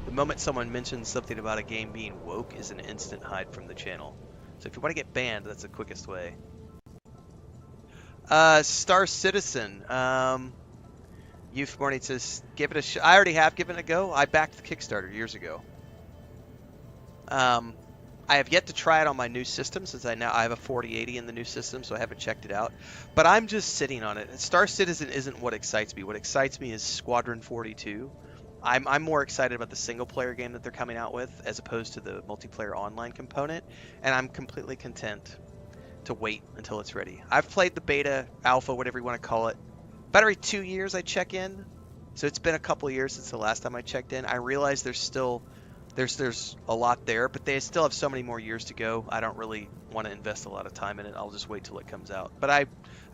The moment someone mentions something about a game being woke is an instant hide from the channel. So if you want to get banned, that's the quickest way. Star Citizen. Youth Morning says, give it a shot. I already have given it a go. I backed the Kickstarter years ago. I have yet to try it on my new system since I have a 4080 in the new system, so I haven't checked it out. But I'm just sitting on it. Star Citizen isn't what excites me. What excites me is Squadron 42. I'm more excited about the single-player game that they're coming out with as opposed to the multiplayer online component, and I'm completely content to wait until it's ready. I've played the beta, alpha, whatever you want to call it. About every 2 years I check in, so it's been a couple of years since the last time I checked in. I realize there's a lot there, but they still have so many more years to go. I don't really want to invest a lot of time in it. I'll just wait till it comes out. But I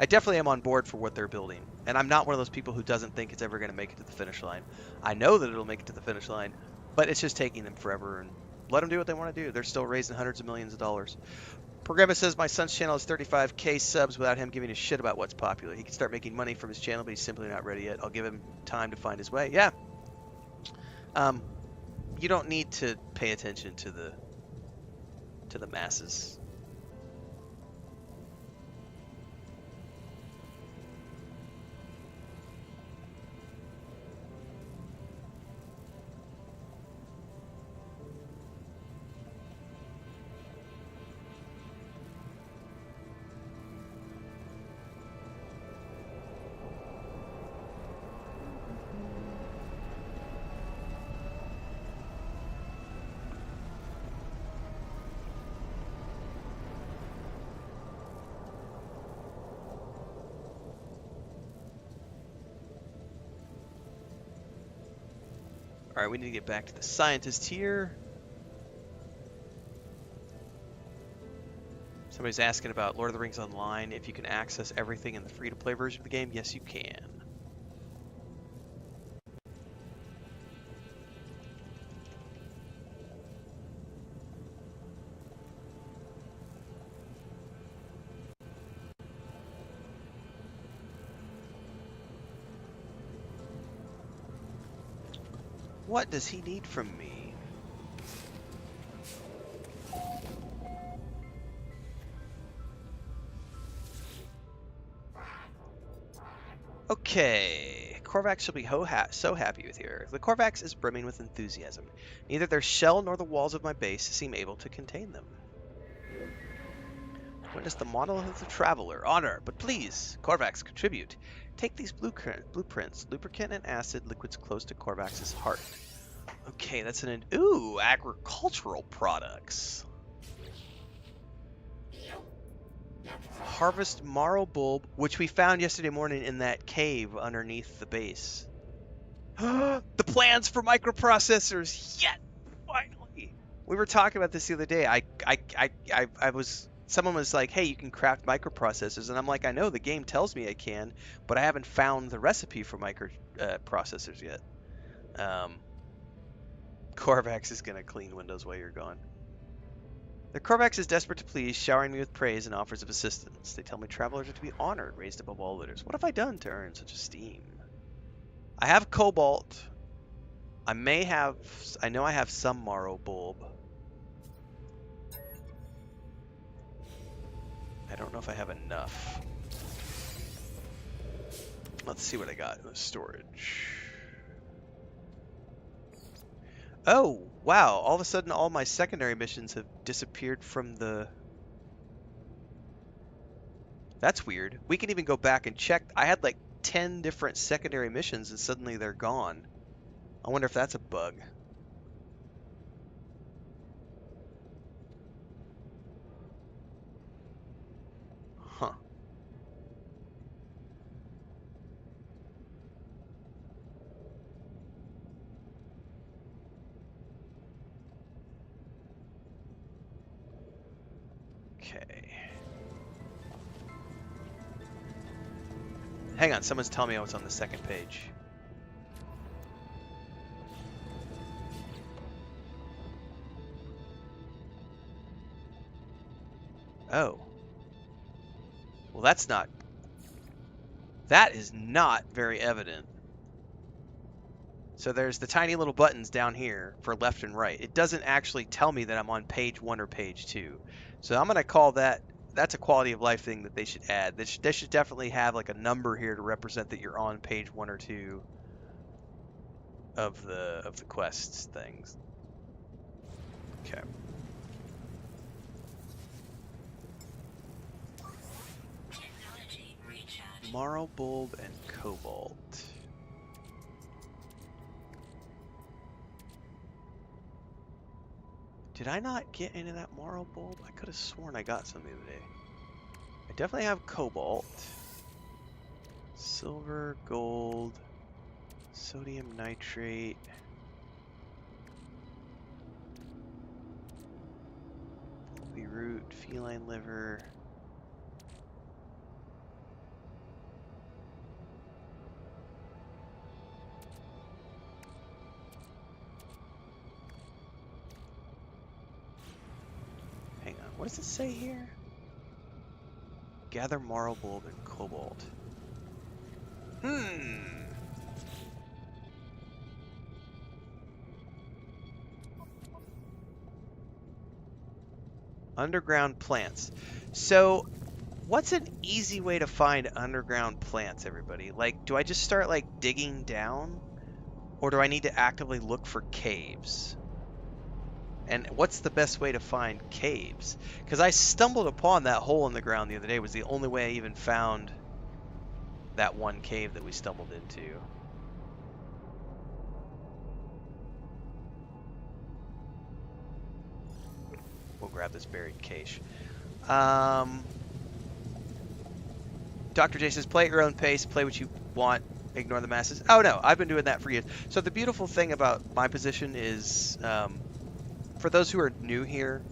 definitely am on board for what they're building. And I'm not one of those people who doesn't think it's ever going to make it to the finish line. I know that it'll make it to the finish line, but it's just taking them forever. And let them do what they want to do. They're still raising hundreds of millions of dollars. Programmer says my son's channel has 35K subs without him giving a shit about what's popular. He can start making money from his channel, but he's simply not ready yet. I'll give him time to find his way. Yeah. You don't need to pay attention to the masses. All right, we need to get back to the scientist here. Somebody's asking about Lord of the Rings Online, if you can access everything in the free-to-play version of the game. Yes, you can. What does he need from me? Okay, Korvax shall be so happy with you. The Korvax is brimming with enthusiasm. Neither their shell nor the walls of my base seem able to contain them. Witness the monolith of the traveler. Honor, but please, Korvax, contribute. Take these blueprints, lubricant and acid liquids close to Korvax's heart. Okay, that's agricultural products. Harvest Marrow bulb, which we found yesterday morning in that cave underneath the base. The plans for microprocessors. Yet, finally. We were talking about this the other day. Someone was like, "Hey, you can craft microprocessors," and I'm like, "I know the game tells me I can, but I haven't found the recipe for microprocessors yet." Korvax is gonna clean windows while you're gone. The Korvax is desperate to please, showering me with praise and offers of assistance. They tell me travelers are to be honored, raised above all litters. What have I done to earn such esteem? I have cobalt. I know I have some Marrow bulb. I don't know if I have enough. Let's see what I got in the storage. Oh, wow. All of a sudden, all my secondary missions have disappeared from the... That's weird. We can even go back and check. I had like 10 different secondary missions and suddenly they're gone. I wonder if that's a bug. Huh. Okay. Hang on, someone's telling me I was on the second page. Oh. Well, that is not very evident. So there's the tiny little buttons down here for left and right. It doesn't actually tell me that I'm on page 1 or page 2. So I'm going to call that's a quality of life thing that they should add. They should definitely have like a number here to represent that you're on page 1 or 2 of the quests things. Okay. Technology recharge. Marrow bulb and cobalt. Did I not get any of that Marrow bulb? I could have sworn I got some the other day. I definitely have cobalt. Silver, gold, sodium nitrate. Poppy root, feline liver. Hang on, what does it say here? Gather Marrow bulb and cobalt. Underground plants. So, what's an easy way to find underground plants, everybody? Like, do I just start, like, digging down? Or do I need to actively look for caves? And what's the best way to find caves? Because I stumbled upon that hole in the ground the other day. It was the only way I even found that one cave that we stumbled into. We'll grab this buried cache. Dr. J says, play at your own pace, play what you want, ignore the masses. Oh no, I've been doing that for years. So the beautiful thing about my position is, for those who are new here,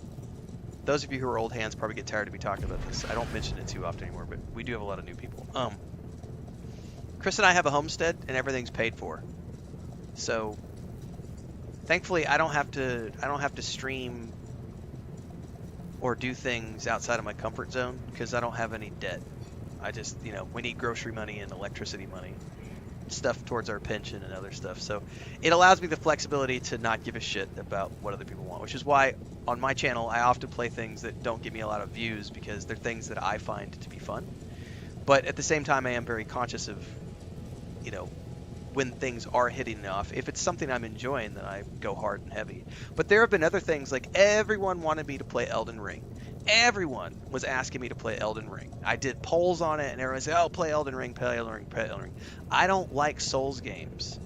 those of you who are old hands probably get tired of me talking about this. I don't mention it too often anymore, but we do have a lot of new people. Chris and I have a homestead and everything's paid for. So thankfully I don't have to stream or do things outside of my comfort zone because I don't have any debt. I just, we need grocery money and electricity money. stuff towards our pension and other stuff. So it allows me the flexibility to not give a shit about what other people want, which is why on my channel I often play things that don't get me a lot of views because they're things that I find to be fun. But at the same time, I am very conscious of, you know, when things are hitting enough. If it's something I'm enjoying, then I go hard and heavy. But there have been other things, like everyone wanted me to play Elden Ring. Everyone was asking me to play Elden Ring. I did polls on it, and everyone said, "Oh, play Elden Ring, play Elden Ring, play Elden Ring." I don't like Souls games.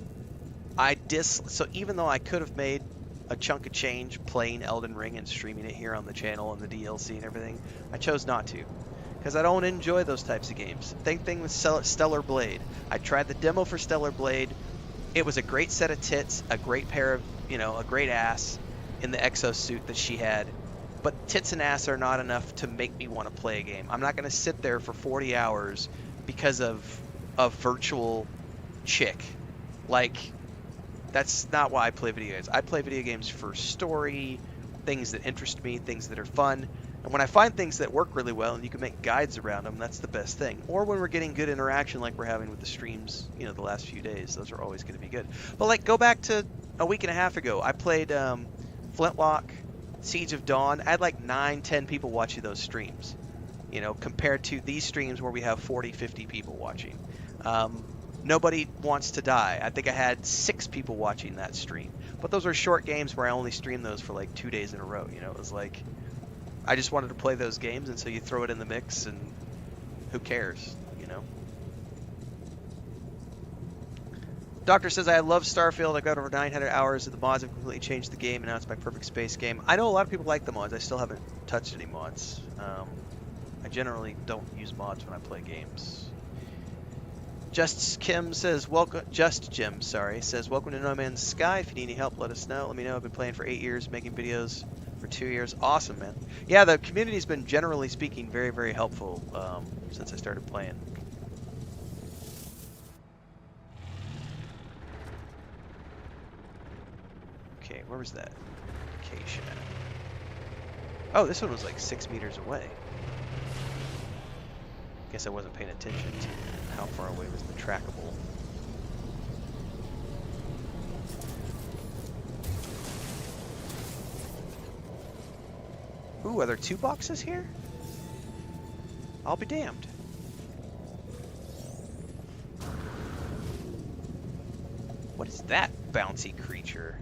So even though I could have made a chunk of change playing Elden Ring and streaming it here on the channel and the DLC and everything, I chose not to. Because I don't enjoy those types of games. Same thing with Stellar Blade. I tried the demo for Stellar Blade. It was a great set of tits, a great pair of, you know, a great ass in the exosuit that she had. But tits and ass are not enough to make me want to play a game. I'm not going to sit there for 40 hours because of a virtual chick. Like, that's not why I play video games. I play video games for story, things that interest me, things that are fun. And when I find things that work really well and you can make guides around them, that's the best thing. Or when we're getting good interaction like we're having with the streams, you know, the last few days, those are always going to be good. But like, go back to a week and a half ago. I played Flintlock, Siege of Dawn. I had like 9-10 people watching those streams, you know, compared to these streams where we have 40-50 people watching. Nobody Wants to Die. I think I had 6 people watching that stream. But those are short games where I only streamed those for like 2 days in a row. You know, it was like, I just wanted to play those games, and so you throw it in the mix, and who cares, you know? Doctor says, I love Starfield. I got over 900 hours, and the mods have completely changed the game, and now it's my perfect space game. I know a lot of people like the mods. I still haven't touched any mods. I generally don't use mods when I play games. Just Jim says, welcome to No Man's Sky. If you need any help, let us know. Let me know. I've been playing for 8 years, making videos for 2 years. Awesome, man. Yeah, the community's been, generally speaking, very, very helpful since I started playing. Okay, where was that location at? Oh, this one was like 6 meters away. Guess I wasn't paying attention to how far away was the trackable. Ooh, are there 2 boxes here? I'll be damned. What is that bouncy creature?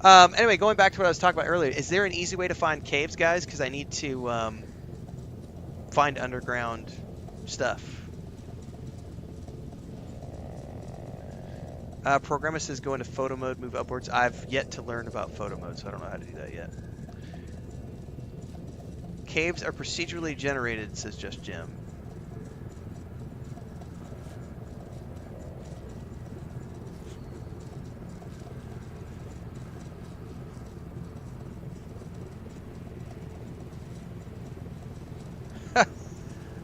Anyway, going back to what I was talking about earlier, is there an easy way to find caves, guys? Because I need to find underground stuff. Programmer says go into photo mode, move upwards. I've yet to learn about photo mode, so I don't know how to do that yet. Caves are procedurally generated, says Just Jim.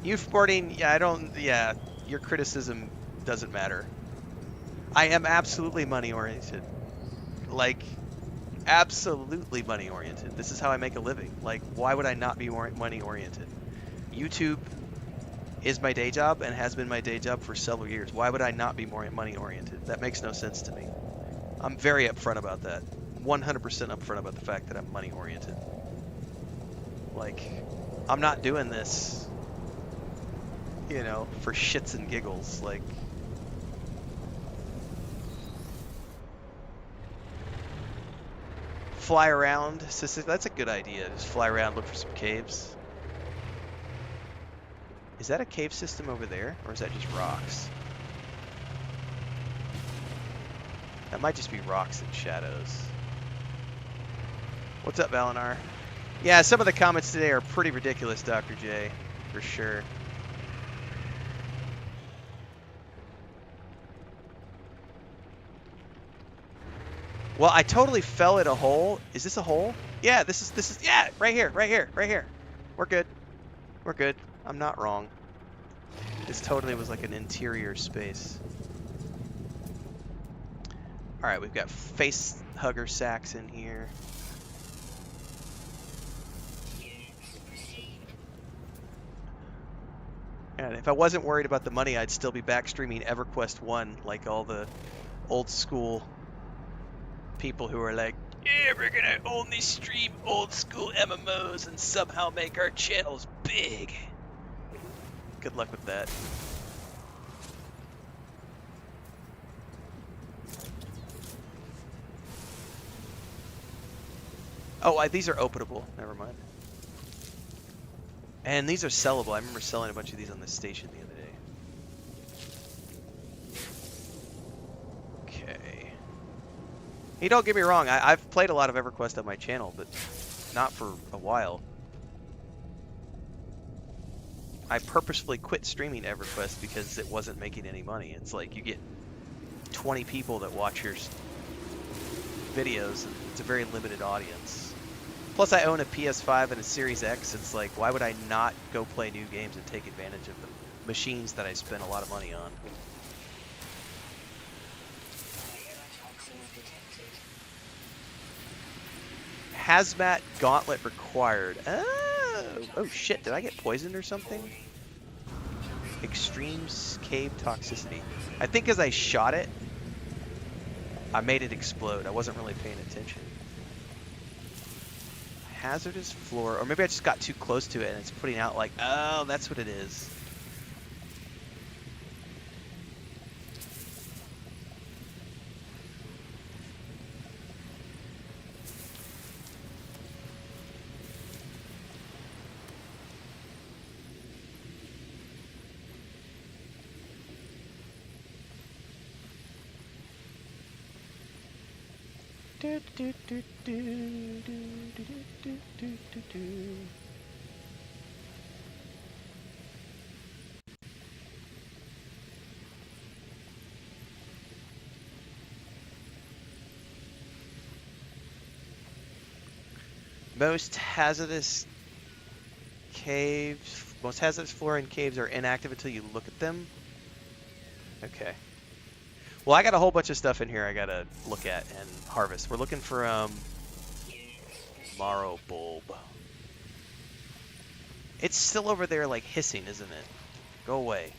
Youthboarding, yeah, your criticism doesn't matter. I am absolutely money-oriented. Like, absolutely money-oriented. This is how I make a living. Like, why would I not be money-oriented? YouTube is my day job and has been my day job for several years. Why would I not be more money-oriented? That makes no sense to me. I'm very upfront about that. 100% upfront about the fact that I'm money-oriented. Like, I'm not doing this, you know, for shits and giggles. Like, fly around. That's a good idea. Just fly around, look for some caves. Is that a cave system over there, or is that just rocks? That might just be rocks and shadows. What's up, Valinar? Yeah, some of the comments today are pretty ridiculous, Dr. J, for sure. Well, I totally fell in a hole. Is this a hole? Yeah, this is yeah, right here. We're good. We're good. I'm not wrong. This totally was like an interior space. All right, we've got face hugger sacks in here. And if I wasn't worried about the money, I'd still be back streaming EverQuest 1 like all the old school people who are like, yeah, we're gonna only stream old school MMOs and somehow make our channels big. Good luck with that. Oh, these are openable. Never mind. And these are sellable. I remember selling a bunch of these on the station the other day. Okay. Hey, don't get me wrong. I've played a lot of EverQuest on my channel, but not for a while. I purposefully quit streaming EverQuest because it wasn't making any money. It's like you get 20 people that watch your videos, and it's a very limited audience. Plus, I own a PS5 and a Series X. It's like, why would I not go play new games and take advantage of the machines that I spent a lot of money on? Hazmat gauntlet required. Oh shit, did I get poisoned or something? Extreme cave toxicity. I think as I shot it, I made it explode. I wasn't really paying attention. Hazardous floor, or maybe I just got too close to it and it's putting out like, oh, that's what it is. Most hazardous floor in caves are inactive until you look at them. Okay. Well, I got a whole bunch of stuff in here I gotta look at and harvest. We're looking for Marrow bulb. It's still over there like hissing, isn't it? Go away.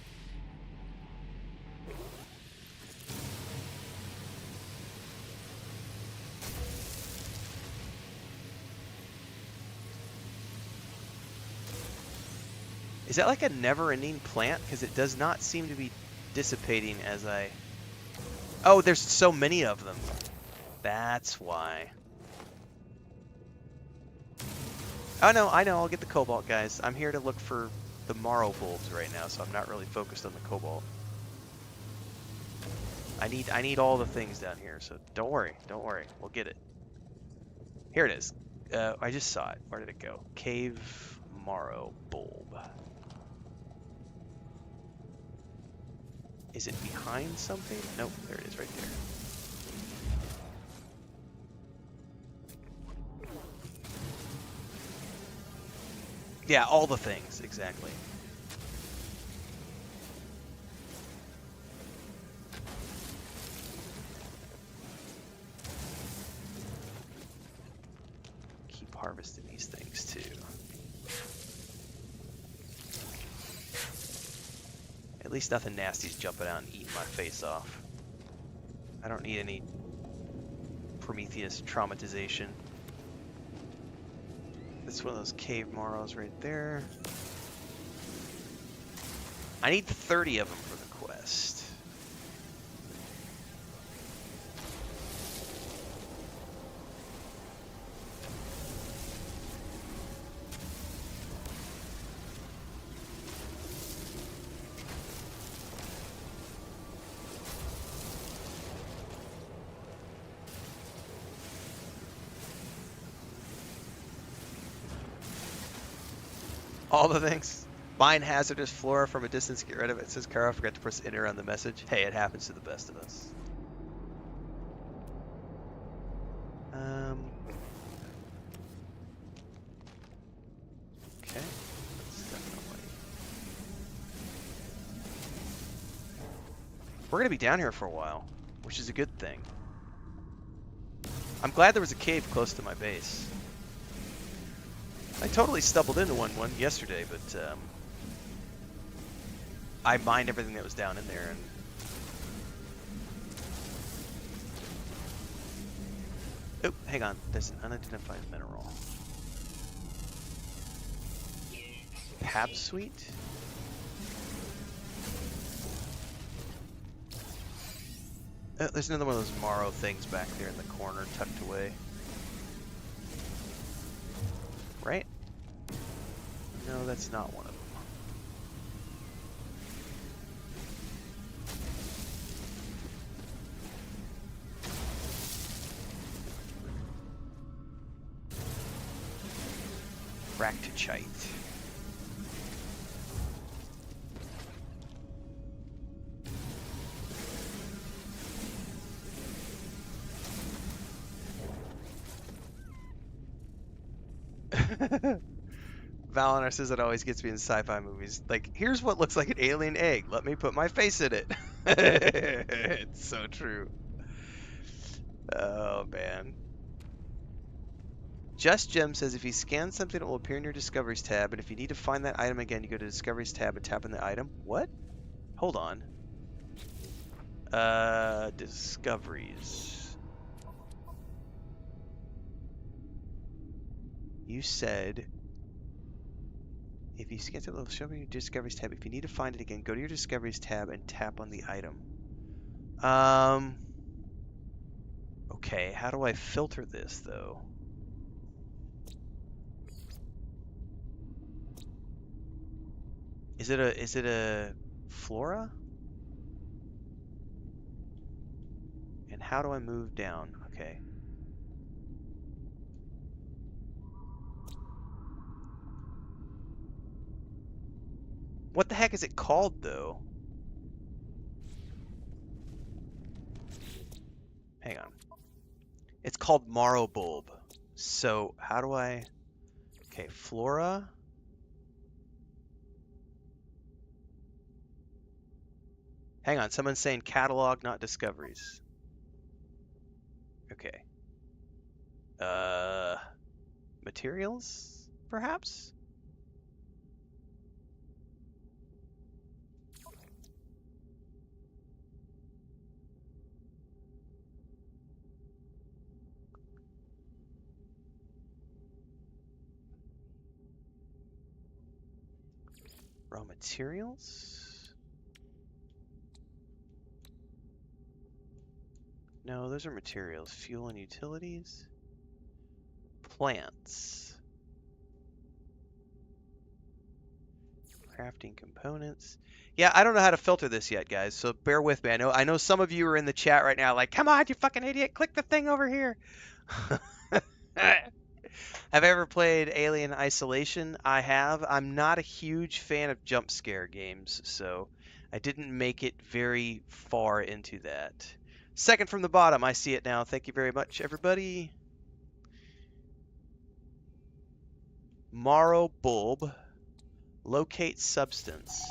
Is that like a never-ending plant? Because it does not seem to be dissipating as I... Oh, there's so many of them. That's why. Oh no, I know, I'll get the cobalt, guys. I'm here to look for the Marrow bulbs right now, so I'm not really focused on the cobalt. I need all the things down here, so don't worry, we'll get it. Here it is. I just saw it. Where did it go? Cave Marrow bulb. Is it behind something? Nope, there it is right there. Yeah, all the things, exactly. Keep harvesting these things too. At least nothing nasty's jumping out and eating my face off. I don't need any Prometheus traumatization. That's one of those cave Marrows right there. I need 30 of them for the quest. All the things. Mine hazardous flora from a distance, get rid of it. Says Kara, forgot to press enter on the message. Hey, it happens to the best of us. Okay. That's definitely... We're gonna be down here for a while, which is a good thing. I'm glad there was a cave close to my base. I totally stumbled into one yesterday, but I mined everything that was down in there, and oh, hang on. There's an unidentified mineral. Pab suite. There's another one of those Marrow things back there in the corner, tucked away. Right? No, that's not one of them. Bractachite. Valinar says it always gets me in sci-fi movies. Like, here's what looks like an alien egg. Let me put my face in it. It's so true. Oh, man. Just Gem says if you scan something, it will appear in your Discoveries tab, and if you need to find that item again, you go to Discoveries tab and tap on the item. What? Hold on. Discoveries. You said if you scan something, it will show me your Discoveries tab. If you need to find it again, go to your Discoveries tab and tap on the item. Okay, how do I filter this, though? Is it a flora? And how do I move down? Okay. What the heck is it called, though? Hang on. It's called Marrow bulb. So how do I... Okay, flora. Hang on, someone's saying catalog, not discoveries. Okay. Materials, perhaps? Raw materials? No, those are materials. Fuel and utilities. Plants. Crafting components. Yeah, I don't know how to filter this yet, guys, so bear with me. I know some of you are in the chat right now like, come on, you fucking idiot, click the thing over here. Have I ever played Alien Isolation? I have. I'm not a huge fan of jump scare games, so I didn't make it very far into that. Second from the bottom, I see it now. Thank you very much, everybody. Marrow bulb. Locate substance.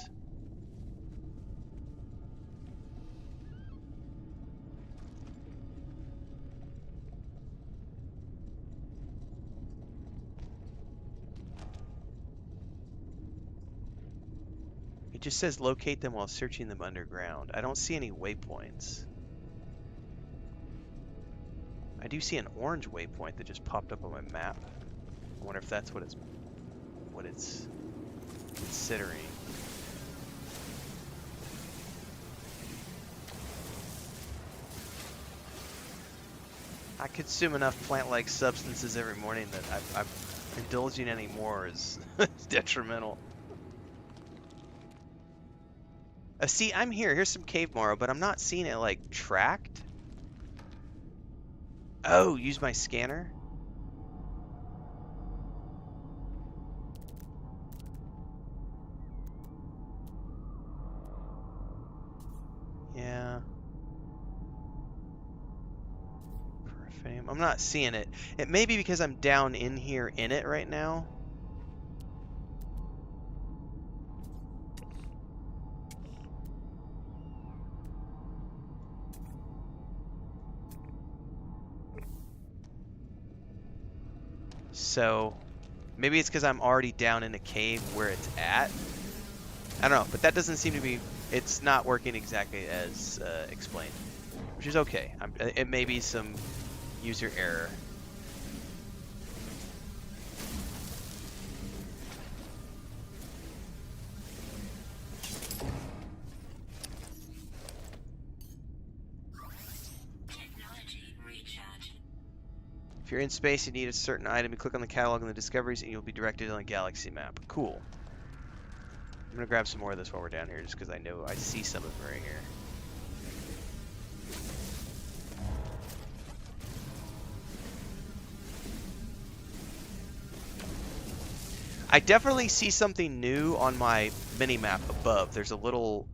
It just says locate them while searching them underground. I don't see any waypoints. I do see an orange waypoint that just popped up on my map. I wonder if that's what it's considering. I consume enough plant-like substances every morning that I'm indulging any more is detrimental. See, I'm here. Here's some cave marrow, but I'm not seeing it like tracked. Oh, use my scanner. Yeah. I'm not seeing it. It may be because I'm down in here in it right now. So maybe it's because I'm already down in a cave where it's at. I don't know, but that doesn't seem to be. It's not working exactly as explained, which is okay. It may be some user error. Technology recharge. If you're in space and need a certain item, you click on the catalog and the discoveries, and you'll be directed on a galaxy map. Cool. I'm gonna grab some more of this while we're down here, just because I know I see some of them right here. I definitely see something new on my mini-map above. There's a little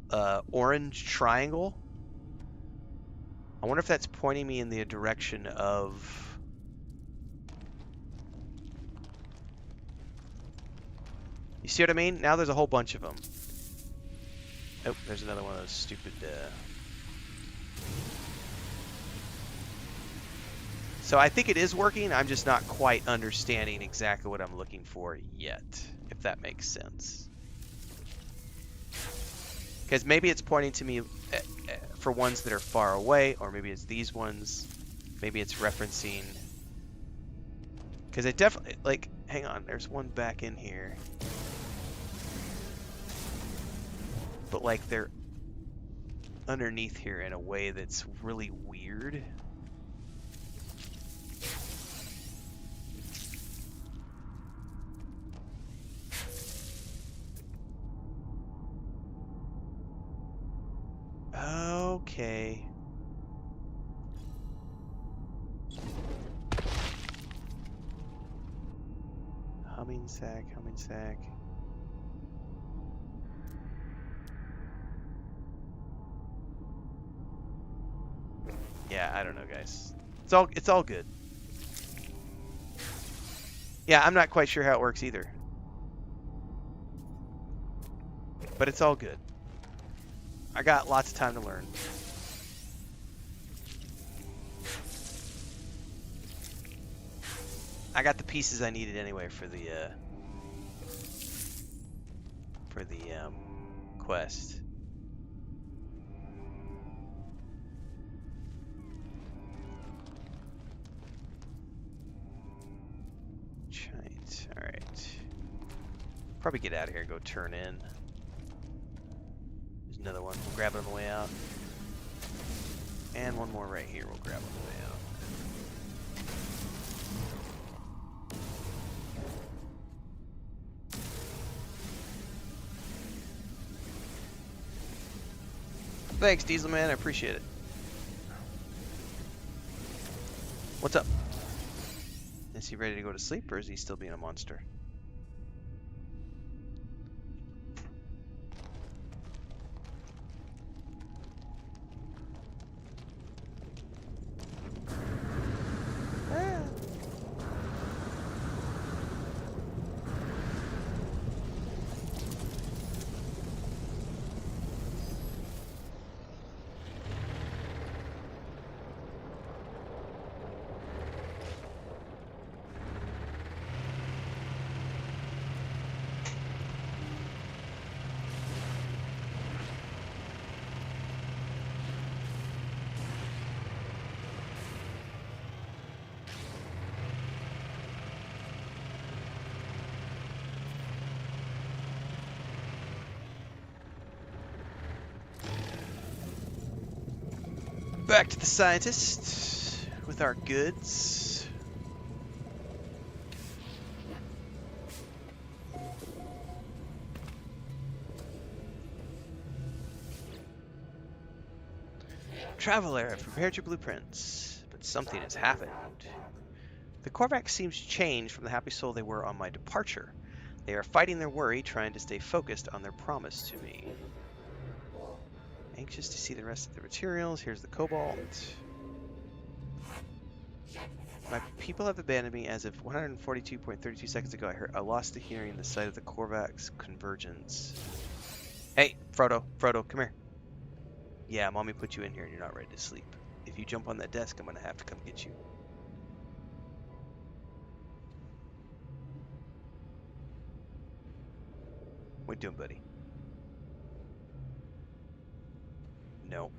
orange triangle. I wonder if that's pointing me in the direction of... You see what I mean? Now there's a whole bunch of them. Oh, there's another one of those stupid... So I think it is working. I'm just not quite understanding exactly what I'm looking for yet, if that makes sense. Because maybe it's pointing to me for ones that are far away, or maybe it's these ones. Maybe it's referencing... Because it definitely... Like, hang on, there's one back in here. But, like, they're underneath here in a way that's really weird. Okay. Humming sack, humming sack. Yeah, I don't know, guys. It's all good. Yeah, I'm not quite sure how it works either. But it's all good. I got lots of time to learn. I got the pieces I needed anyway for the quest. Right. All right. Probably get out of here and go turn in. There's another one. We'll grab it on the way out. And one more right here. We'll grab on the way out. Thanks, Dieselman. I appreciate it. What's up? Is he ready to go to sleep, or is he still being a monster? Back to the scientist with our goods. Traveler, I've prepared your blueprints, but something has happened. The Korvax seems changed from the happy soul they were on my departure. They are fighting their worry, trying to stay focused on their promise to me. Anxious to see the rest of the materials. Here's the cobalt. My people have abandoned me as of 142.32 seconds ago. I lost the hearing the sight of the Korvax convergence. Hey, Frodo, come here. Yeah, Mommy put you in here and you're not ready to sleep. If you jump on that desk, I'm gonna have to come get you. What you doing, buddy? No.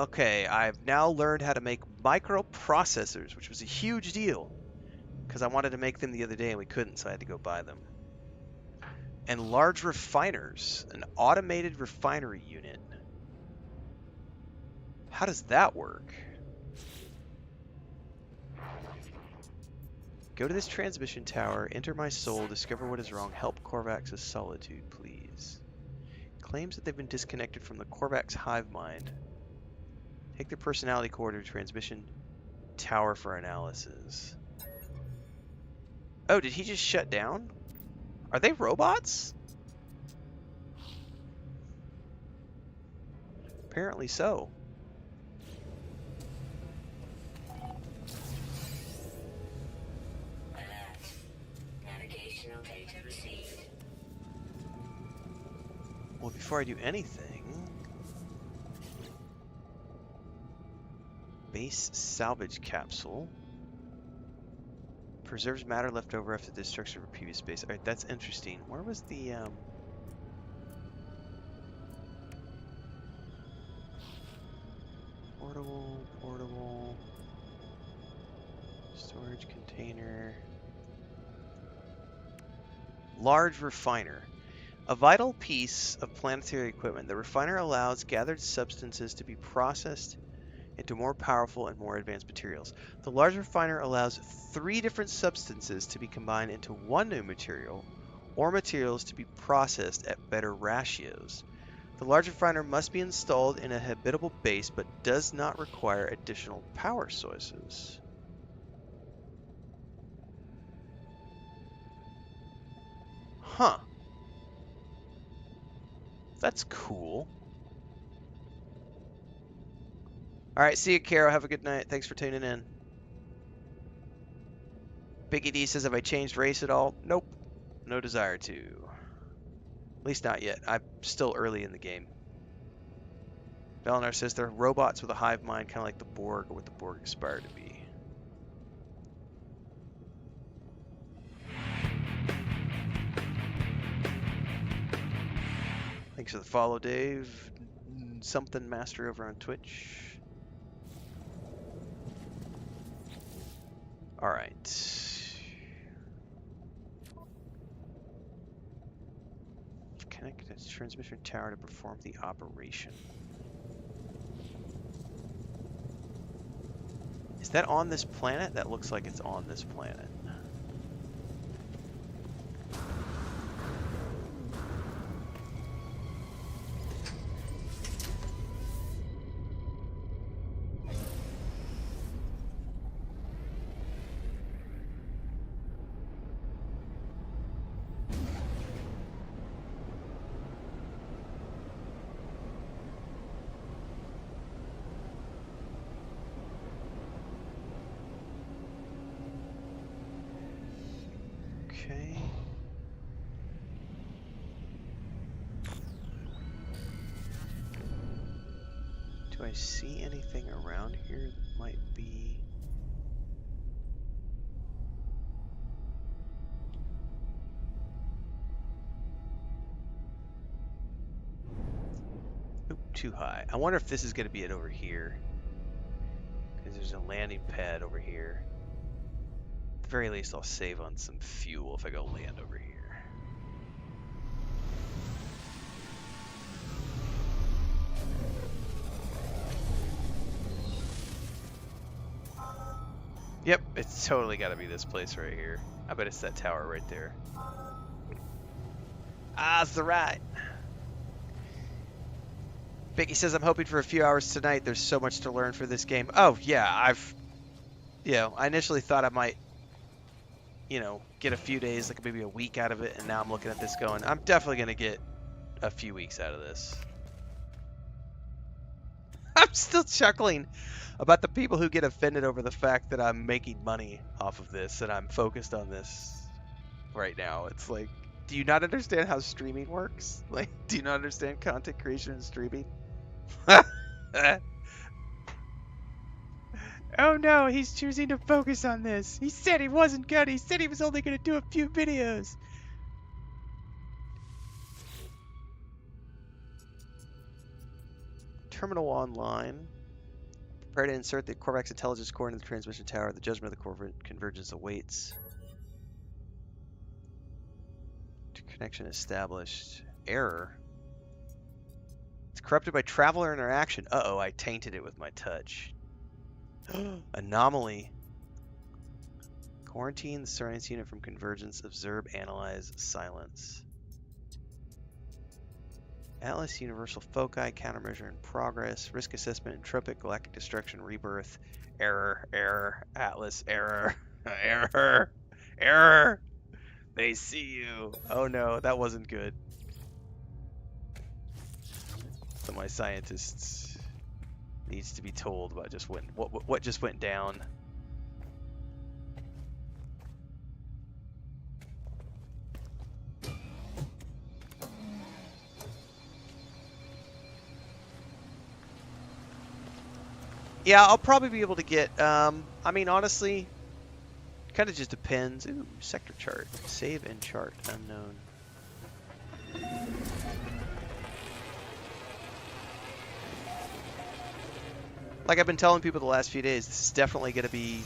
Okay, I've now learned how to make microprocessors, which was a huge deal because I wanted to make them the other day and we couldn't, so I had to go buy them. And large refiners, an automated refinery unit. How does that work? Go to this transmission tower, enter my soul, discover what is wrong, help Korvax's solitude, please. Claims that they've been disconnected from the Korvax hive mind. Take their personality core to the transmission tower for analysis. Oh, did he just shut down? Are they robots? Apparently so. Alert. Navigational data received. Well, before I do anything... Base salvage capsule. Preserves matter left over after the destruction of a previous base. Alright, that's interesting. Where was the, Portable... Storage container... Large refiner. A vital piece of planetary equipment. The refiner allows gathered substances to be processed into more powerful and more advanced materials. The large refiner allows 3 different substances to be combined into one new material, or materials to be processed at better ratios. The large refiner must be installed in a habitable base, but does not require additional power sources. Huh. That's cool. Alright, see you, Carol. Have a good night. Thanks for tuning in. Biggie D says, have I changed race at all? Nope. No desire to. At least not yet. I'm still early in the game. Valinar says they're robots with a hive mind, kind of like the Borg, or what the Borg aspire to be. Thanks for the follow, Dave. Something Master over on Twitch. Alright. Connect the transmission tower to perform the operation. Is that on this planet? That looks like it's on this planet. Okay. Do I see anything around here that might be... Oop, too high. I wonder if this is going to be it over here. Because there's a landing pad over here. At the very least, I'll save on some fuel if I go land over here. Yep, it's totally got to be this place right here. I bet it's that tower right there. Ah, it's the right. Vicky says, I'm hoping for a few hours tonight. There's so much to learn for this game. Oh, yeah, I initially thought I might, get a few days, like maybe a week out of it, and now I'm looking at this going, I'm definitely going to get a few weeks out of this. I'm still chuckling about the people who get offended over the fact that I'm making money off of this and I'm focused on this right now. It's like, do you not understand how streaming works? Like, do you not understand content creation and streaming? Oh no, he's choosing to focus on this. He said he wasn't good. He said he was only going to do a few videos. Terminal online. Prepare to insert the Corvax intelligence core into the transmission tower. The judgment of the core convergence awaits. Connection established. Error. It's corrupted by traveler interaction. Uh-oh, I tainted it with my touch. Anomaly. Quarantine the surveillance unit from convergence. Observe, analyze, silence. Atlas, universal foci, countermeasure in progress. Risk assessment, entropic, galactic destruction, rebirth. Error, error, Atlas, error, error, error. They see you. Oh no, that wasn't good. So my scientists needs to be told about just what just went down. Yeah, I'll probably be able to get. I mean, honestly, kind of just depends. Ooh, sector chart, save and chart unknown. Like I've been telling people the last few days, this is definitely going to be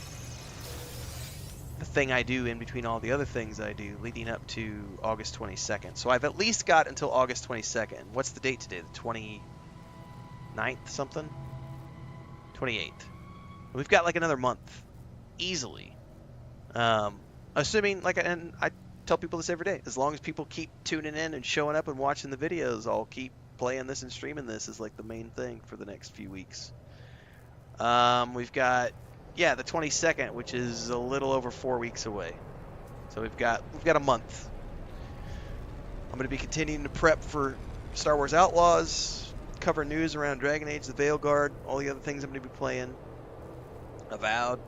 the thing I do in between all the other things I do leading up to August 22nd. So I've at least got until August 22nd. What's the date today? The 29th something? 28th. We've got like another month. Easily. Assuming, like, and I tell people this every day, as long as people keep tuning in and showing up and watching the videos, I'll keep playing this and streaming this is like the main thing for the next few weeks. We've got, yeah, the 22nd, which is a little over 4 weeks away. So we've got a month. I'm going to be continuing to prep for Star Wars Outlaws, cover news around Dragon Age, the Veilguard, all the other things I'm going to be playing. Avowed.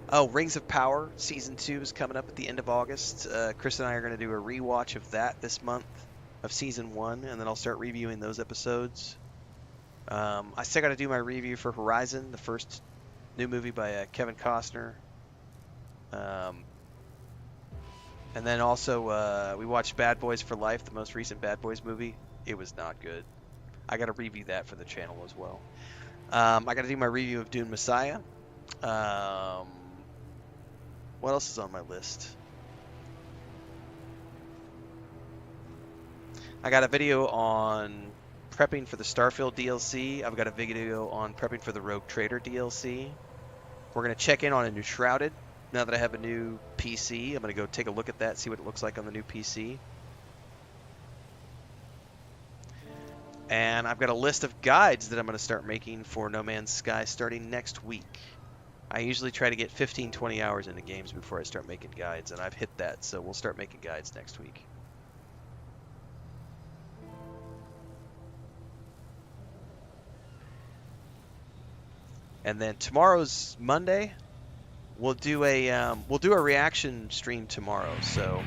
Oh, Rings of Power Season 2 is coming up at the end of August. Chris and I are going to do a rewatch of that this month, of Season 1, and then I'll start reviewing those episodes. I still got to do my review for Horizon, the first new movie by Kevin Costner. And then also we watched Bad Boys for Life, the most recent Bad Boys movie. It was not good. I got to review that for the channel as well. I got to do my review of Dune Messiah. What else is on my list? I got a video on prepping for the Starfield DLC. I've got a video on prepping for the Rogue Trader DLC. We're going to check in on a new Shrouded. Now that I have a new PC, I'm going to go take a look at that, see what it looks like on the new PC. And I've got a list of guides that I'm going to start making for No Man's Sky starting next week. I usually try to get 15-20 hours into games before I start making guides, and I've hit that, so we'll start making guides next week. And then tomorrow's Monday. We'll do a reaction stream tomorrow. So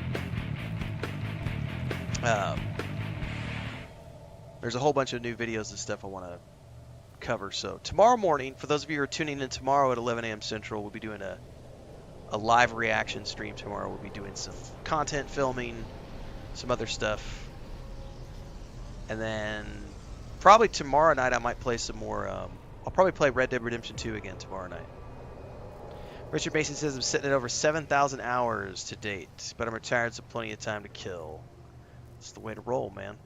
there's a whole bunch of new videos and stuff I want to cover. So tomorrow morning, for those of you who are tuning in tomorrow at 11 a.m. Central, we'll be doing a live reaction stream tomorrow. We'll be doing some content filming, some other stuff, and then probably tomorrow night I might play some more. I'll probably play Red Dead Redemption 2 again tomorrow night. Richard Mason says I'm sitting at over 7,000 hours to date, but I'm retired, so plenty of time to kill. It's the way to roll, man.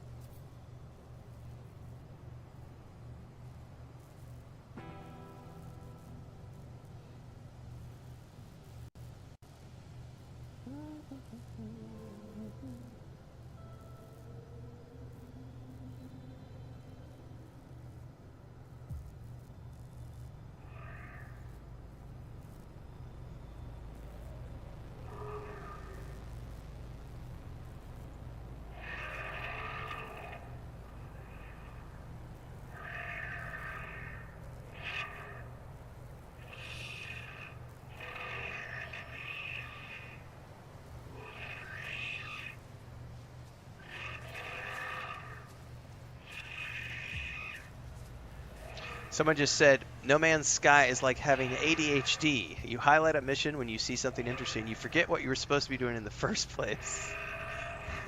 Someone just said, No Man's Sky is like having ADHD. You highlight a mission when you see something interesting. You forget what you were supposed to be doing in the first place.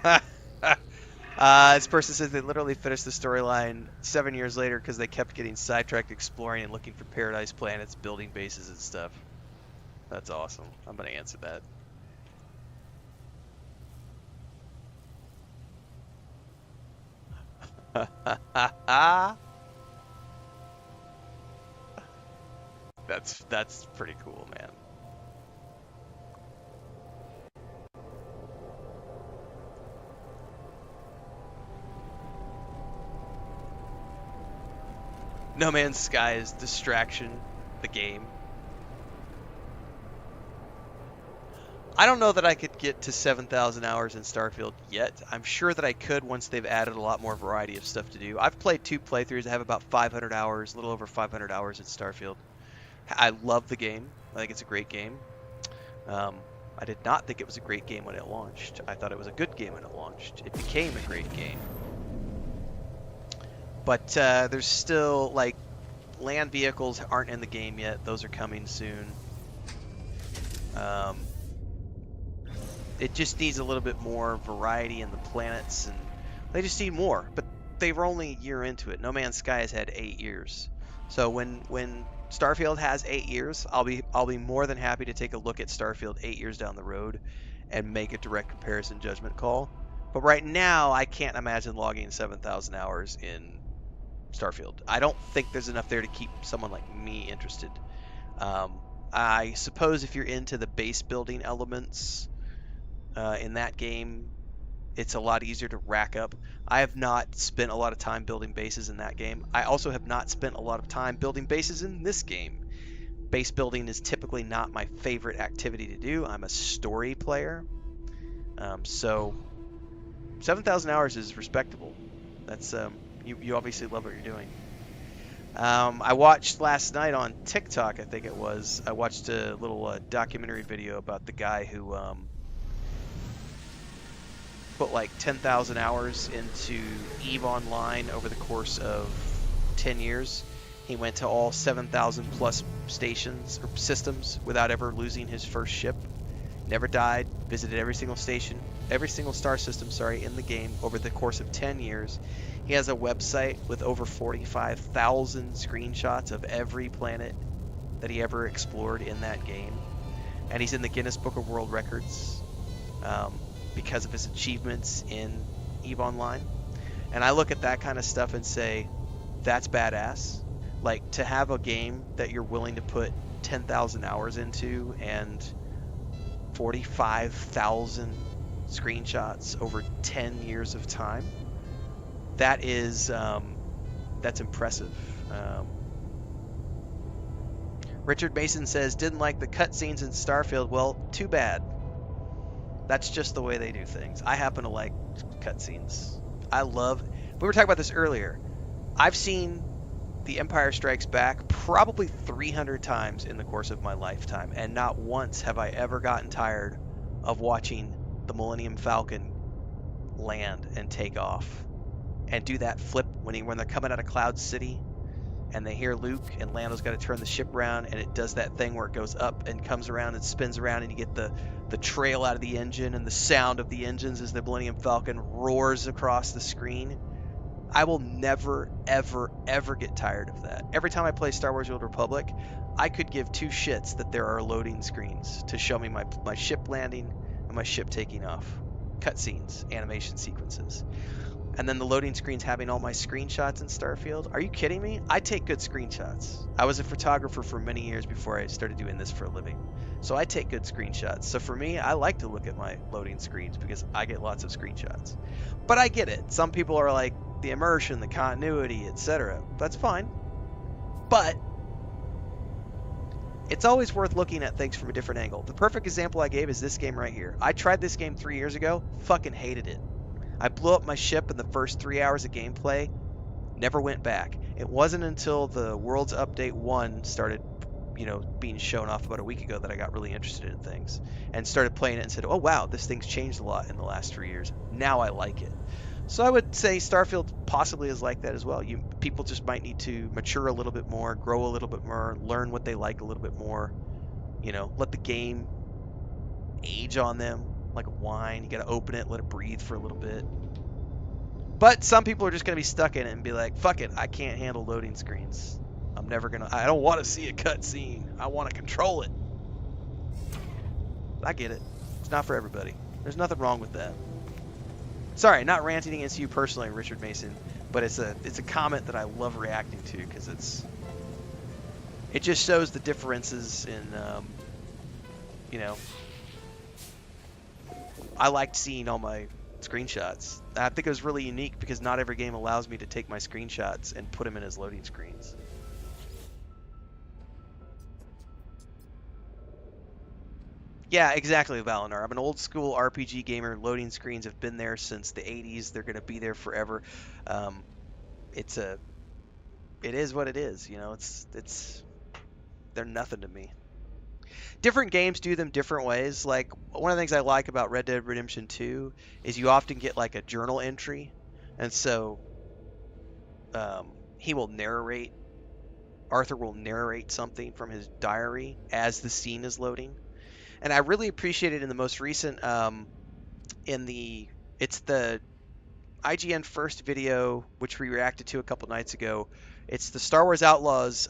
This person says they literally finished the storyline 7 years later because they kept getting sidetracked exploring and looking for paradise planets, building bases and stuff. That's awesome. I'm going to answer that. That's pretty cool, man. No Man's Sky is Distraction, the game. I don't know that I could get to 7,000 hours in Starfield yet. I'm sure that I could once they've added a lot more variety of stuff to do. I've played 2 playthroughs. I have about 500 hours, a little over 500 hours in Starfield. I love the game. I think it's a great game. I did not think it was a great game when it launched. I thought it was a good game when it launched. It became a great game. But there's still, like, land vehicles aren't in the game yet. Those are coming soon. It just needs a little bit more variety in the planets, and they just need more. But they were only a year into it. No Man's Sky has had 8 years. So when Starfield has 8 years, I'll be more than happy to take a look at Starfield 8 years down the road and make a direct comparison judgment call. But right now, I can't imagine logging 7,000 hours in Starfield. I don't think there's enough there to keep someone like me interested. I suppose if you're into the base building elements in that game, it's a lot easier to rack up. I have not spent a lot of time building bases in that game. I also have not spent a lot of time building bases in this game. Base building is typically not my favorite activity to do. I'm a story player. So 7,000 hours is respectable. That's you obviously love what you're doing. I watched last night on TikTok, I think it was, I watched a little documentary video about the guy who put like 10,000 hours into EVE Online over the course of 10 years. He went to all 7,000 plus stations or systems without ever losing his first ship. Never died, visited every single station, every single star system, in the game over the course of 10 years. He has a website with over 45,000 screenshots of every planet that he ever explored in that game. And he's in the Guinness Book of World Records because of his achievements in EVE Online. And I look at that kind of stuff and say, that's badass. Like, to have a game that you're willing to put 10,000 hours into and 45,000 screenshots over 10 years of time, that is that's impressive. Richard Mason says, didn't like the cutscenes in Starfield. Well, too bad. That's just the way they do things. I happen to like cutscenes. We were talking about this earlier. I've seen The Empire Strikes Back probably 300 times in the course of my lifetime, and not once have I ever gotten tired of watching the Millennium Falcon land and take off and do that flip when they're coming out of Cloud City and they hear Luke and Lando's got to turn the ship around, and it does that thing where it goes up and comes around and spins around, and you get the trail out of the engine and the sound of the engines as the Millennium Falcon roars across the screen. I will never, ever, ever get tired of that. Every time I play Star Wars: The Old Republic, I could give two shits that there are loading screens to show me my ship landing and my ship taking off. Cutscenes, animation sequences. And then the loading screens having all my screenshots in Starfield. Are you kidding me? I take good screenshots. I was a photographer for many years before I started doing this for a living. So I take good screenshots. So for me, I like to look at my loading screens because I get lots of screenshots. But I get it. Some people are like, the immersion, the continuity, etc. That's fine. But it's always worth looking at things from a different angle. The perfect example I gave is this game right here. I tried this game 3 years ago, fucking hated it. I blew up my ship in the first 3 hours of gameplay, never went back. It wasn't until the World's Update 1 started, being shown off about a week ago that I got really interested in things and started playing it and said, oh wow, this thing's changed a lot in the last 3 years. Now I like it. So I would say Starfield possibly is like that as well. People just might need to mature a little bit more, grow a little bit more, learn what they like a little bit more. Let the game age on them like a wine. You got to open it, let it breathe for a little bit. But some people are just going to be stuck in it and be like, fuck it, I can't handle loading screens. I don't want to see a cutscene. I want to control it. I get it. It's not for everybody. There's nothing wrong with that. Sorry, not ranting against you personally, Richard Mason, but it's a comment that I love reacting to because it just shows the differences in, I liked seeing all my screenshots. I think it was really unique because not every game allows me to take my screenshots and put them in as loading screens. Yeah, exactly, Valinar. I'm an old school RPG gamer. Loading screens have been there since the 80s. They're going to be there forever. Um, it's it is what it is. They're nothing to me. Different games do them different ways. Like one of the things I like about Red Dead Redemption 2 is you often get like a journal entry, and so he will narrate. Arthur will narrate something from his diary as the scene is loading, and I really appreciate it in the most recent it's the IGN first video, which we reacted to a couple nights ago. It's the Star Wars Outlaws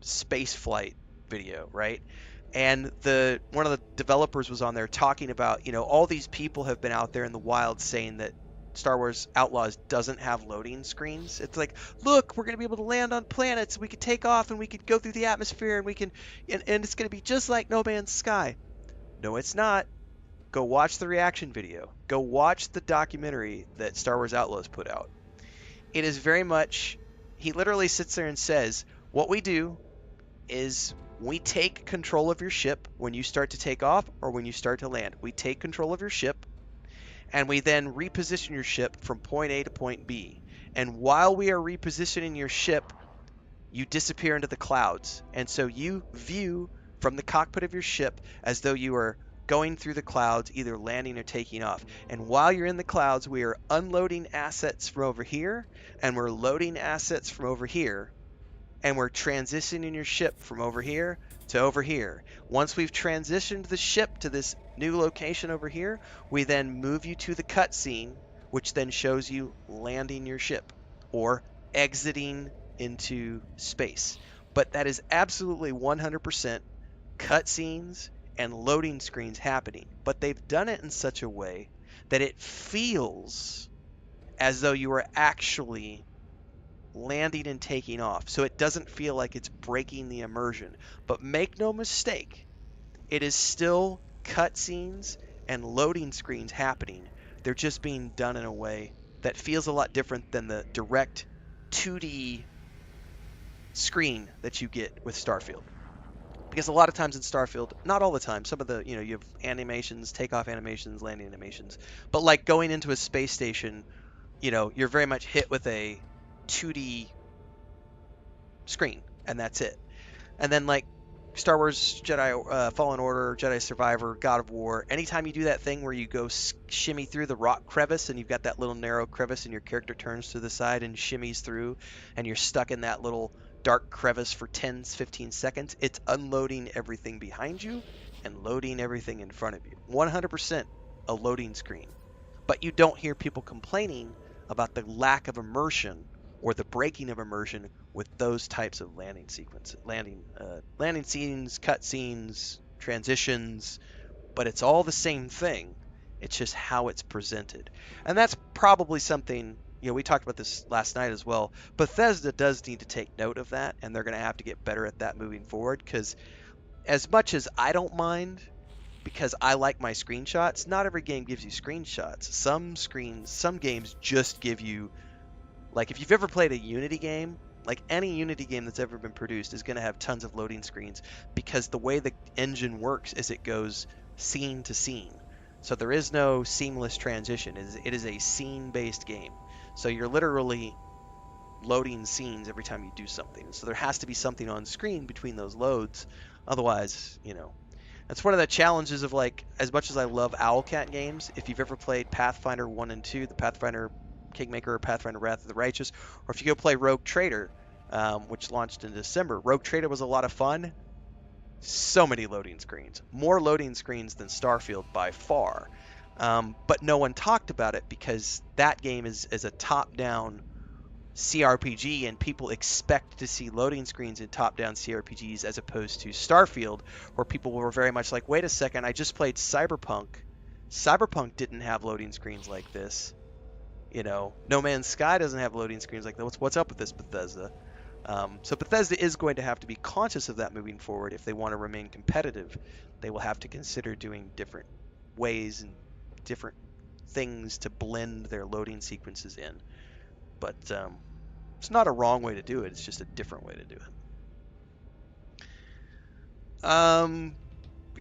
space flight video, right? And one of the developers was on there talking about, all these people have been out there in the wild saying that Star Wars Outlaws doesn't have loading screens. It's like, look, we're going to be able to land on planets, we could take off, and we could go through the atmosphere, and and it's going to be just like No Man's Sky. No, it's not. Go watch the reaction video. Go watch the documentary that Star Wars Outlaws put out. It is very much, he literally sits there and says, what we do is we take control of your ship when you start to take off or when you start to land. We take control of your ship and we then reposition your ship from point A to point B. And while we are repositioning your ship, you disappear into the clouds. And so you view from the cockpit of your ship as though you are going through the clouds, either landing or taking off. And while you're in the clouds, we are unloading assets from over here, and we're loading assets from over here, and we're transitioning your ship from over here to over here. Once we've transitioned the ship to this new location over here, we then move you to the cutscene, which then shows you landing your ship or exiting into space. But that is absolutely 100% cutscenes and loading screens happening. But they've done it in such a way that it feels as though you are actually landing and taking off. So it doesn't feel like it's breaking the immersion. But make no mistake, it is still cutscenes and loading screens happening. They're just being done in a way that feels a lot different than the direct 2D screen that you get with Starfield. Because a lot of times in Starfield, not all the time, some of the, you have animations, takeoff animations, landing animations, but like going into a space station, you're very much hit with a 2D screen, and that's it. And then like Star Wars Jedi Fallen Order, Jedi Survivor, God of War, anytime you do that thing where you go shimmy through the rock crevice and you've got that little narrow crevice and your character turns to the side and shimmies through and you're stuck in that little dark crevice for 10, 15 seconds, it's unloading everything behind you and loading everything in front of you. 100% a loading screen. But you don't hear people complaining about the lack of immersion or the breaking of immersion with those types of landing sequences, landing scenes, cut scenes, transitions, but it's all the same thing. It's just how it's presented. And that's probably something, we talked about this last night as well. Bethesda does need to take note of that, and they're going to have to get better at that moving forward, because as much as I don't mind, because I like my screenshots, not every game gives you screenshots. Some games just give you, like if you've ever played a Unity game, like any Unity game that's ever been produced is going to have tons of loading screens, because the way the engine works is it goes scene to scene. So there is no seamless transition. It is a scene-based game. So you're literally loading scenes every time you do something. So there has to be something on screen between those loads. Otherwise, that's one of the challenges of, like, as much as I love Owlcat games, if you've ever played Pathfinder 1 and 2, the Pathfinder Kingmaker or Pathfinder Wrath of the Righteous, or if you go play Rogue Trader, which launched in December. Rogue Trader was a lot of fun. So many loading screens, more loading screens than Starfield by far. But no one talked about it because that game is a top-down CRPG, and people expect to see loading screens in top-down CRPGs as opposed to Starfield, where people were very much like, wait a second, I just played Cyberpunk. Cyberpunk didn't have loading screens like this. You know, No Man's Sky doesn't have loading screens like that. What's up with this, Bethesda? So Bethesda is going to have to be conscious of that moving forward if they want to remain competitive. They will have to consider doing different ways and different things to blend their loading sequences in. But it's not a wrong way to do it. It's just a different way to do it.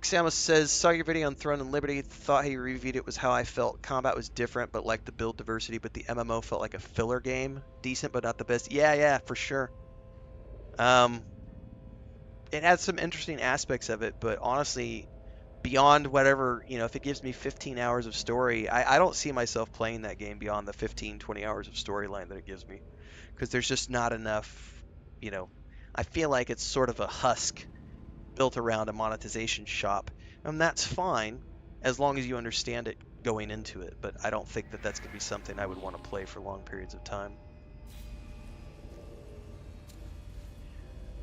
Samus says, saw your video on Throne and Liberty. Thought how you reviewed it was how I felt. Combat was different, but liked the build diversity. But the MMO felt like a filler game. Decent, but not the best. Yeah, for sure. It had some interesting aspects of it, but honestly, beyond whatever, if it gives me 15 hours of story, I don't see myself playing that game beyond the 15, 20 hours of storyline that it gives me. Because there's just not enough, I feel like it's sort of a husk built around a monetization shop. And that's fine, as long as you understand it going into it. But I don't think that that's going to be something I would want to play for long periods of time.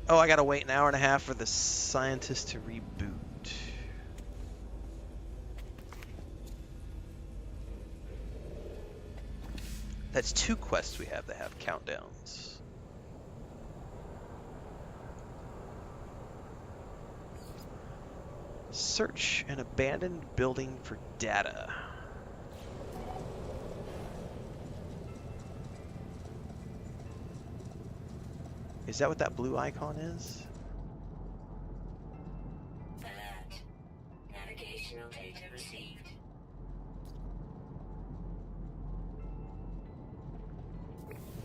Oh, I gotta wait an hour and a half for the scientist to reboot. That's 2 quests we have that have countdowns. Search an abandoned building for data. Is that what that blue icon is? Alert. Navigational data received.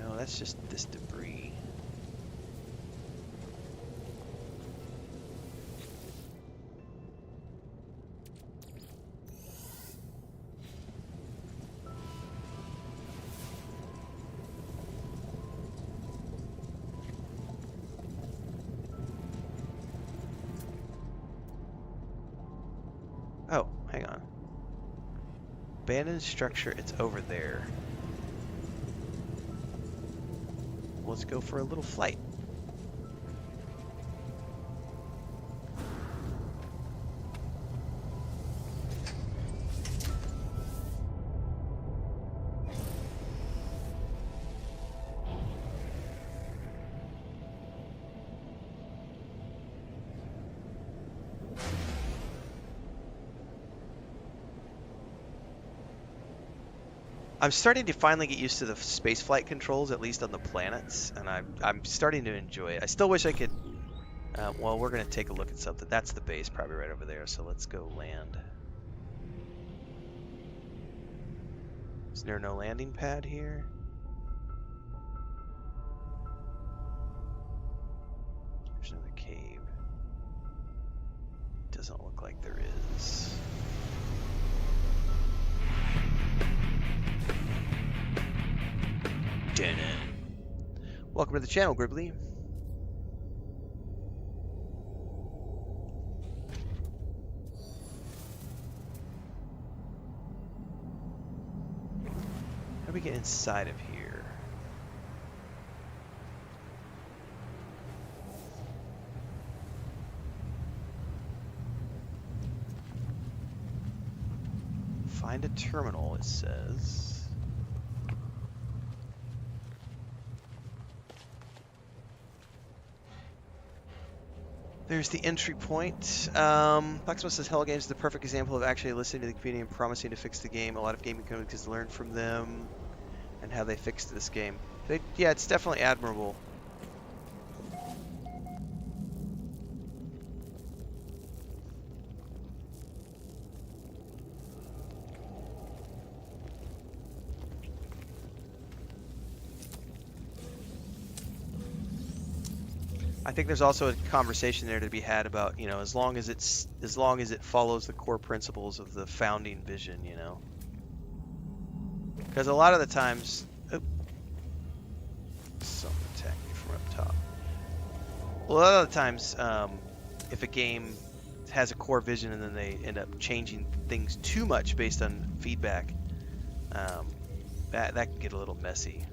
No, that's just this debris. Oh, hang on. Abandoned structure, it's over there. Let's go for a little flight. I'm starting to finally get used to the spaceflight controls, at least on the planets, and I'm starting to enjoy it. I still wish I could. Well, we're gonna take a look at something. That's the base, probably right over there. So let's go land. Is there no landing pad here? There's another cave. Doesn't look like there is. Welcome to the channel, Gribbly. How do we get inside of here? Find a terminal, it says. There's the entry point. Plaxma says Hello Games is the perfect example of actually listening to the community and promising to fix the game. A lot of gaming communities learn from them and how they fixed this game. Yeah, it's definitely admirable. I think there's also a conversation there to be had about, as long as it follows the core principles of the founding vision, Because a lot of the times Someone attack me from up top. Well, a lot of the times, if a game has a core vision and then they end up changing things too much based on feedback, that can get a little messy.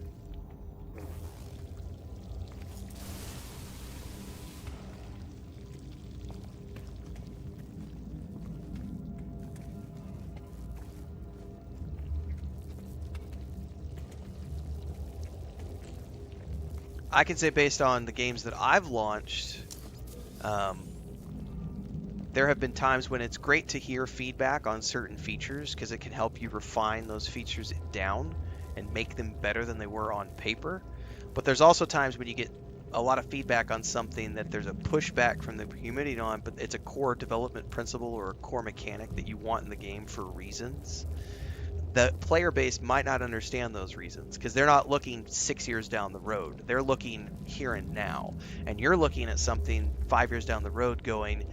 I can say based on the games that I've launched, there have been times when it's great to hear feedback on certain features because it can help you refine those features down and make them better than they were on paper. But there's also times when you get a lot of feedback on something that there's a pushback from the community on, but it's a core development principle or a core mechanic that you want in the game for reasons. The player base might not understand those reasons because they're not looking 6 years down the road. They're looking here and now. And you're looking at something 5 years down the road going,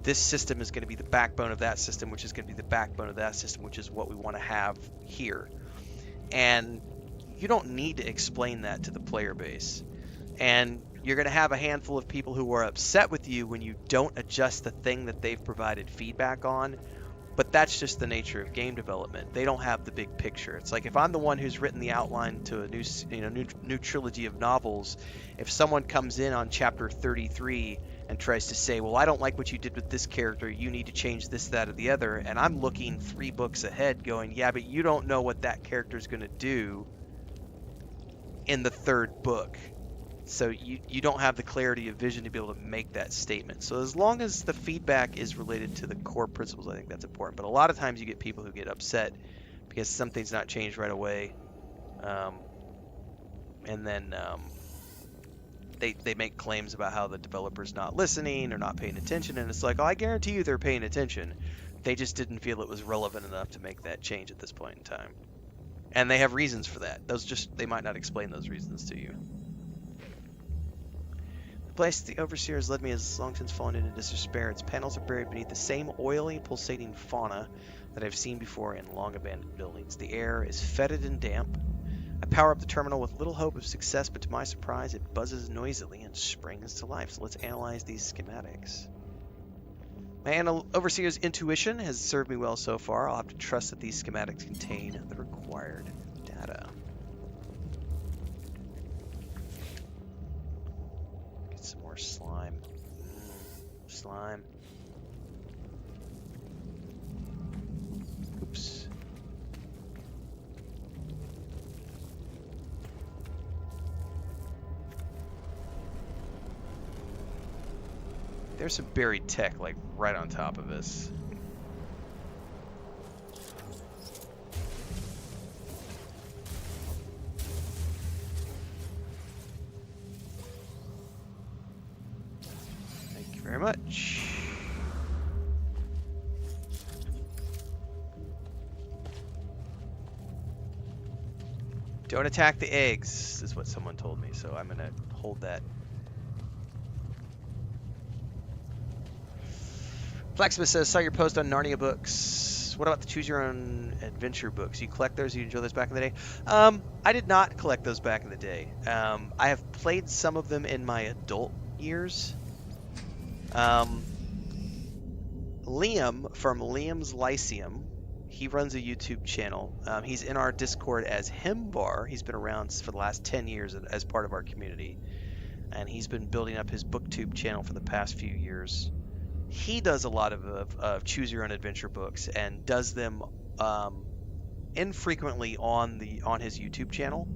this system is going to be the backbone of that system, which is going to be the backbone of that system, which is what we want to have here. And you don't need to explain that to the player base. And you're going to have a handful of people who are upset with you when you don't adjust the thing that they've provided feedback on. But that's just the nature of game development. They don't have the big picture. It's like if I'm the one who's written the outline to a new trilogy of novels, if someone comes in on chapter 33 and tries to say, well, I don't like what you did with this character, you need to change this, that, or the other, and I'm looking 3 books ahead going, yeah, but you don't know what that character is going to do in the 3rd book. So you don't have the clarity of vision to be able to make that statement. So as long as the feedback is related to the core principles, I think that's important. But a lot of times you get people who get upset because something's not changed right away. And then they make claims about how the developer's not listening or not paying attention. And it's like, oh, I guarantee you they're paying attention. They just didn't feel it was relevant enough to make that change at this point in time. And they have reasons for that. They might not explain those reasons to you. The place the Overseer has led me has long since fallen into disrepair. Its panels are buried beneath the same oily, pulsating fauna that I've seen before in long-abandoned buildings. The air is fetid and damp. I power up the terminal with little hope of success, but to my surprise, it buzzes noisily and springs to life. So let's analyze these schematics. My Overseer's intuition has served me well so far. I'll have to trust that these schematics contain the required data. Some more slime. Slime. Oops. There's some buried tech, like, right on top of us. Very much. Don't attack the eggs, is what someone told me, so I'm gonna hold that. Blacksmith says, saw your post on Narnia books. What about the Choose Your Own Adventure books? You collect those? You enjoy those back in the day? I did not collect those back in the day. I have played some of them in my adult years. Liam from Liam's Lyceum, he runs a YouTube channel. He's in our Discord as Himbar. He's been around for the last 10 years as part of our community. And he's been building up his BookTube channel for the past few years. He does a lot of Choose Your Own Adventure books and does them infrequently on his YouTube channel.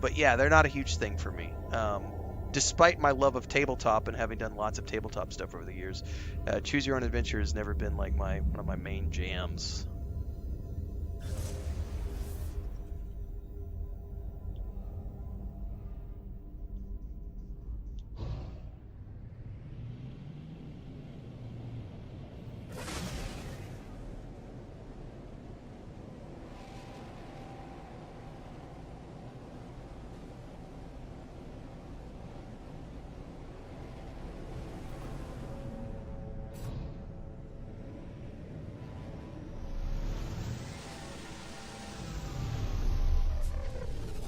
But yeah, they're not a huge thing for me. Despite my love of tabletop and having done lots of tabletop stuff over the years, Choose Your Own Adventure has never been like one of my main jams.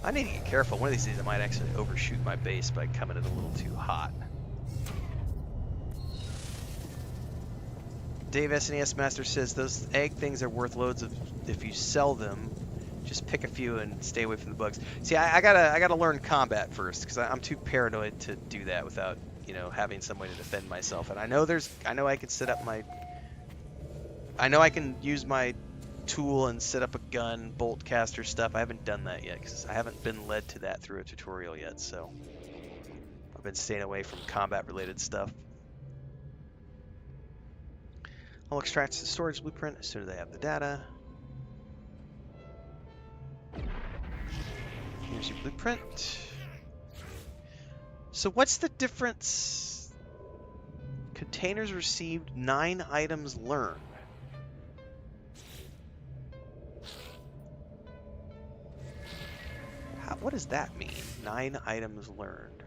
I need to get careful. One of these days I might actually overshoot my base by coming in a little too hot. Dave SNES Master says those egg things are worth loads of if you sell them. Just pick a few and stay away from the bugs. See, I gotta learn combat first because I'm too paranoid to do that without, you know, having somebody to defend myself. And I know I can set up my, I know I can use my tool and set up a gun, bolt caster stuff. I haven't done that yet because I haven't been led to that through a tutorial yet. So I've been staying away from combat related stuff. I'll extract the storage blueprint as soon as I have the data. Here's your blueprint. So what's the difference? Containers received, 9 items learned. What does that mean? 9 items learned.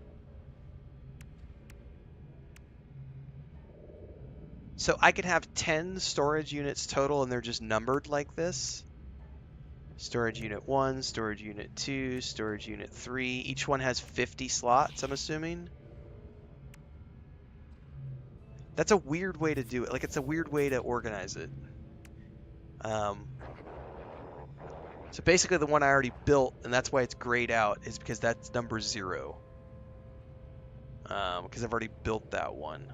So I could have 10 storage units total and they're just numbered like this. Storage unit 1, storage unit 2, storage unit 3. Each one has 50 slots, I'm assuming. That's a weird way to do it. Like, it's a weird way to organize it. So basically the one I already built, and that's why it's grayed out, is because that's number 0. Because I've already built that one.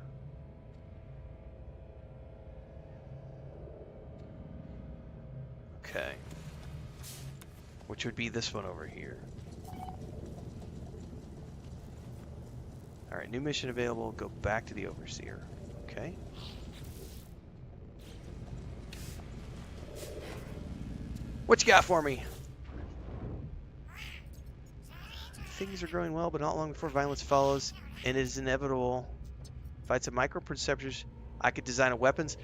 Okay. Which would be this one over here. Alright, new mission available. Go back to the Overseer. Okay. What you got for me? Things are growing well, but not long before violence follows, and it is inevitable. Fights of microperceptors. I could design a weapons.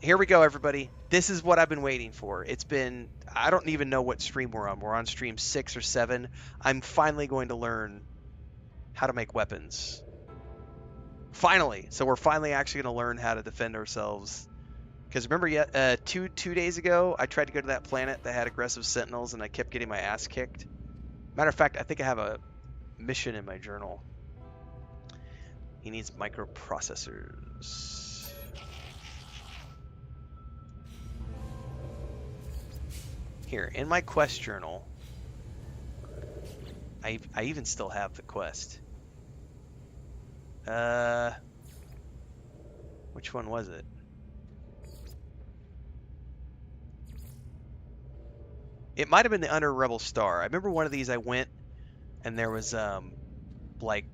Here we go, everybody. This is what I've been waiting for. It's been, I don't even know what stream we're on. We're on stream 6 or 7. I'm finally going to learn how to make weapons. Finally. So we're finally actually going to learn how to defend ourselves. Because remember, two days ago, I tried to go to that planet that had aggressive sentinels, and I kept getting my ass kicked. Matter of fact, I think I have a mission in my journal. He needs microprocessors. Here, in my quest journal, I even still have the quest. Which one was it? It might have been the Under Rebel Star. I remember one of these I went and there was like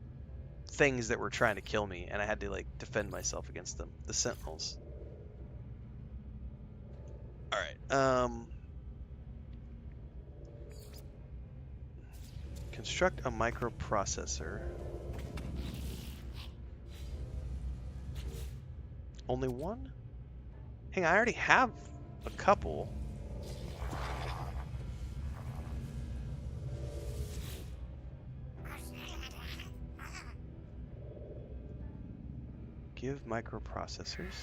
things that were trying to kill me and I had to like defend myself against them. The Sentinels. Alright. Construct a microprocessor. Only one? Hang on, I already have a couple. Give microprocessors.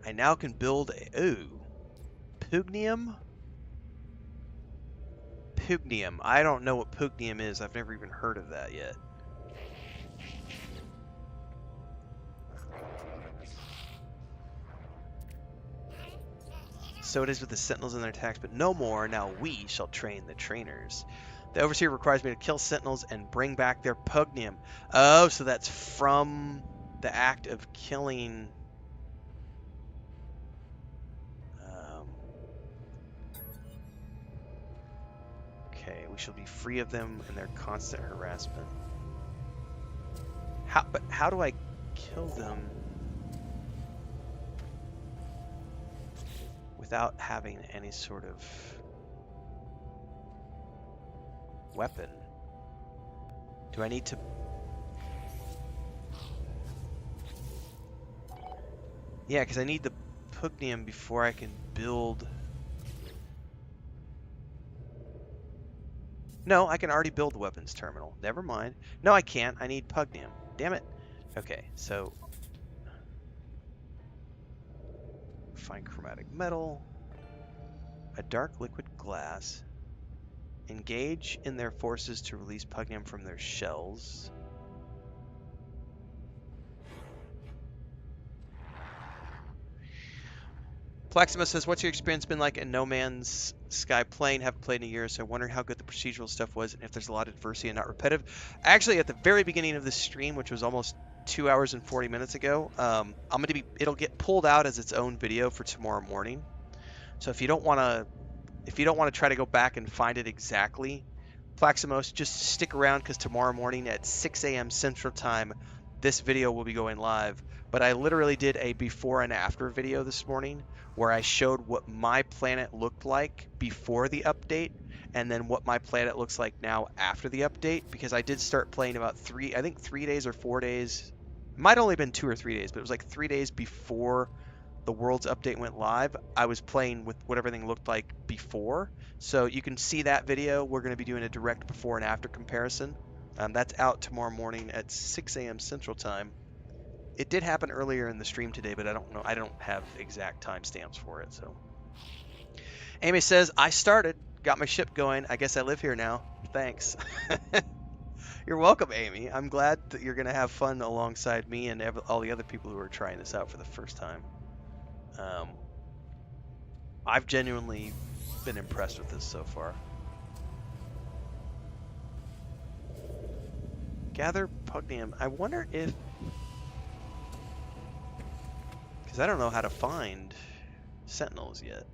I now can build a pugnum. Pugnum. I don't know what pugnum is. I've never even heard of that yet. So it is with the Sentinels and their attacks, but no more. Now we shall train the trainers. The Overseer requires me to kill Sentinels and bring back their pugnum. Oh, so that's from the act of killing. Okay, we shall be free of them and their constant harassment. How do I kill them without having any sort of weapon? Do I need to... Yeah, because I need the pugnum before I can build... No, I can already build the weapons terminal. Never mind. No, I can't. I need pugnum. Damn it. Okay, so... Fine chromatic metal. A dark liquid glass. Engage in their forces to release pugnum from their shells. Plaxima says, what's your experience been like in No Man's Sky playing? Haven't played in a year, so wondering how good the procedural stuff was and if there's a lot of diversity and not repetitive. Actually, at the very beginning of this stream, which was almost 2 hours and 40 minutes ago, it'll get pulled out as its own video for tomorrow morning. So if you don't want to try to go back and find it exactly, Plaximos, just stick around because tomorrow morning at 6 a.m. Central Time, this video will be going live. But I literally did a before and after video this morning where I showed what my planet looked like before the update and then what my planet looks like now after the update, because I did start playing about 3 days or 4 days. It might have only been 2 or 3 days, but it was like 3 days before the world's update went live. I was playing with what everything looked like before. So you can see that video. We're going to be doing a direct before and after comparison. That's out tomorrow morning at 6 a.m. Central Time. It did happen earlier in the stream today, but I don't know. I don't have exact timestamps for it. So Amy says, I started, got my ship going. I guess I live here now. Thanks. You're welcome, Amy. I'm glad that you're going to have fun alongside me and all the other people who are trying this out for the first time. I've genuinely been impressed with this so far. Gather pugnum. I wonder if... because I don't know how to find sentinels yet.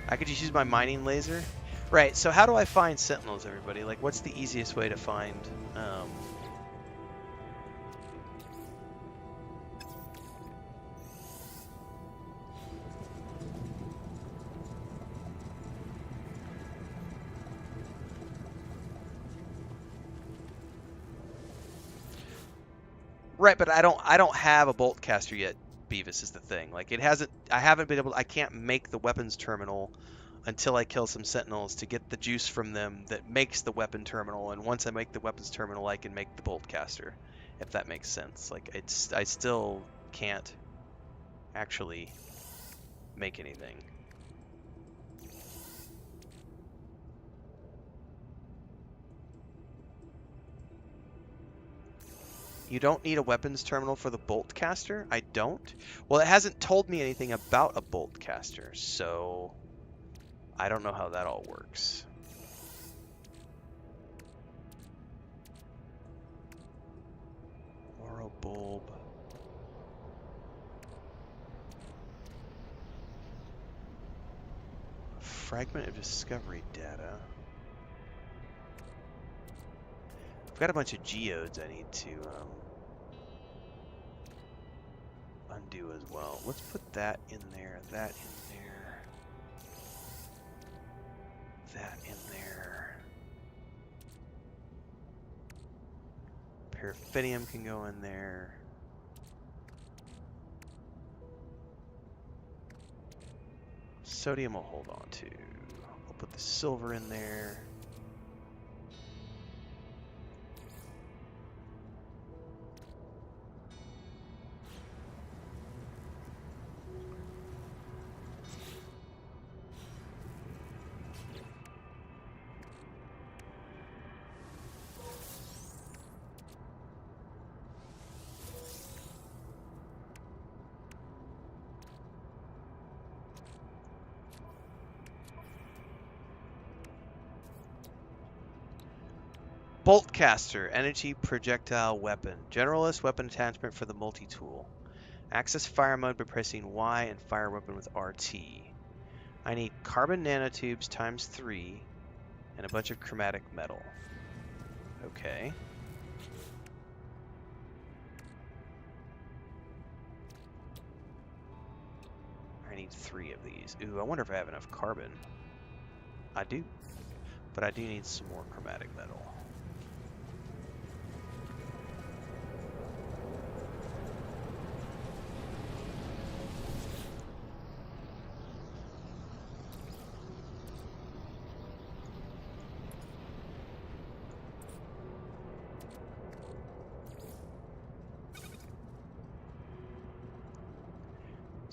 I could just use my mining laser. Right, so how do I find sentinels, everybody? Like, what's the easiest way to find... Right, but I don't have a bolt caster yet, Beavis, is the thing. Like, I haven't been able I can't make the weapons terminal until I kill some sentinels to get the juice from them that makes the weapon terminal, and once I make the weapons terminal, I can make the bolt caster, if that makes sense. Like, I still can't actually make anything. You don't need a weapons terminal for the bolt caster? I don't? Well, it hasn't told me anything about a bolt caster, so I don't know how that all works. Marrow bulb. Fragment of discovery data. I've got a bunch of geodes I need to undo as well. Let's put that in there, that in there, that in there. Paraffinium can go in there. Sodium I'll hold on to. I'll put the silver in there. Boltcaster, energy projectile weapon. Generalist weapon attachment for the multi-tool. Access fire mode by pressing Y and fire weapon with RT. I need carbon nanotubes times 3 and a bunch of chromatic metal. Okay. I need 3 of these. Ooh, I wonder if I have enough carbon. I do. But I do need some more chromatic metal.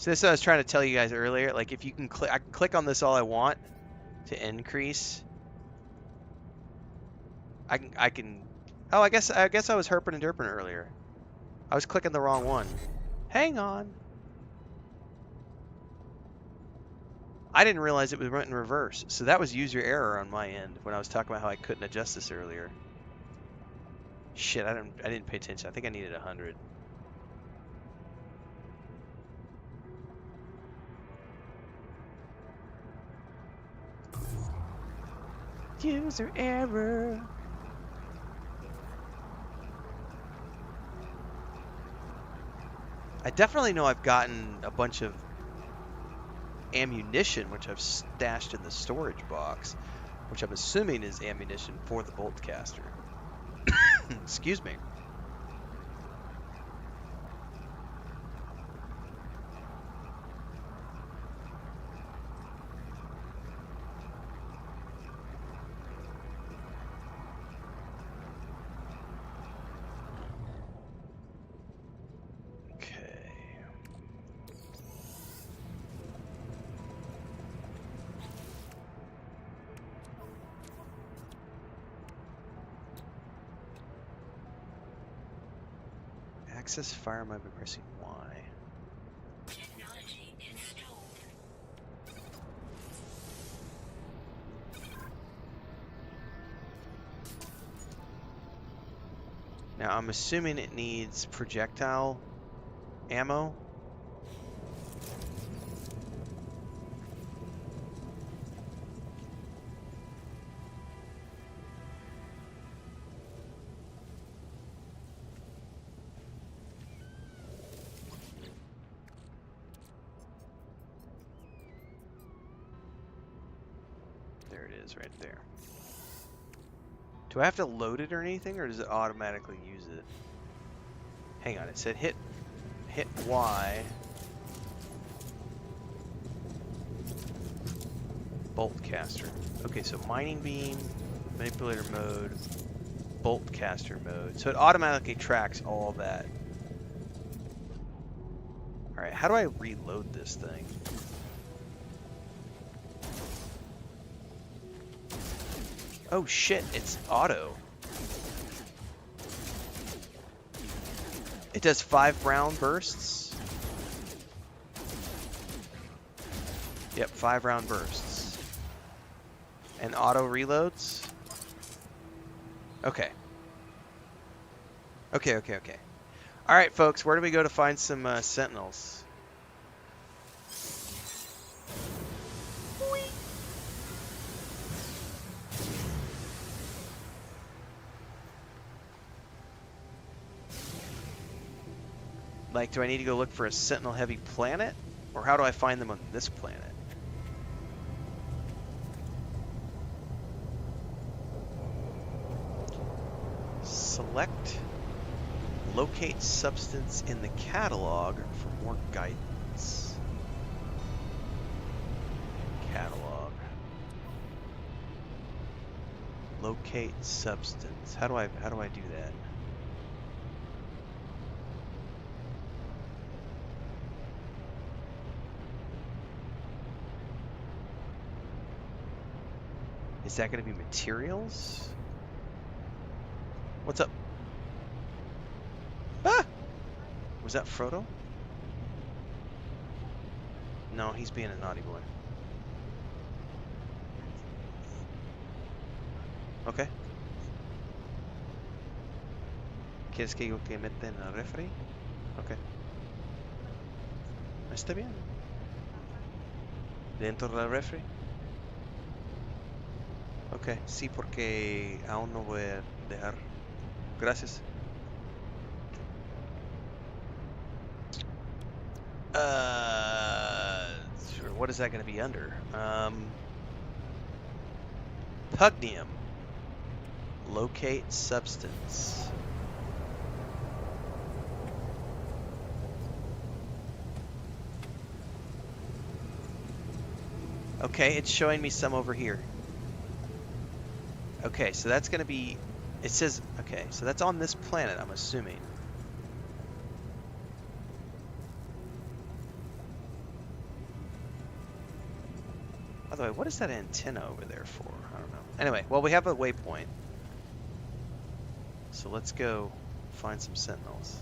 So this is what I was trying to tell you guys earlier. Like if you can click, I can click on this all I want to increase. I can. Oh, I guess I was herping and derping earlier. I was clicking the wrong one. Hang on. I didn't realize it was went in reverse. So that was user error on my end when I was talking about how I couldn't adjust this earlier. Shit, I didn't pay attention. I think I needed 100. User error. I definitely know I've gotten a bunch of ammunition, which I've stashed in the storage box, which I'm assuming is ammunition for the bolt caster. Excuse me. Access fire mode by pressing Y. Technology installed. Now I'm assuming it needs projectile ammo. Right there. Do I have to load it or anything, or does it automatically use it? Hang on, it said hit Y. Bolt caster. Okay, so mining beam, manipulator mode, bolt caster mode. So it automatically tracks all of that. Alright, how do I reload this thing? Oh shit, it's auto. It does 5 round bursts. Yep, 5 round bursts. And auto reloads. Okay. Okay. Alright folks, where do we go to find some Sentinels? Like, do I need to go look for a Sentinel heavy planet? Or how do I find them on this planet? Select locate substance in the catalog for more guidance. Catalog. Locate substance. How do I do that? Is that going to be materials? What's up? Ah! Was that Frodo? No, he's being a naughty boy. Okay. ¿Quieres que yo que meta en el refri? Okay. Está bien. Dentro del refri. Ok, sí, porque aún no voy a dejar. Gracias. Sure, what is that going to be under? Pugnum. Locate substance. Okay, it's showing me some over here. Okay, so that's going to be, it says, okay, so that's on this planet, I'm assuming. By the way, what is that antenna over there for? I don't know. Anyway, well, we have a waypoint. So let's go find some Sentinels.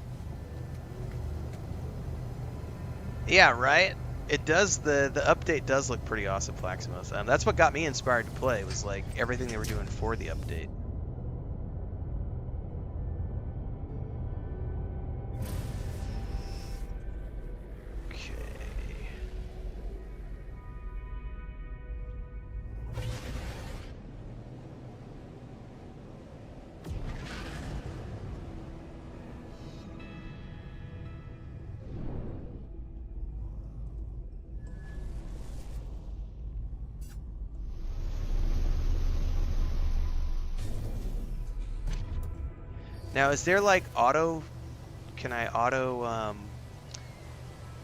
Yeah, right? It does, the update does look pretty awesome, Plaximus. That's what got me inspired to play, was like everything they were doing for the update. Now, is there like can I auto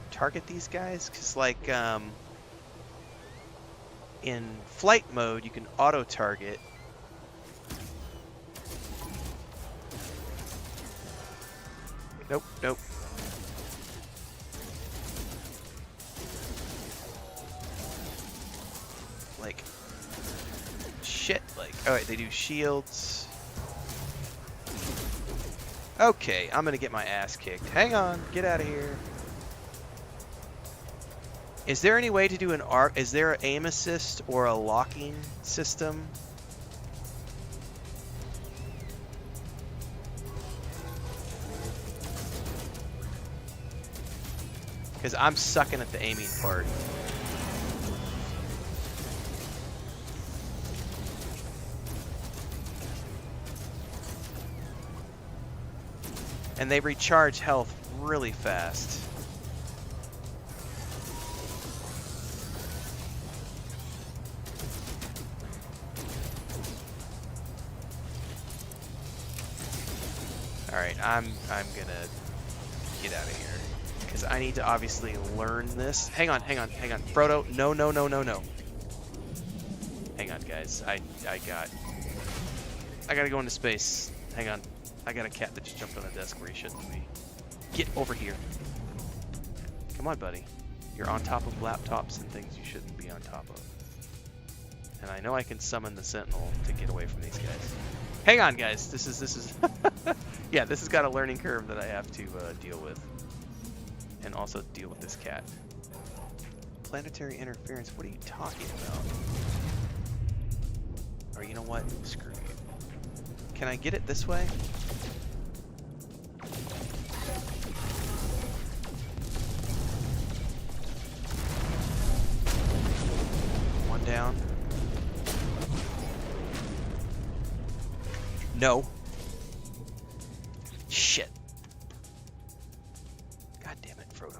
target these guys? Because like in flight mode, you can auto target. Nope, nope. Like, shit, like, alright, they do shields. Okay, I'm gonna get my ass kicked. Hang on, get out of here. Is there any way to do is there an aim assist or a locking system? Because I'm sucking at the aiming part. And they recharge health really fast. All right, I'm gonna get out of here because I need to obviously learn this. Hang on. Frodo, no. Hang on, guys. I gotta go into space. Hang on. I got a cat that just jumped on a desk where he shouldn't be. Get over here. Come on, buddy. You're on top of laptops and things you shouldn't be on top of. And I know I can summon the Sentinel to get away from these guys. Hang on, guys. This is yeah, this has got a learning curve that I have to deal with. And also deal with this cat. Planetary interference, what are you talking about? Or you know what? Screw you. Can I get it this way? One down. No. Shit. God damn it, Frodo.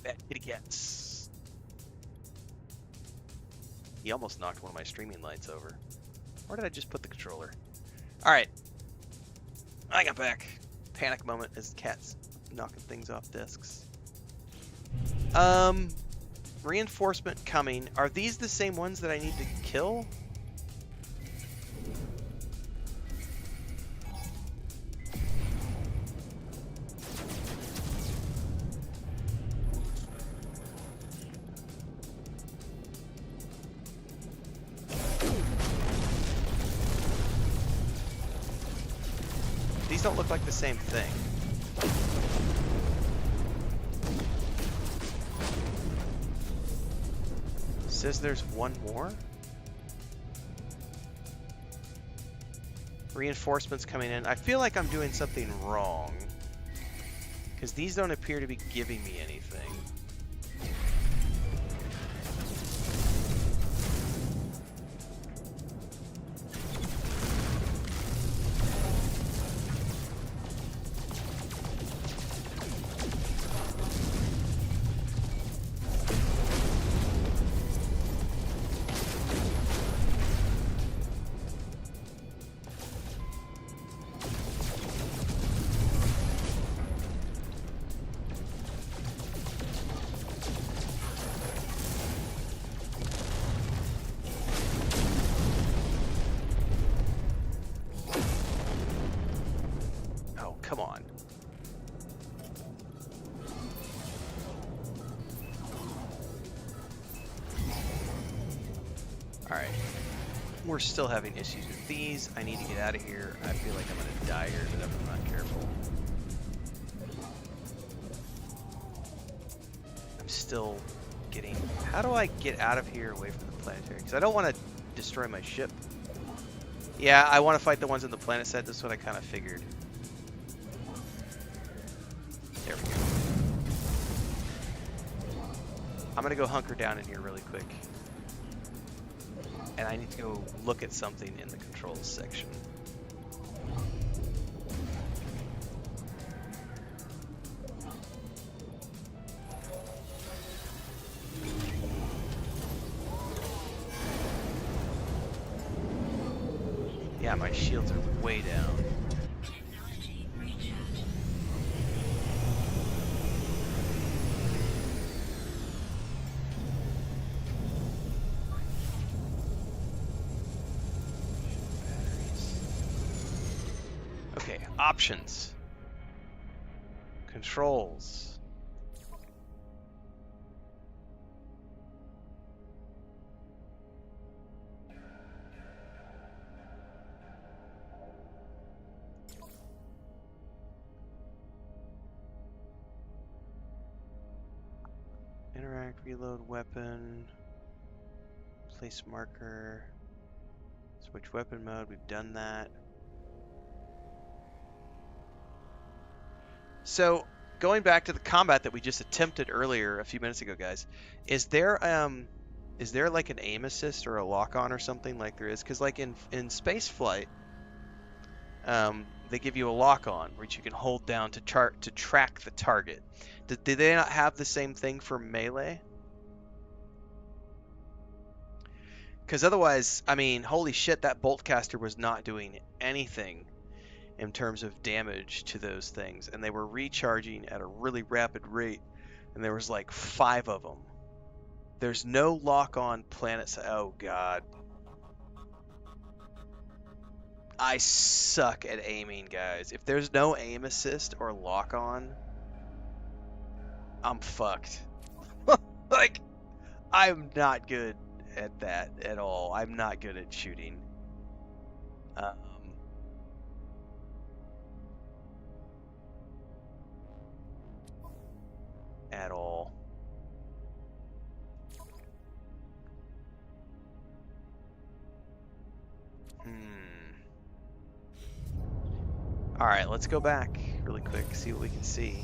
Bad kitty cats. He almost knocked one of my streaming lights over. Where did I just put the controller? Alright. I got back. Panic moment as the cat's knocking things off desks. Reinforcement coming. Are these the same ones that I need to kill? These don't look like the same thing. Says there's one more? Reinforcements coming in. I feel like I'm doing something wrong. Because these don't appear to be giving me anything. We're still having issues with these. I need to get out of here. I feel like I'm going to die here if I'm not careful. I'm still getting... How do I get out of here away from the planetary? Because I don't want to destroy my ship. Yeah, I want to fight the ones in the planet set. This is what I kind of figured. There we go. I'm going to go hunker down in here really quick. And I need to go look at something in the controls section. Yeah, my shields are way down. Technology recharge. Okay, options. Controls. Interact, reload weapon, place marker, switch weapon mode, we've done that. So, going back to the combat that we just attempted earlier a few minutes ago, guys, is there like an aim assist or a lock-on or something like there is? Because like in space flight, they give you a lock-on which you can hold down to track the target. Did they not have the same thing for melee? Because otherwise, I mean, holy shit, that bolt caster was not doing anything in terms of damage to those things, and they were recharging at a really rapid rate, and there was like 5 of them. There's no lock-on planets. Oh god. I suck at aiming, guys. If there's no aim assist or lock-on, I'm fucked. Like, I'm not good at that at all. I'm not good at shooting. At all. Alright, let's go back really quick, see what we can see.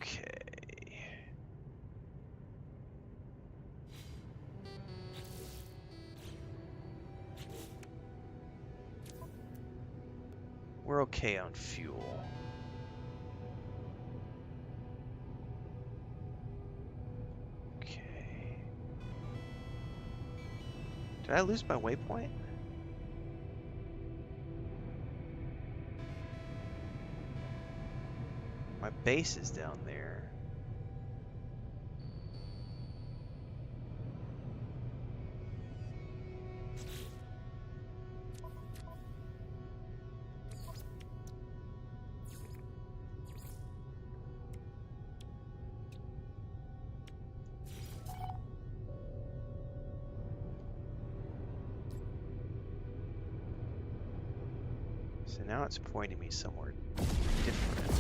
Okay. We're okay on fuel. Did I lose my waypoint? My base is down there. So now it's pointing me somewhere different.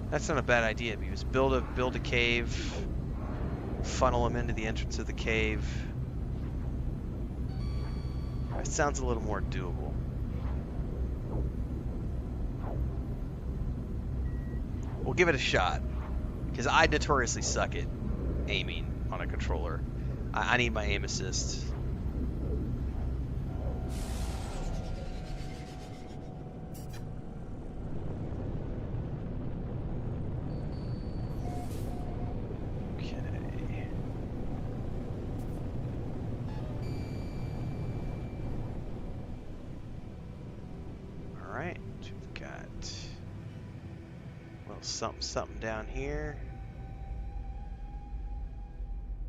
That's not a bad idea, because build a cave, funnel them into the entrance of the cave. That sounds a little more doable. We'll give it a shot, because I notoriously suck at aiming on a controller. I need my aim assist. Okay. All right, we've got something down here.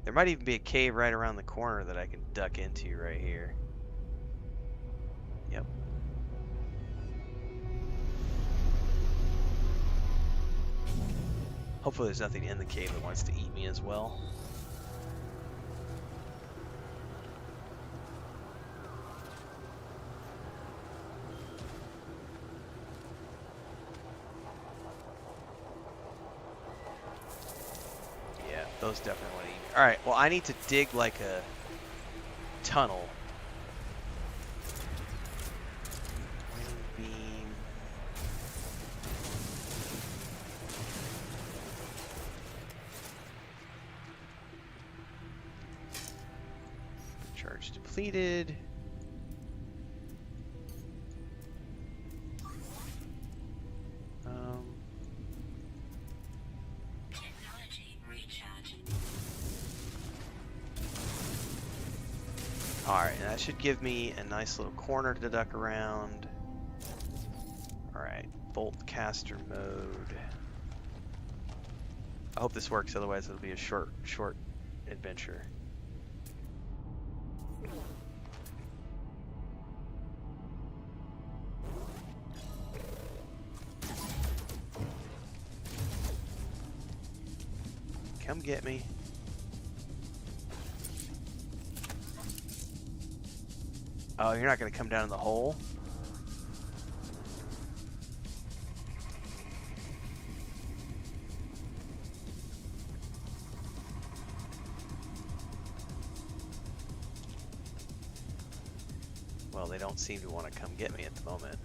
There might even be a cave right around the corner that I can duck into right here. Yep. Hopefully there's nothing in the cave that wants to eat me as well. Yeah, those definitely want to eat me. Alright, well I need to dig like a tunnel. Beam. Charge depleted. Technology recharge. Alright, that should give me a nice little corner to duck around. Alright, bolt caster mode. I hope this works, otherwise it'll be a short adventure. Come get me. Oh, you're not going to come down in the hole? Well, they don't seem to want to come get me at the moment.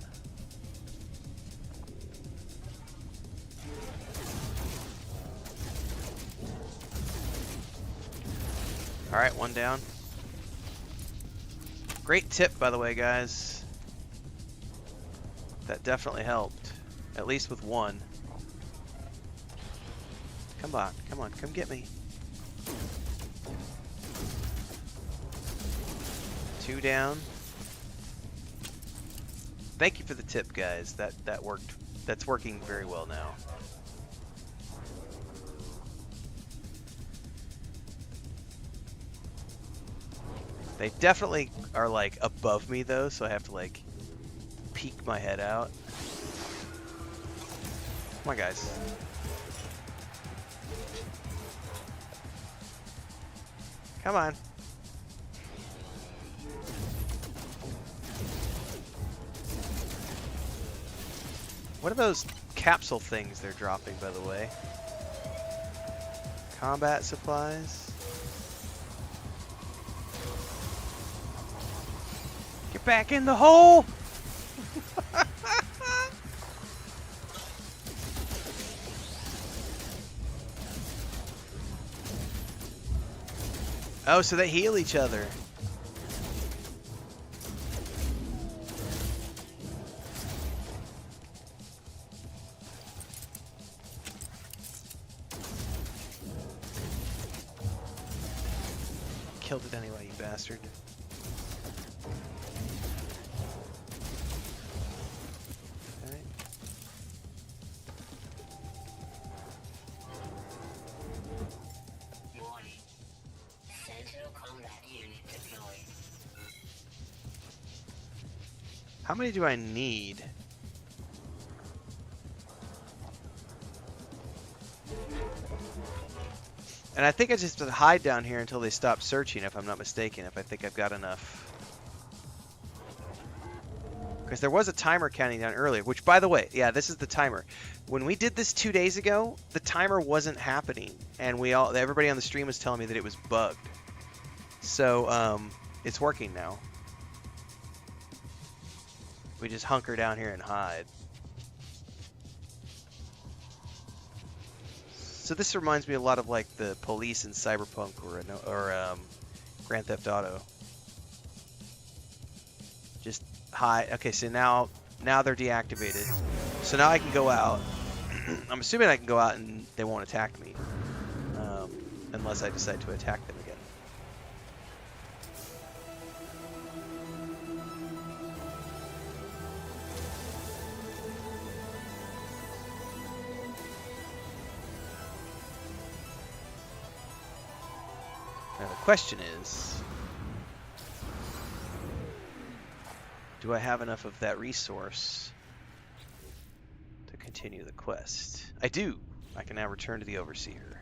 Alright, one down. Great tip, by the way, guys. That definitely helped. At least with one. Come on, come get me. Two down. Thank you for the tip, guys. That worked. That's working very well now. They definitely are like above me though, so I have to like peek my head out. Come on, guys. Come on. What are those capsule things they're dropping, by the way? Combat supplies. Get back in the hole! Oh, so they heal each other. Killed it anyway, you bastard. Okay. Warning. Sentinel combat unit deployed. How many do I need? And I think I just have to hide down here until they stop searching, if I'm not mistaken, if I think I've got enough. Because there was a timer counting down earlier, which, by the way, yeah, this is the timer. When we did this 2 days ago, the timer wasn't happening, and everybody on the stream was telling me that it was bugged. So, it's working now. We just hunker down here and hide. So this reminds me a lot of like the police in Cyberpunk or Grand Theft Auto. Just hide. Okay, so now they're deactivated. So now I can go out. I'm assuming I can go out and they won't attack me, unless I decide to attack them again. Now the question is, do I have enough of that resource to continue the quest? I do. I can now return to the Overseer.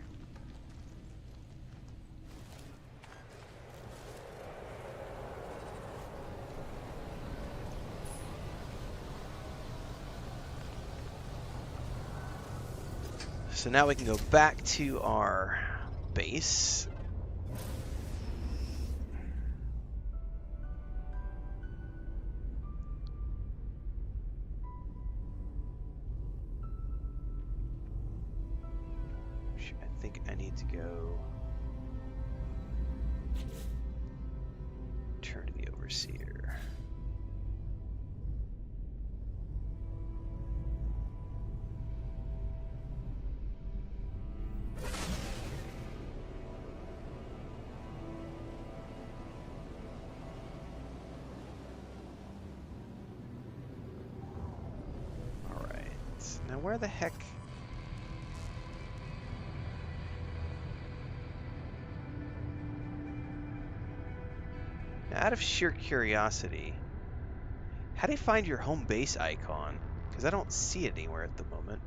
So now we can go back to our base. I think I need to go turn to the Overseer. Now where the heck? Now, out of sheer curiosity, how do you find your home base icon? Because I don't see it anywhere at the moment.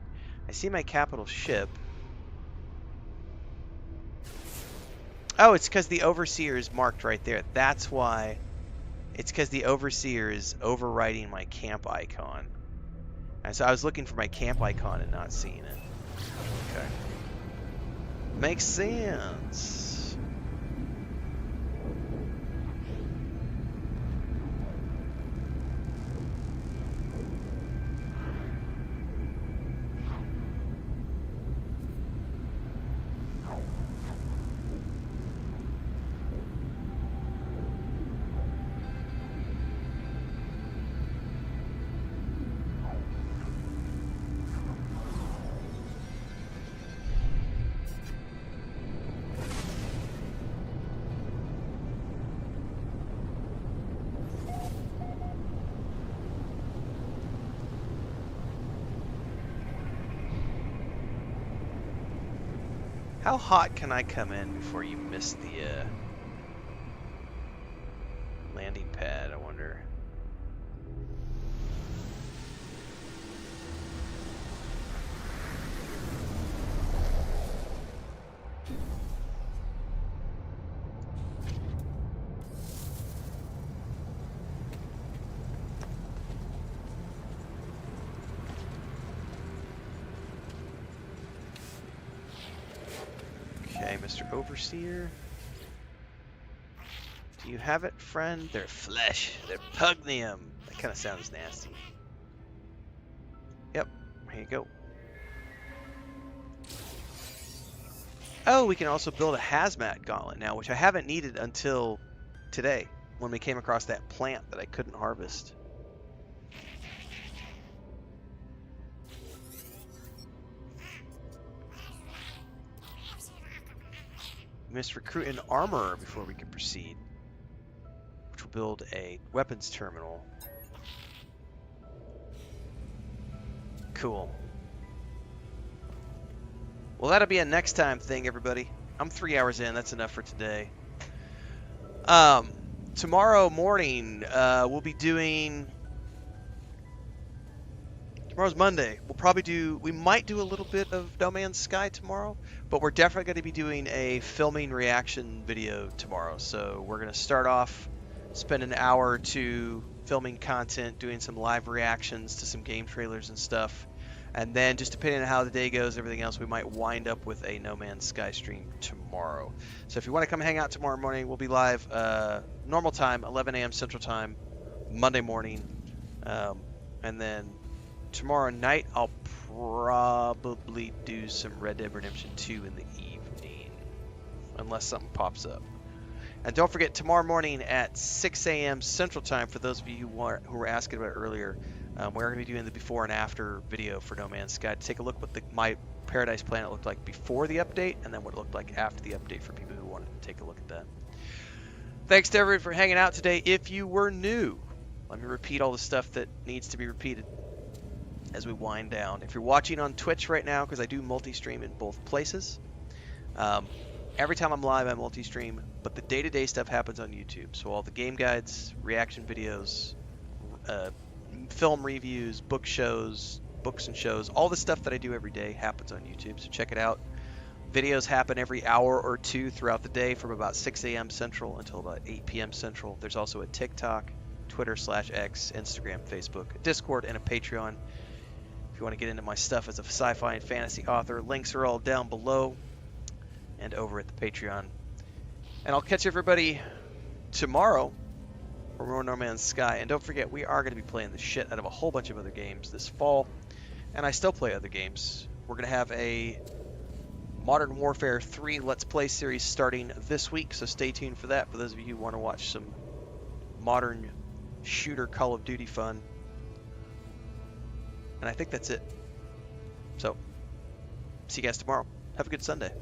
I see my capital ship. Oh, it's because the Overseer is marked right there. That's why. It's because the Overseer is overriding my camp icon. And so I was looking for my camp icon and not seeing it. Okay. Makes sense. How hot can I come in before you miss the landing pad, I wonder? Okay, Mr. Overseer. Do you have it, friend? They're flesh. They're pugnum. That kind of sounds nasty. Yep, here you go. Oh, we can also build a hazmat gauntlet now, which I haven't needed until today, when we came across that plant that I couldn't harvest. We must recruit an armorer before we can proceed, which will build a weapons terminal. Cool. Well, that'll be a next time thing, everybody. I'm 3 hours in. That's enough for today. Tomorrow morning, we'll be doing... Tomorrow's Monday. We might do a little bit of No Man's Sky tomorrow, but we're definitely going to be doing a filming reaction video tomorrow. So we're going to start off, spend an hour or two filming content, doing some live reactions to some game trailers and stuff. And then, just depending on how the day goes, everything else, we might wind up with a No Man's Sky stream tomorrow. So if you want to come hang out tomorrow morning, we'll be live normal time, 11 a.m. Central Time, Monday morning. And then tomorrow night, I'll probably do some Red Dead Redemption 2 in the evening, unless something pops up. And don't forget, tomorrow morning at 6 a.m. Central Time, for those of you who were asking about it earlier, we're going to be doing the before and after video for No Man's Sky to take a look what my Paradise planet looked like before the update, and then what it looked like after the update for people who wanted to take a look at that. Thanks to everybody for hanging out today. If you were new, let me repeat all the stuff that needs to be repeated as we wind down. If you're watching on Twitch right now, because I do multi-stream in both places, Every time I'm live, I multi-stream, but the day-to-day stuff happens on YouTube. So all the game guides, reaction videos, uh, film reviews, books and shows, all the stuff that I do every day happens on YouTube. So check it out. Videos happen every hour or two throughout the day from about 6 a.m. Central until about 8 p.m. Central. There's also a TikTok, Twitter/X, Instagram, Facebook, a Discord, and a Patreon. If you want to get into my stuff as a sci-fi and fantasy author, links are all down below and over at the Patreon. And I'll catch everybody tomorrow for more No Man's Sky. And don't forget, we are going to be playing the shit out of a whole bunch of other games this fall. And I still play other games. We're going to have a Modern Warfare 3 Let's Play series starting this week, so stay tuned for that for those of you who want to watch some modern shooter Call of Duty fun. And I think that's it. So, see you guys tomorrow. Have a good Sunday.